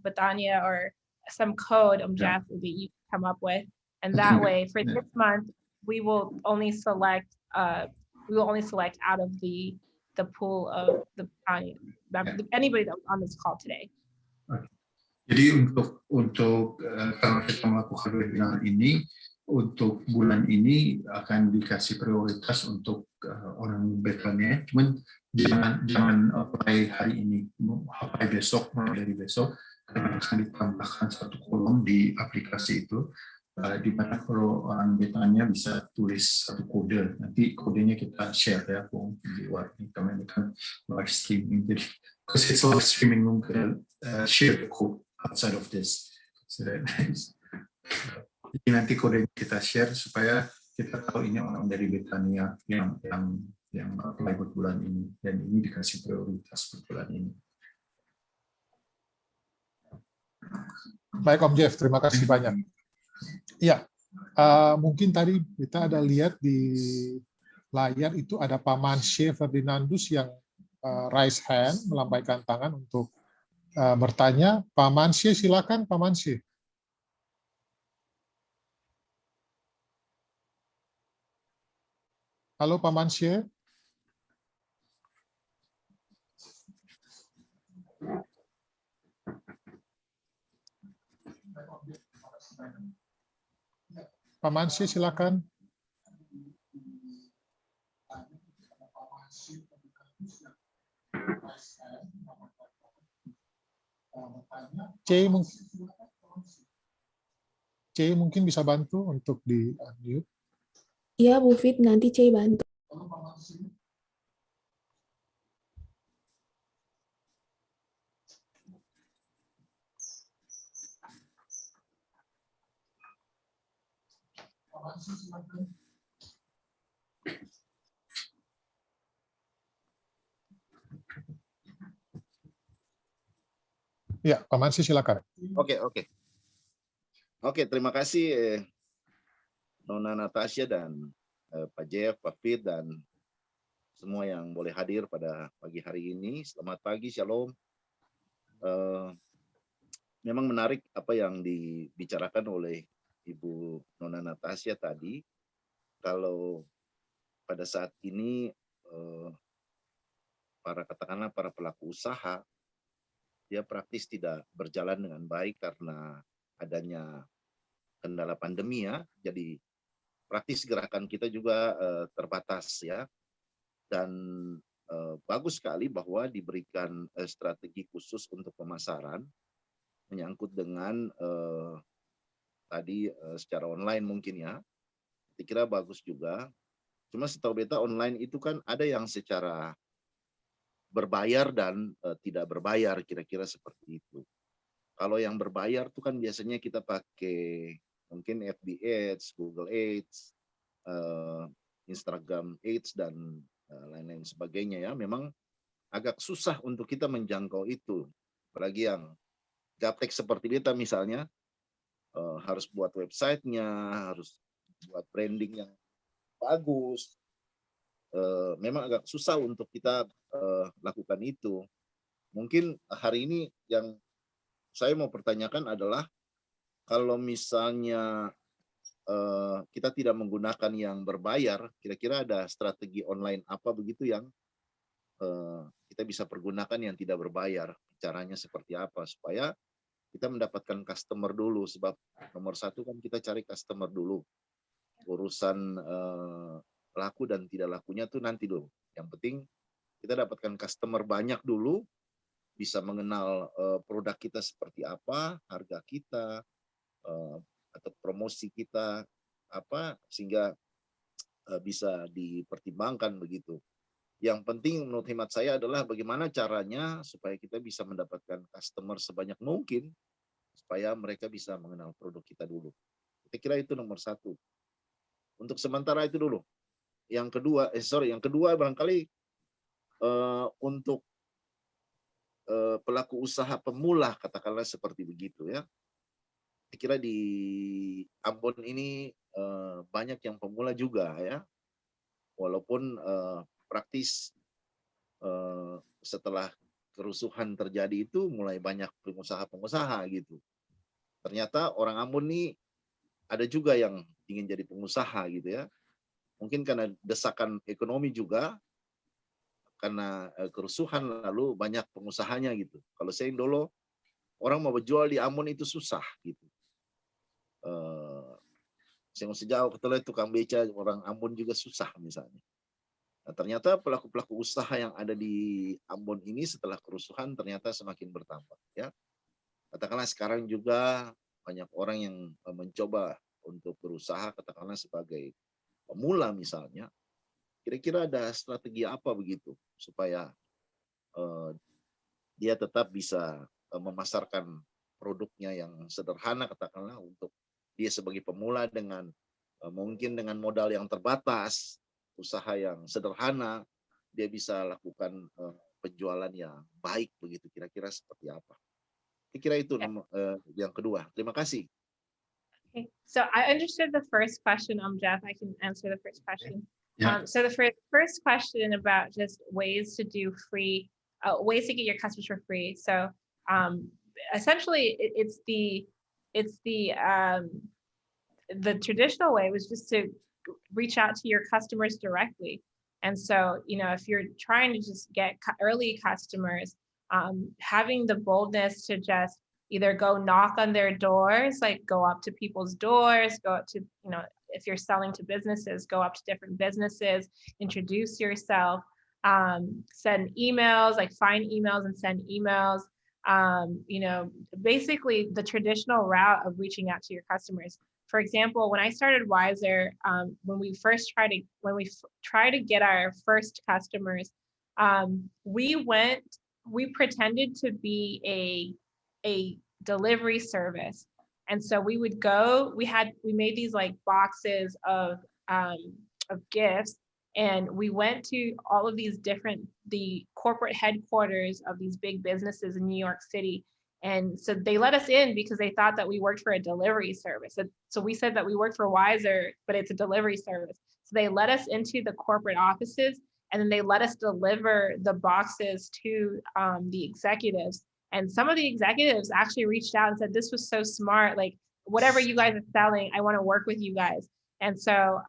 Bethania or some code, Jeff, that you come up with. And that way, for this month, we will only select out of the pool of the anybody that was on this call today. Jadi untuk kalau kita melakukan webinar ini, untuk bulan ini akan dikasih prioritas untuk orang Bethania. Cuman jangan apply hari ini, apply besok, mulai dari besok, karena akan ditambahkan satu kolom di aplikasi itu, di mana kalau orang Bethania bisa tulis satu kode. Nanti kodenya kita share ya, Bung, di luar ini kami akan live streaming. Jadi, because it's live streaming, mungkin share the code outside of this. So jadi nanti kode kita share supaya kita tahu ini orang dari Bethania yang apply buat bulan ini, dan ini dikasih prioritas buat bulan ini. Baik Om Jeff, terima kasih banyak. Ya, mungkin tadi kita ada lihat di layar itu ada Pak Mansye Ferdinandus yang raise hand, melambaikan tangan untuk bertanya. Pak Mansye, silakan Pak Mansye. Halo Pak Mansye. Pak Mansye, silakan. C mungkin bisa bantu untuk di unmute. Iya Bu Fit, nanti Cey bantu. Ya, Pak Mansye silakan. Oke, terima kasih Nona Natasia dan Pak Jeff, Pak Fit, dan semua yang boleh hadir pada pagi hari ini. Selamat pagi, Shalom. Memang menarik apa yang dibicarakan oleh Ibu Nona Natasia tadi. Kalau pada saat ini katakanlah para pelaku usaha, dia praktis tidak berjalan dengan baik karena adanya kendala pandemi ya. Jadi praktis gerakan kita juga terbatas ya. Dan bagus sekali bahwa diberikan strategi khusus untuk pemasaran menyangkut dengan tadi secara online mungkin ya. Saya kira bagus juga. Cuma setahu beta online itu kan ada yang secara berbayar dan tidak berbayar, kira-kira seperti itu. Kalau yang berbayar tuh kan biasanya kita pakai mungkin FB Ads, Google Ads, Instagram Ads, dan lain-lain sebagainya ya. Memang agak susah untuk kita menjangkau itu. Apalagi yang gaptek seperti kita misalnya, harus buat websitenya, harus buat branding yang bagus. Memang agak susah untuk kita lakukan itu. Mungkin hari ini yang saya mau pertanyakan adalah kalau misalnya kita tidak menggunakan yang berbayar, kira-kira ada strategi online apa begitu yang kita bisa pergunakan yang tidak berbayar? Caranya seperti apa supaya kita mendapatkan customer dulu, sebab nomor satu kan kita cari customer dulu. Urusan laku dan tidak lakunya tuh nanti dulu. Yang penting kita dapatkan customer banyak dulu, bisa mengenal produk kita seperti apa, harga kita, atau promosi kita apa, sehingga bisa dipertimbangkan begitu. Yang penting menurut hemat saya adalah bagaimana caranya supaya kita bisa mendapatkan customer sebanyak mungkin, supaya mereka bisa mengenal produk kita dulu. Saya kira itu nomor satu. Untuk sementara itu dulu. Yang kedua barangkali untuk pelaku usaha pemula, katakanlah seperti begitu ya. Saya kira di Ambon ini banyak yang pemula juga ya. Walaupun praktis setelah kerusuhan terjadi itu mulai banyak pengusaha-pengusaha gitu. Ternyata orang Ambon ini ada juga yang ingin jadi pengusaha gitu ya. Mungkin karena desakan ekonomi juga, karena kerusuhan lalu banyak pengusahanya gitu. Kalau saya dulu orang mau berjual di Ambon itu susah gitu. Saya mau sejauh ketelah tukang beca orang Ambon juga susah misalnya. Nah, ternyata pelaku-pelaku usaha yang ada di Ambon ini setelah kerusuhan ternyata semakin bertambah ya. Katakanlah sekarang juga banyak orang yang mencoba untuk berusaha katakanlah sebagai pemula misalnya. Kira-kira ada strategi apa begitu supaya dia tetap bisa memasarkan produknya yang sederhana katakanlah untuk dia sebagai pemula dengan mungkin dengan modal yang terbatas, usaha yang sederhana, dia bisa lakukan penjualan yang baik begitu. Kira-kira seperti apa? Kira itu yang kedua. Terima kasih. Okay, so I understood the first question, Jeff. I can answer the first question. Yeah. So the first question about just ways to do free, ways to get your customers for free. So essentially, it's the traditional way was just to reach out to your customers directly. And so, if you're trying to just get early customers, having the boldness to just either go knock on their doors, like go up to people's doors, go up to, if you're selling to businesses, go up to different businesses, introduce yourself, send emails, like find emails and send emails. Basically the traditional route of reaching out to your customers. For example, when I started Wiser, when we try to get our first customers, we pretended to be a delivery service. And so we would go, we made these like boxes of gifts, and we went to all of these the corporate headquarters of these big businesses in New York City. And so they let us in because they thought that we worked for a delivery service. So we said that we worked for Wiser, but it's a delivery service. So they let us into the corporate offices, and then they let us deliver the boxes to the executives. And some of the executives actually reached out and said, this was so smart. Like, whatever you guys are selling, I want to work with you guys. And so,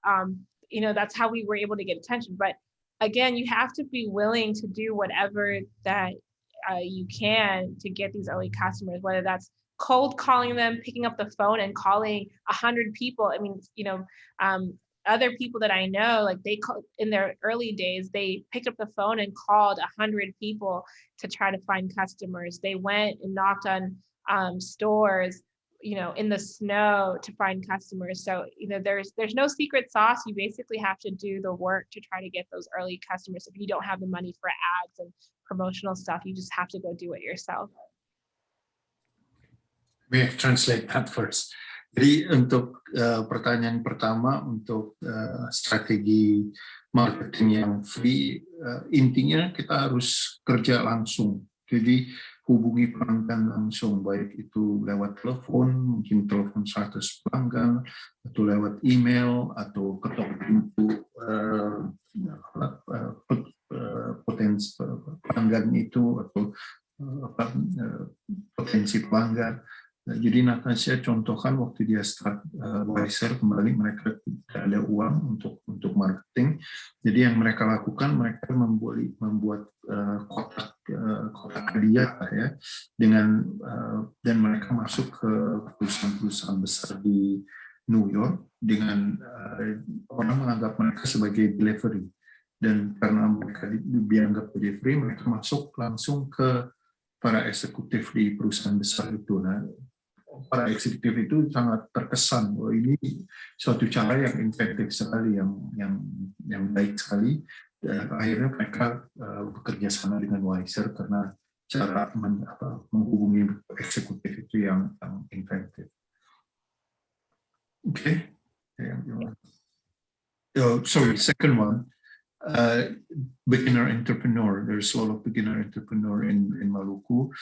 that's how we were able to get attention. But again, you have to be willing to do whatever that you can to get these early customers, whether that's cold calling them, picking up the phone and calling 100 people. I mean, other people that I know, like in their early days, they picked up the phone and called 100 people to try to find customers. They went and knocked on stores, in the snow to find customers. So, there's no secret sauce. You basically have to do the work to try to get those early customers. If you don't have the money for ads and promotional stuff, you just have to go do it yourself. We have translate that first. Jadi untuk pertanyaan pertama untuk strategi marketing yang free, intinya kita harus kerja langsung. Jadi hubungi pelanggan langsung, baik itu lewat telepon, mungkin telepon 100 pelanggan, atau lewat email, atau ketok pintu potensi pelanggan itu, atau potensi pelanggan. Jadi Natasia contohkan waktu dia start Wiser kembali, mereka tidak ada uang untuk marketing. Jadi yang mereka lakukan, mereka membuat kotak hadiah ya, dengan dan mereka masuk ke perusahaan-perusahaan besar di New York dengan orang menganggap mereka sebagai delivery. Dan karena mereka dianggap delivery, mereka masuk langsung ke para eksekutif di perusahaan besar itu. Nah, para eksekutif itu sangat terkesan bahwa ini suatu cara yang inventif sekali, yang baik sekali. Dan akhirnya mereka bekerja sama dengan Wiser karena cara menghubungi eksekutif itu yang inventif. Okay. Sorry, second one. Beginner entrepreneur. There's a lot of beginner entrepreneur in Maluku.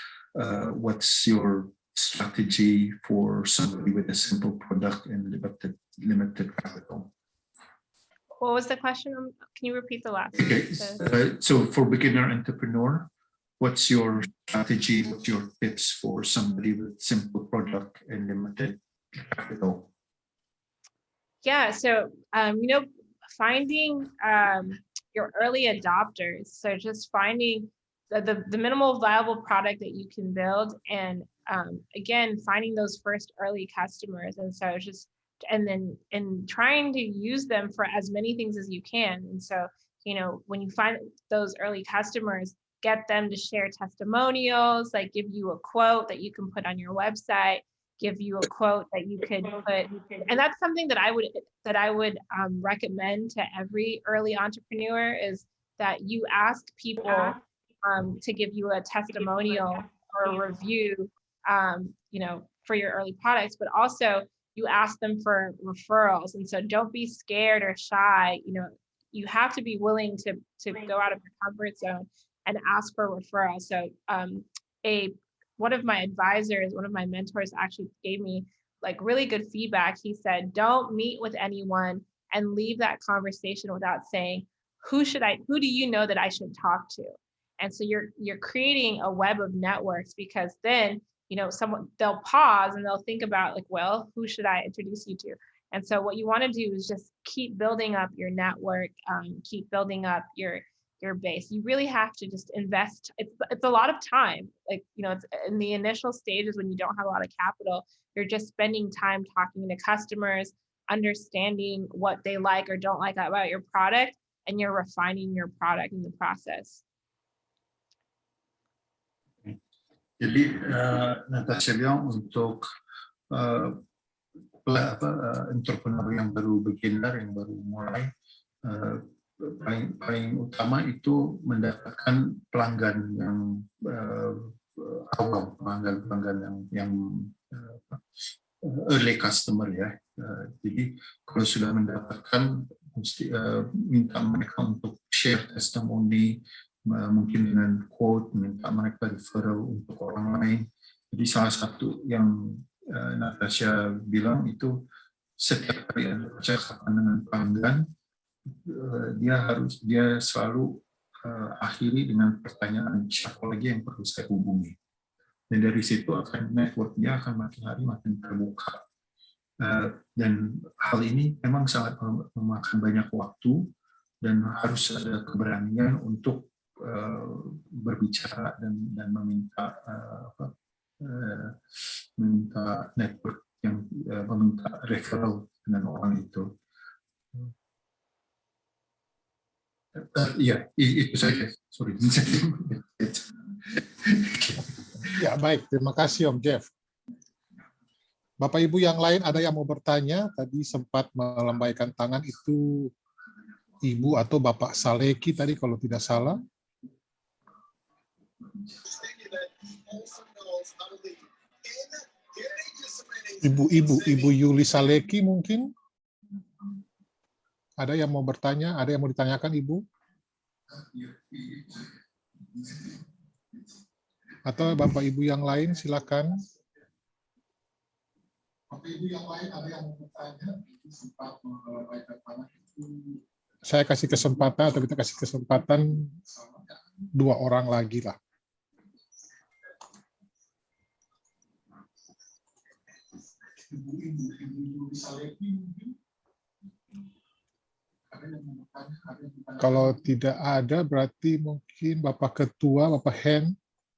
What's your strategy for somebody with a simple product and limited capital? What was the question? Can you repeat the last? Okay, so for beginner entrepreneur, what's your strategy? What's your tips for somebody with simple product and limited capital? Yeah, so finding your early adopters. So just finding the minimal viable product that you can build, and again, finding those first early customers. And so and trying to use them for as many things as you can. And so, when you find those early customers, get them to share testimonials, like give you a quote that you can put on your website, give you a quote that you could put. And that's something that I would recommend to every early entrepreneur, is that you ask people to give you a testimonial or a review, for your early products, but also you ask them for referrals. And so don't be scared or shy. You have to be willing to go out of your comfort zone and ask for referrals. So one of my advisors, one of my mentors actually gave me like really good feedback. He said, don't meet with anyone and leave that conversation without saying, who do you know that I should talk to? And so you're creating a web of networks, because then, they'll pause and they'll think about like, well, who should I introduce you to? And so what you want to do is just keep building up your network, keep building up your base. You really have to just invest. It's a lot of time. Like, it's in the initial stages when you don't have a lot of capital, you're just spending time talking to customers, understanding what they like or don't like about your product, and you're refining your product in the process. Jadi Natasia bilang untuk entrepreneur yang baru beginner, yang baru mulai, paling utama itu mendapatkan pelanggan yang awam, pelanggan yang early customer ya. Jadi kalau sudah mendapatkan, mesti minta mereka untuk share testimoni, mungkin dengan quote, minta mereka referral untuk orang lain. Jadi salah satu yang Natasia bilang itu, setiap kali ada percakapan dengan pelanggan, dia selalu akhiri dengan pertanyaan, siapa lagi yang perlu saya hubungi. Dan dari situ network dia akan makin hari makin terbuka. Dan hal ini memang sangat memakan banyak waktu, dan harus ada keberanian untuk berbicara dan meminta network, yang meminta referral dengan orang itu. Iya, itu saja. Sorry. Ya, baik. Terima kasih Om Jeff. Bapak Ibu yang lain ada yang mau bertanya? Tadi sempat melambaikan tangan, itu Ibu atau Bapak Saleki tadi kalau tidak salah. Ibu Yuli Saleki mungkin? Ada yang mau bertanya? Ada yang mau ditanyakan, Ibu? Atau Bapak Ibu yang lain, silakan. Bapak Ibu yang lain ada yang mau bertanya? Saya kasih kesempatan, atau kita kasih kesempatan 2 orang lagi lah. Kalau tidak ada, berarti mungkin Bapak Ketua, Bapak Hen,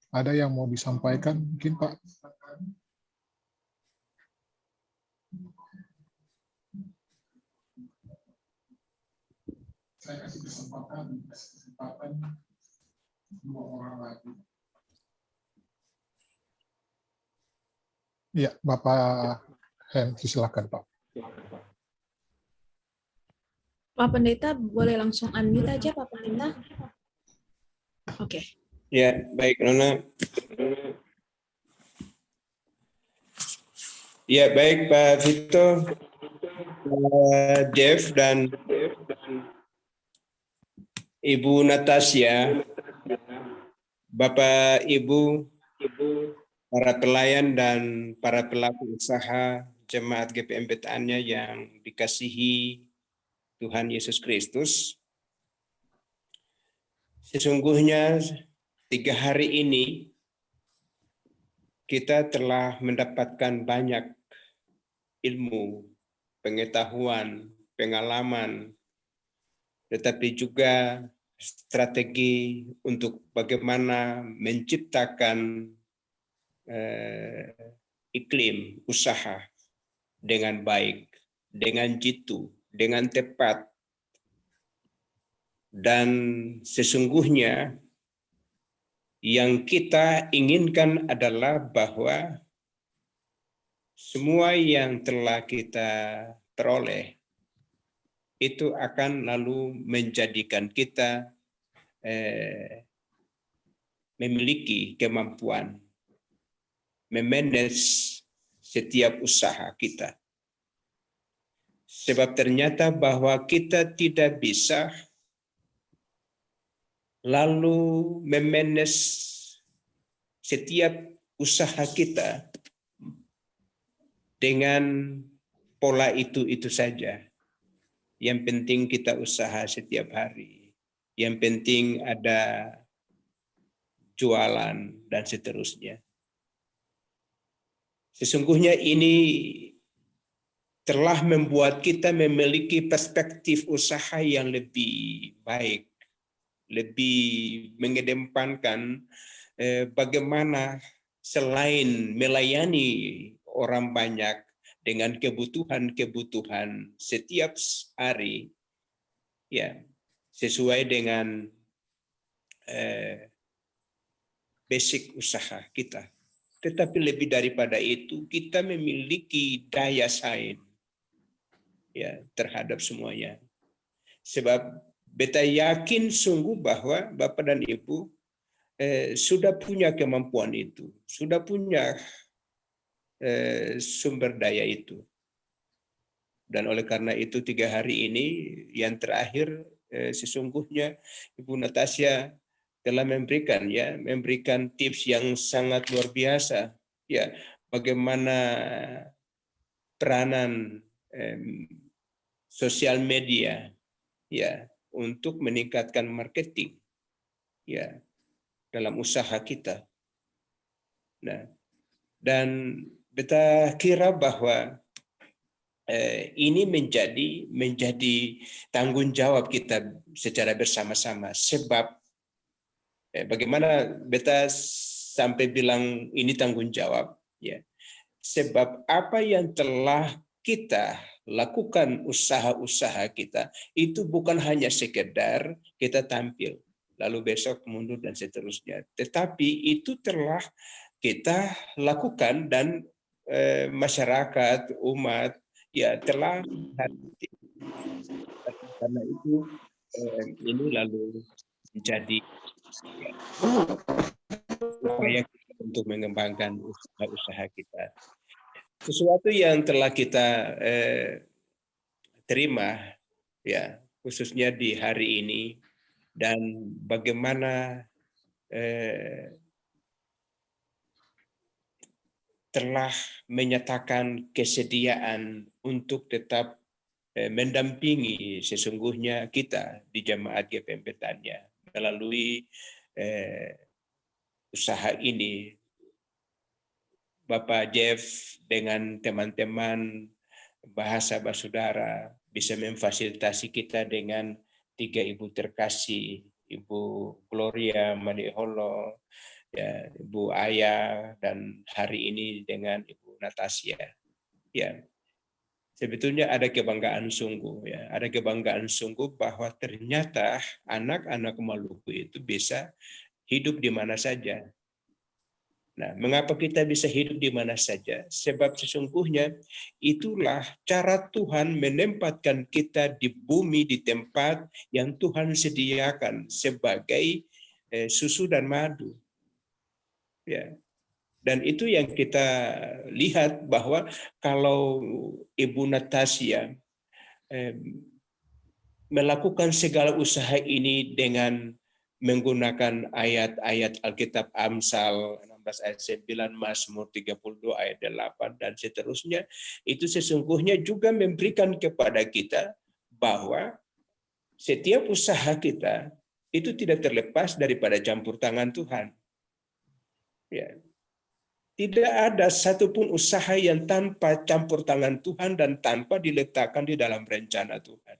ada yang mau disampaikan mungkin, Pak? Saya kasih kesempatan 2 orang lagi. Ya, Bapak Hen, silakan, Pak. Pak Pendeta, boleh langsung unmute aja, Pak Pendeta? Oke. Ya, baik, Nona. Ya, baik, Pak Vito, Jeff, dan Ibu Natasia, Bapak, Ibu, para pelayan dan para pelaku usaha Jemaat GPM Bethania yang dikasihi Tuhan Yesus Kristus. Sesungguhnya 3 hari ini kita telah mendapatkan banyak ilmu, pengetahuan, pengalaman, tetapi juga strategi untuk bagaimana menciptakan iklim usaha dengan baik, dengan jitu, dengan tepat. Dan sesungguhnya yang kita inginkan adalah bahwa semua yang telah kita peroleh itu akan lalu menjadikan kita memiliki kemampuan memanage setiap usaha kita. Sebab ternyata bahwa kita tidak bisa lalu memanage setiap usaha kita dengan pola itu saja. Yang penting kita usaha setiap hari. Yang penting ada jualan dan seterusnya. Sesungguhnya ini telah membuat kita memiliki perspektif usaha yang lebih baik, lebih mengedepankan bagaimana selain melayani orang banyak dengan kebutuhan-kebutuhan setiap hari, ya sesuai dengan basic usaha kita. Tetapi lebih daripada itu, kita memiliki daya saing ya terhadap semuanya. Sebab beta yakin sungguh bahwa Bapak dan Ibu sudah punya kemampuan itu, sudah punya sumber daya itu. Dan oleh karena itu 3 hari ini yang terakhir sesungguhnya Ibu Natasia telah memberikan tips yang sangat luar biasa ya, bagaimana peranan sosial media ya untuk meningkatkan marketing ya dalam usaha kita. Nah, dan beta kira bahwa ini menjadi tanggung jawab kita secara bersama-sama. Sebab bagaimana beta sampai bilang ini tanggung jawab ya. Sebab apa yang telah kita lakukan usaha-usaha kita itu bukan hanya sekedar kita tampil lalu besok mundur dan seterusnya, tetapi itu telah kita lakukan dan masyarakat umat ya telah karena itu ini lalu menjadi upaya kita untuk mengembangkan usaha kita. Sesuatu yang telah kita terima ya khususnya di hari ini dan bagaimana telah menyatakan kesediaan untuk tetap mendampingi sesungguhnya kita di Jemaat GPM Bethania melalui usaha ini. Bapak Jeff dengan teman-teman bahasa basudara bisa memfasilitasi kita dengan 3 ibu terkasih, Ibu Gloria Malaihollo, ya, Ibu Aya, dan hari ini dengan Ibu Natasia. Ya, sebetulnya ada kebanggaan sungguh, ya, ada kebanggaan sungguh bahwa ternyata anak-anak Maluku itu bisa hidup di mana saja. Nah, mengapa kita bisa hidup di mana saja? Sebab sesungguhnya itulah cara Tuhan menempatkan kita di bumi, di tempat yang Tuhan sediakan sebagai susu dan madu. Ya. Dan itu yang kita lihat bahwa kalau Ibu Natasia melakukan segala usaha ini dengan menggunakan ayat-ayat Alkitab Amsal 16 ayat 9, Mazmur 32 ayat 8 dan seterusnya, itu sesungguhnya juga memberikan kepada kita bahwa setiap usaha kita itu tidak terlepas daripada campur tangan Tuhan. Ya. Tidak ada satupun usaha yang tanpa campur tangan Tuhan dan tanpa diletakkan di dalam rencana Tuhan.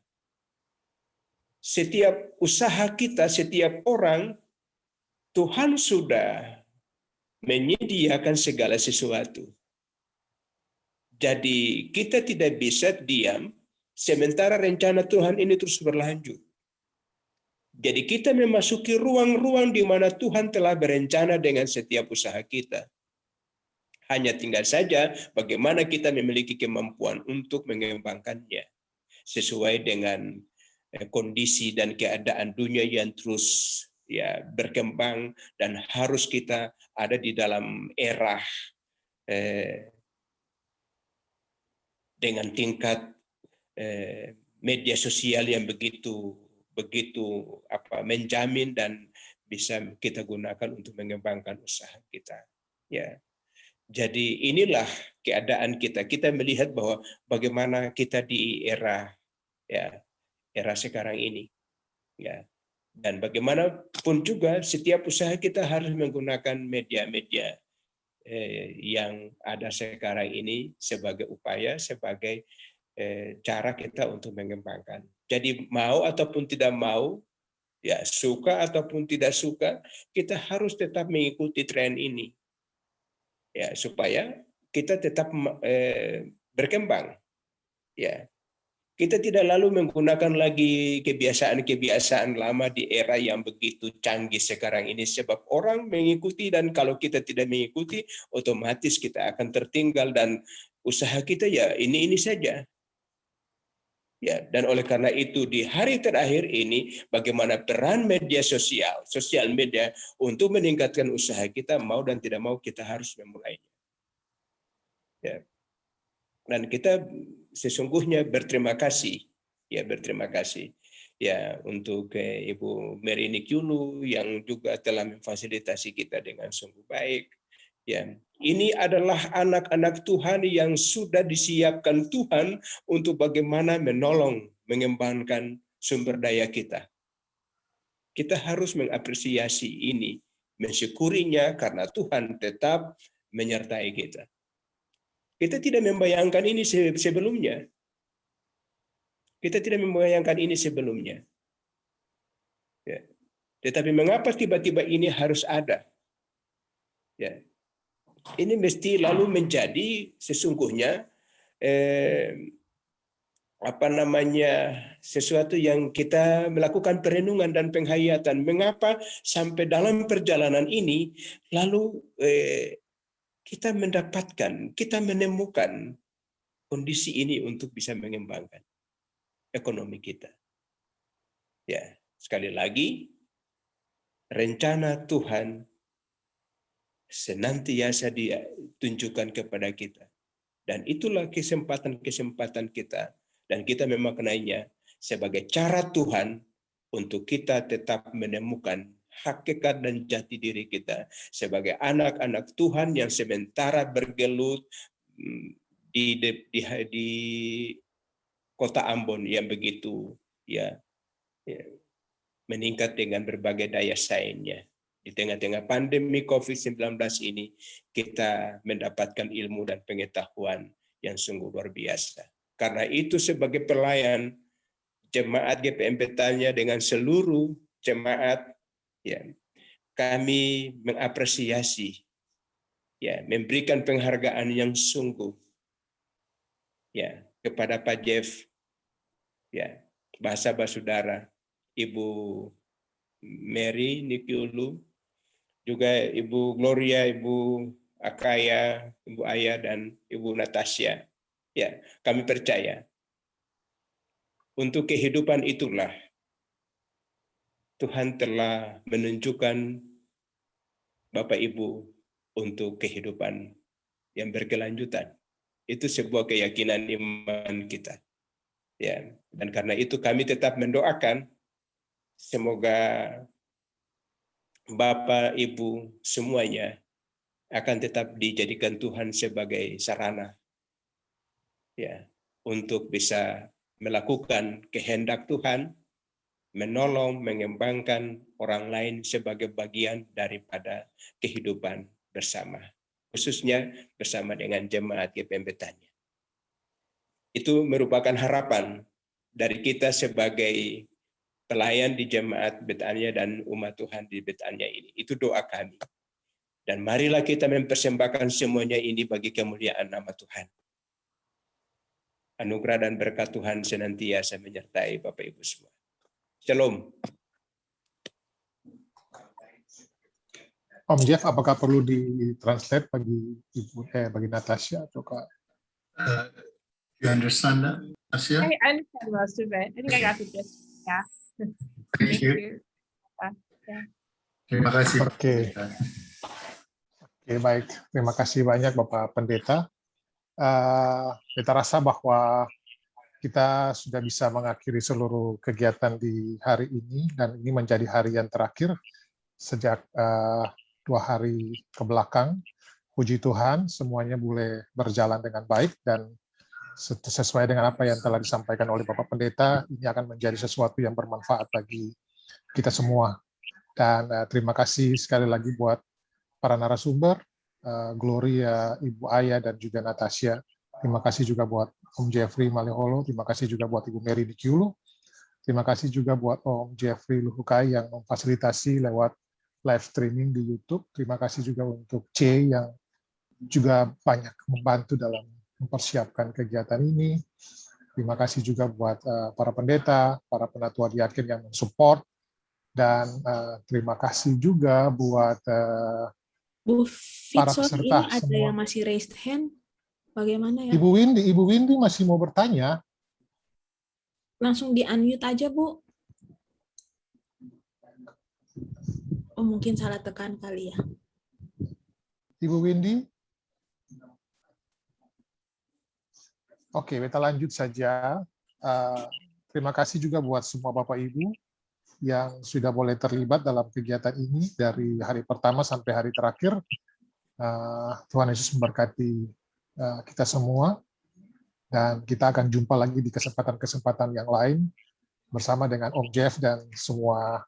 Setiap usaha kita, setiap orang, Tuhan sudah menyediakan segala sesuatu. Jadi kita tidak bisa diam sementara rencana Tuhan ini terus berlanjut. Jadi kita memasuki ruang-ruang di mana Tuhan telah berencana dengan setiap usaha kita. Hanya tinggal saja bagaimana kita memiliki kemampuan untuk mengembangkannya sesuai dengan kondisi dan keadaan dunia yang terus berkembang, dan harus kita ada di dalam era dengan tingkat media sosial yang begitu menjamin dan bisa kita gunakan untuk mengembangkan usaha kita. Ya. Jadi inilah keadaan kita. Kita melihat bahwa bagaimana kita di era sekarang ini. Ya. Dan bagaimanapun juga setiap usaha kita harus menggunakan media-media yang ada sekarang ini sebagai upaya, sebagai cara kita untuk mengembangkan. Jadi mau ataupun tidak mau, ya suka ataupun tidak suka, kita harus tetap mengikuti tren ini. Ya, supaya kita tetap berkembang. Ya, kita tidak lalu menggunakan lagi kebiasaan-kebiasaan lama di era yang begitu canggih sekarang ini, sebab orang mengikuti, dan kalau kita tidak mengikuti, otomatis kita akan tertinggal dan usaha kita ya ini saja. Ya, dan oleh karena itu di hari terakhir ini bagaimana peran media sosial media untuk meningkatkan usaha kita, mau dan tidak mau kita harus memulainya. Ya. Dan kita sesungguhnya berterima kasih ya untuk Ibu Mary Nikyulu yang juga telah memfasilitasi kita dengan sungguh baik. Ya, ini adalah anak-anak Tuhan yang sudah disiapkan Tuhan untuk bagaimana menolong mengembangkan sumber daya kita. Kita harus mengapresiasi ini, mensyukurinya karena Tuhan tetap menyertai kita. Kita tidak membayangkan ini sebelumnya. Kita tidak membayangkan ini sebelumnya. Ya. Tetapi mengapa tiba-tiba ini harus ada? Ya. Ini mesti lalu menjadi sesungguhnya sesuatu yang kita melakukan perenungan dan penghayatan. Mengapa sampai dalam perjalanan ini lalu kita menemukan kondisi ini untuk bisa mengembangkan ekonomi kita. Ya, sekali lagi, rencana Tuhan senantiasa ditunjukkan kepada kita. Dan itulah kesempatan-kesempatan kita. Dan kita memaknainya sebagai cara Tuhan untuk kita tetap menemukan hakikat dan jati diri kita sebagai anak-anak Tuhan yang sementara bergelut di kota Ambon yang begitu meningkat dengan berbagai daya saingnya. Di tengah-tengah pandemi COVID-19 ini, kita mendapatkan ilmu dan pengetahuan yang sungguh luar biasa. Karena itu sebagai pelayan jemaat GPM Bethania dengan seluruh jemaat, kami mengapresiasi, memberikan penghargaan yang sungguh, kepada Pak Jeff, bahasa saudara, Ibu Mary Nikyulu, juga Ibu Gloria, Ibu Akaya, Ibu Aya, dan Ibu Natasia. Ya, kami percaya untuk kehidupan itulah Tuhan telah menunjukkan Bapak Ibu untuk kehidupan yang berkelanjutan. Itu sebuah keyakinan iman kita. Ya, dan karena itu kami tetap mendoakan semoga Bapak Ibu semuanya akan tetap dijadikan Tuhan sebagai sarana untuk bisa melakukan kehendak Tuhan, menolong, mengembangkan orang lain sebagai bagian daripada kehidupan bersama. khususnya bersama dengan jemaat GPM Bethania. Itu merupakan harapan dari kita sebagai pelayan di jemaat Bethania dan umat Tuhan di Bethania ini. Itu doa kami. Dan marilah kita mempersembahkan semuanya ini bagi kemuliaan nama Tuhan. Anugerah dan berkat Tuhan senantiasa menyertai Bapak Ibu semua. Shalom. Om Jeff, apakah perlu ditranslate bagi bagi Natasia atau Kak? You understand that, Natasia? I understand most of it. I think I got the gist. Yeah. Thank you. Yeah. Terima kasih. Oke, baik. Terima kasih banyak Bapak Pendeta. Kita rasa bahwa kita sudah bisa mengakhiri seluruh kegiatan di hari ini, dan ini menjadi hari yang terakhir sejak 2 hari ke belakang. Puji Tuhan, semuanya boleh berjalan dengan baik, dan sesuai dengan apa yang telah disampaikan oleh Bapak Pendeta, ini akan menjadi sesuatu yang bermanfaat bagi kita semua. Dan terima kasih sekali lagi buat para narasumber, Gloria, Ibu Aya, dan juga Natasia. Terima kasih juga buat Om Jeffrey Malaihollo, terima kasih juga buat Ibu Mary Dikiulu, terima kasih juga buat Om Jeffrey Luhukai yang memfasilitasi lewat live streaming di YouTube. Terima kasih juga untuk C yang juga banyak membantu dalam mempersiapkan kegiatan ini. Terima kasih juga buat para pendeta, para penatua diaken yang mensupport, dan terima kasih juga buat Bu para Fitson, peserta ini ada semua. yang masih raised hand. Bagaimana ya? Ibu Windy masih mau bertanya. Langsung di-unmute aja, Bu. Oh, mungkin salah tekan kali ya. Ibu Windy? Oke, kita lanjut saja. Terima kasih juga buat semua Bapak Ibu yang sudah boleh terlibat dalam kegiatan ini dari hari pertama sampai hari terakhir. Tuhan Yesus memberkati kita semua, dan kita akan jumpa lagi di kesempatan-kesempatan yang lain bersama dengan Om Jeff dan semua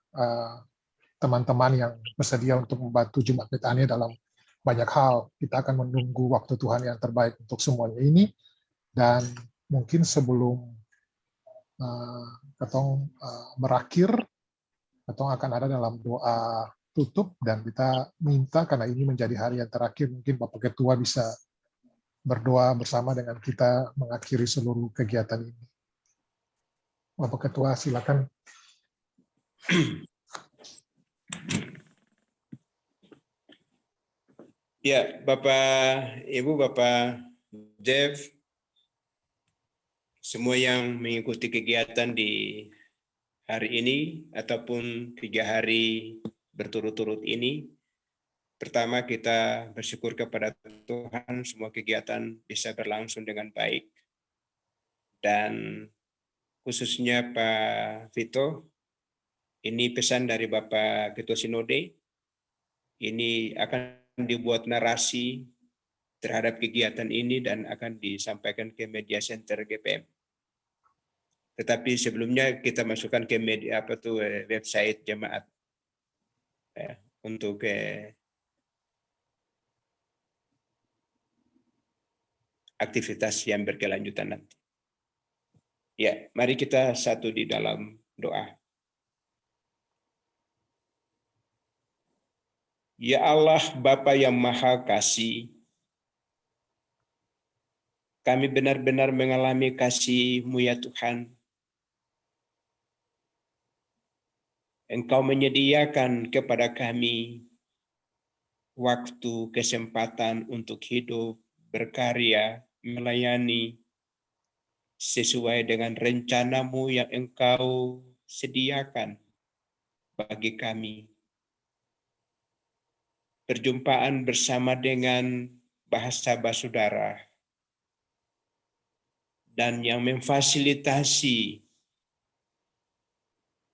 teman-teman yang bersedia untuk membantu Jemaat Bethania dalam banyak hal. Kita akan menunggu waktu Tuhan yang terbaik untuk semuanya ini, dan mungkin sebelum ketong berakhir, ketong akan ada dalam doa tutup, dan kita minta karena ini menjadi hari yang terakhir, mungkin Bapak Ketua bisa berdoa bersama dengan kita mengakhiri seluruh kegiatan ini. Bapak Ketua, silakan. Ya, Bapak, Ibu, Bapak Jeff, semua yang mengikuti kegiatan di hari ini ataupun 3 hari berturut-turut ini, pertama kita bersyukur kepada Tuhan semua kegiatan bisa berlangsung dengan baik, dan khususnya Pak Vito, ini pesan dari Bapak Ketua Sinode, ini akan dibuat narasi terhadap kegiatan ini dan akan disampaikan ke media center GPM. Tetapi sebelumnya kita masukkan ke media website jemaat untuk aktivitas yang berkelanjutan nanti. Ya, mari kita satu di dalam doa. Ya Allah, Bapa yang Maha Kasih, kami benar-benar mengalami kasih-Mu ya Tuhan. Engkau menyediakan kepada kami waktu, kesempatan untuk hidup, berkarya, melayani sesuai dengan rencana-Mu yang Engkau sediakan bagi kami. Perjumpaan bersama dengan bahasa basudara dan yang memfasilitasi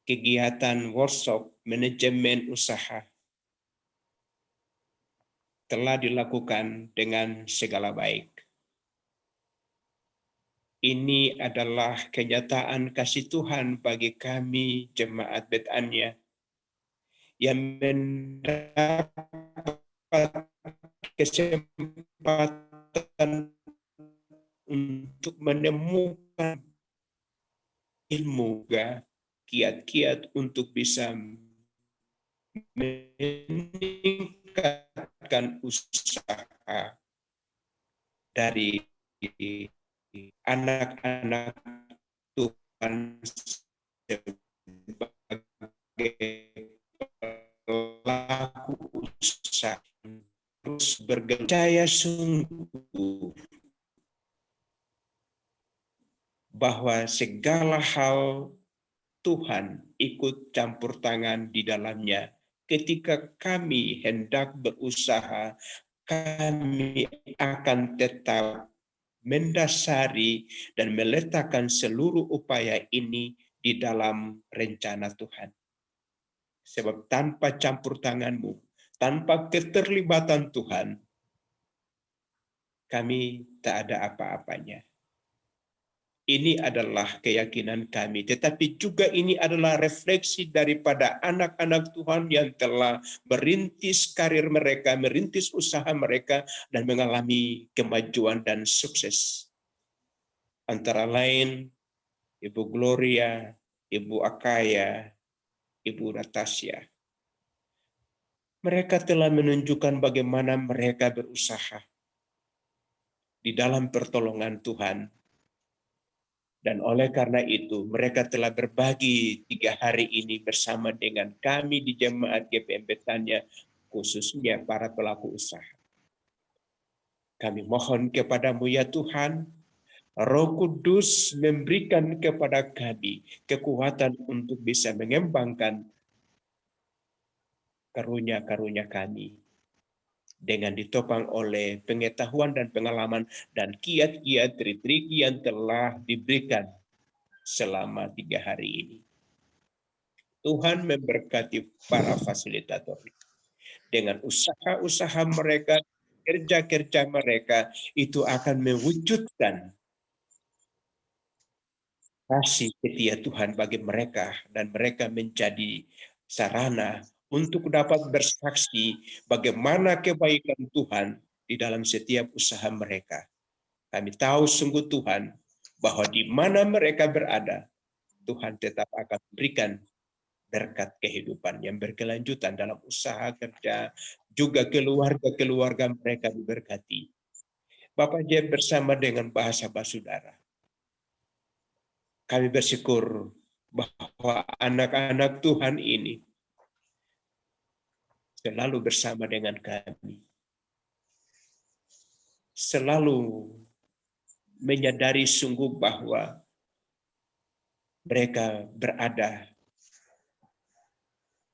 kegiatan workshop manajemen usaha telah dilakukan dengan segala baik. Ini adalah kenyataan kasih Tuhan bagi kami Jemaat Bethania yang mendapat kesempatan untuk menemukan ilmu, kiat-kiat untuk bisa meningkatkan usaha dari anak-anak Tuhan sebagai pelaku usaha, terus berpercaya sungguh bahwa segala hal Tuhan ikut campur tangan di dalamnya. Ketika kami hendak berusaha, kami akan tetap mendasari dan meletakkan seluruh upaya ini di dalam rencana Tuhan. Sebab tanpa campur tanganmu, tanpa keterlibatan Tuhan, kami tak ada apa-apanya. Ini adalah keyakinan kami, tetapi juga ini adalah refleksi daripada anak-anak Tuhan yang telah merintis karir mereka, merintis usaha mereka, dan mengalami kemajuan dan sukses. Antara lain, Ibu Gloria, Ibu Akaya, Ibu Natasia. Mereka telah menunjukkan bagaimana mereka berusaha di dalam pertolongan Tuhan. Dan oleh karena itu, mereka telah berbagi 3 hari ini bersama dengan kami di Jemaat GPM Bethania, khususnya para pelaku usaha. Kami mohon kepadamu ya Tuhan, Roh Kudus memberikan kepada kami kekuatan untuk bisa mengembangkan karunia-karunia kami dengan ditopang oleh pengetahuan dan pengalaman dan kiat-kiat trik-trik yang telah diberikan selama 3 hari ini. Tuhan memberkati para fasilitator dengan usaha-usaha mereka, kerja-kerja mereka itu akan mewujudkan kasih setia Tuhan bagi mereka dan mereka menjadi sarana untuk dapat bersaksi bagaimana kebaikan Tuhan di dalam setiap usaha mereka. Kami tahu sungguh Tuhan bahwa di mana mereka berada, Tuhan tetap akan memberikan berkat kehidupan yang berkelanjutan dalam usaha kerja, juga keluarga-keluarga mereka diberkati. Bapak Jeff bersama dengan bahasa saudara, kami bersyukur bahwa anak-anak Tuhan ini selalu bersama dengan kami. Selalu menyadari sungguh bahwa mereka berada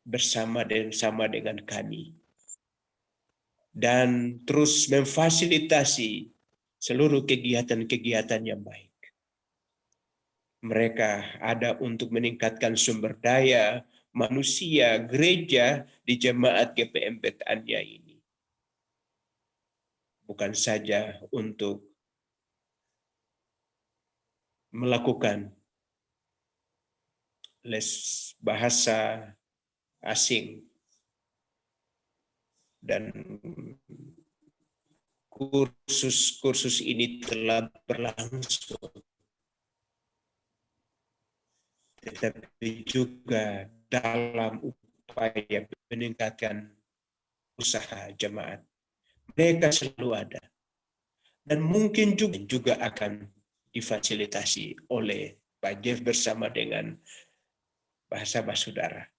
bersama dengan kami. Dan terus memfasilitasi seluruh kegiatan-kegiatan yang baik. Mereka ada untuk meningkatkan sumber daya manusia, gereja di Jemaat GPM Bethania ini. Bukan saja untuk melakukan les bahasa asing dan kursus ini telah berlangsung, tetapi juga dalam upaya meningkatkan usaha jemaat. Mereka selalu ada. Dan mungkin juga akan difasilitasi oleh Pak Jeff bersama dengan bahasa saudara.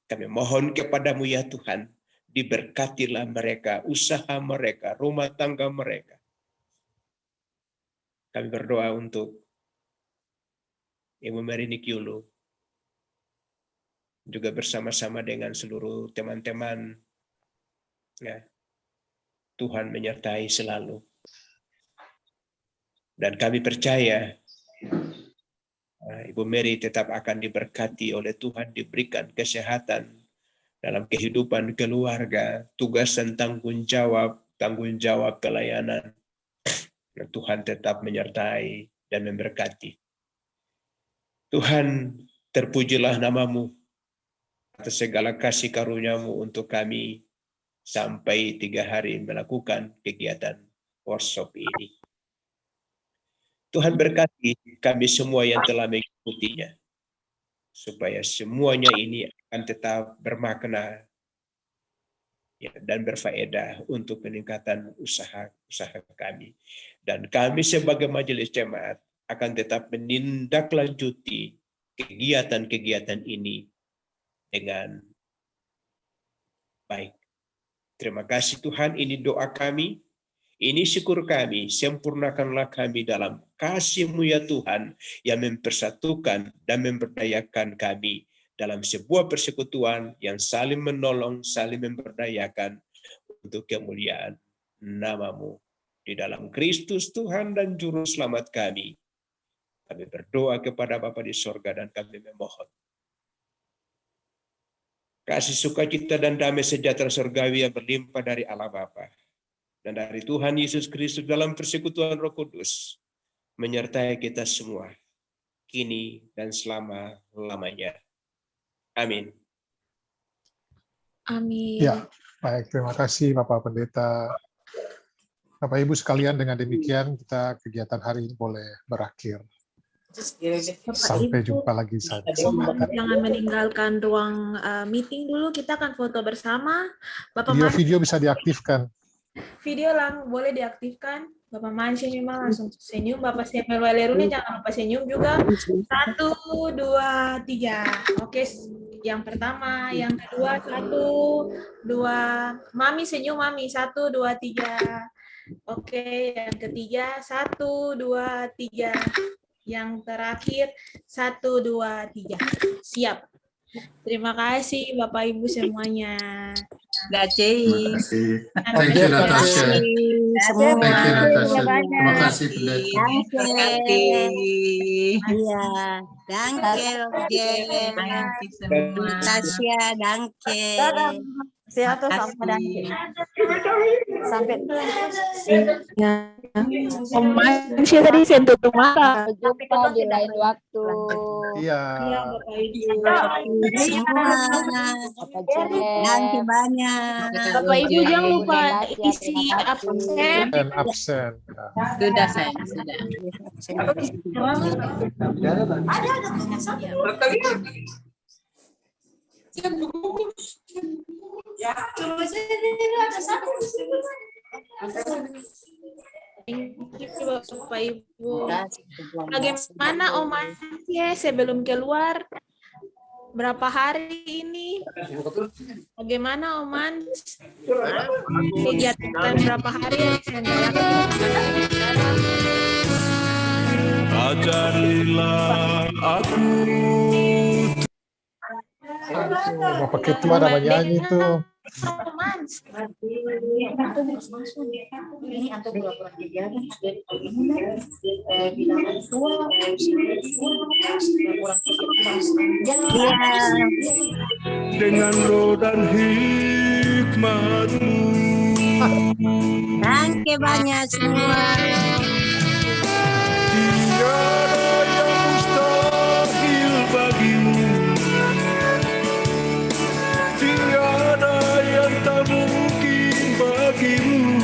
Kami mohon kepadamu ya Tuhan, diberkatilah mereka, usaha mereka, rumah tangga mereka. Kami berdoa untuk Ibu Mary Nikiulu, juga bersama-sama dengan seluruh teman-teman. Ya, Tuhan menyertai selalu. Dan kami percaya Ibu Mary tetap akan diberkati oleh Tuhan, diberikan kesehatan dalam kehidupan keluarga, tugas dan tanggung jawab pelayanan. Dan Tuhan tetap menyertai dan memberkati. Tuhan, terpujilah namamu atas segala kasih karuniamu untuk kami sampai 3 hari melakukan kegiatan workshop ini. Tuhan berkati kami semua yang telah mengikutinya, supaya semuanya ini akan tetap bermakna ya, dan berfaedah untuk peningkatan usaha kami. Dan kami sebagai majelis jemaat akan tetap menindaklanjuti kegiatan-kegiatan ini dengan baik. Terima kasih Tuhan, ini doa kami, ini syukur kami, sempurnakanlah kami dalam kasih-Mu ya Tuhan, yang mempersatukan dan memberdayakan kami dalam sebuah persekutuan yang saling menolong, saling memberdayakan untuk kemuliaan nama-Mu. Di dalam Kristus Tuhan dan Juru Selamat kami berdoa kepada Bapa di sorga dan kami memohon kasih sukacita dan damai sejahtera surgawi yang berlimpah dari Allah Bapa dan dari Tuhan Yesus Kristus dalam persekutuan Roh Kudus menyertai kita semua kini dan selama-lamanya. Amin. Amin. Ya, baik. Terima kasih Bapak Pendeta. Bapak Ibu sekalian, dengan demikian kita kegiatan hari ini boleh berakhir. Sampai jumpa lagi saja. Jangan meninggalkan ruang meeting dulu, kita akan foto bersama. Bapak Video bisa diaktifkan. Video boleh diaktifkan. Bapak Man senyum, langsung senyum. Bapak Samuel Waleruni jangan lupa senyum juga. 1, 2, 3. Oke, yang pertama, yang kedua 1, 2. Mami senyum, Mami. 1, 2, 3. Oke, yang ketiga 1, 2, 3. Yang terakhir 1, 2, 3. Siap. Terima kasih Bapak Ibu semuanya. Terima kasih. Thank you Natasia. Semua. Thank you Natasia. Terima kasih Pendeta. Iya, danke Natasia, danke. Sehat sama danke. Sampai Om Mansyah tadi sentuh mata. jumpa di lain waktu. Iya. Bapak Ibu. Danke banyak. Bapak Ibu jangan lupa isi absen. Dan absen. Sudah saya, sudah. Ya, coba Bapak Ibu. Bagaimana Om Mansyah sebelum keluar? Berapa hari ini? Bagaimana Om Mansyah? Kegiatan berapa hari yang diselenggarakan? Ajarilah aku. Bapak Ketua ada nyanyi tuh. Dengan roh dan hikmat-Mu. Danke banyak semua. Tiada yang mustahil bagimu. Tiada yang tak mungkin bagimu.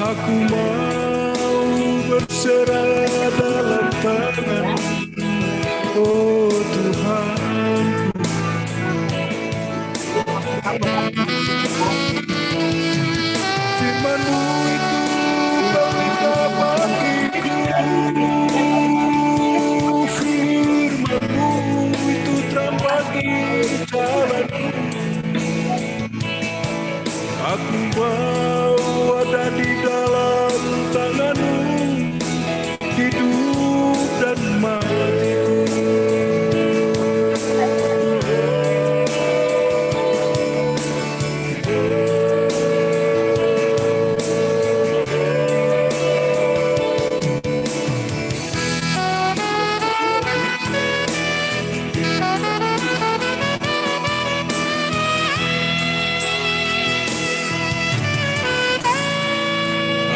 Aku mau berserah dalam tangan, oh Tuhan. Firman-Mu itu pelita bagiku. Firman-Mu itu terang bagi jalanku. Aku mau ada di dalam tangan-Mu, hidup dan matiku.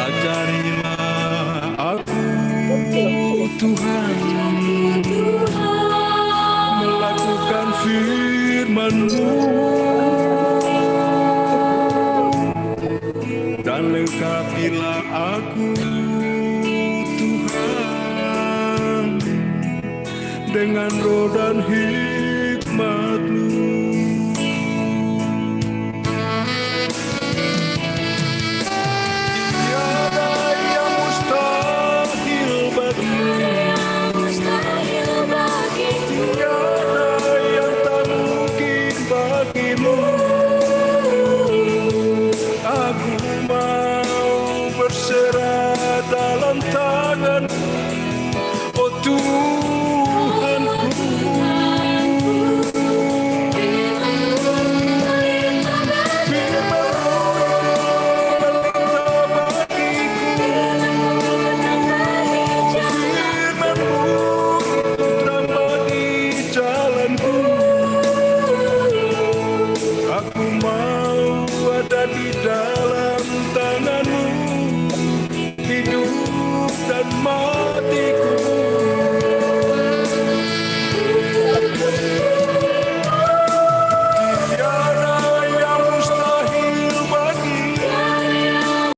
Ajarilah aku Tuhan, melakukan firman-Mu. aku Tuhan dengan roh dan hikmat-Mu.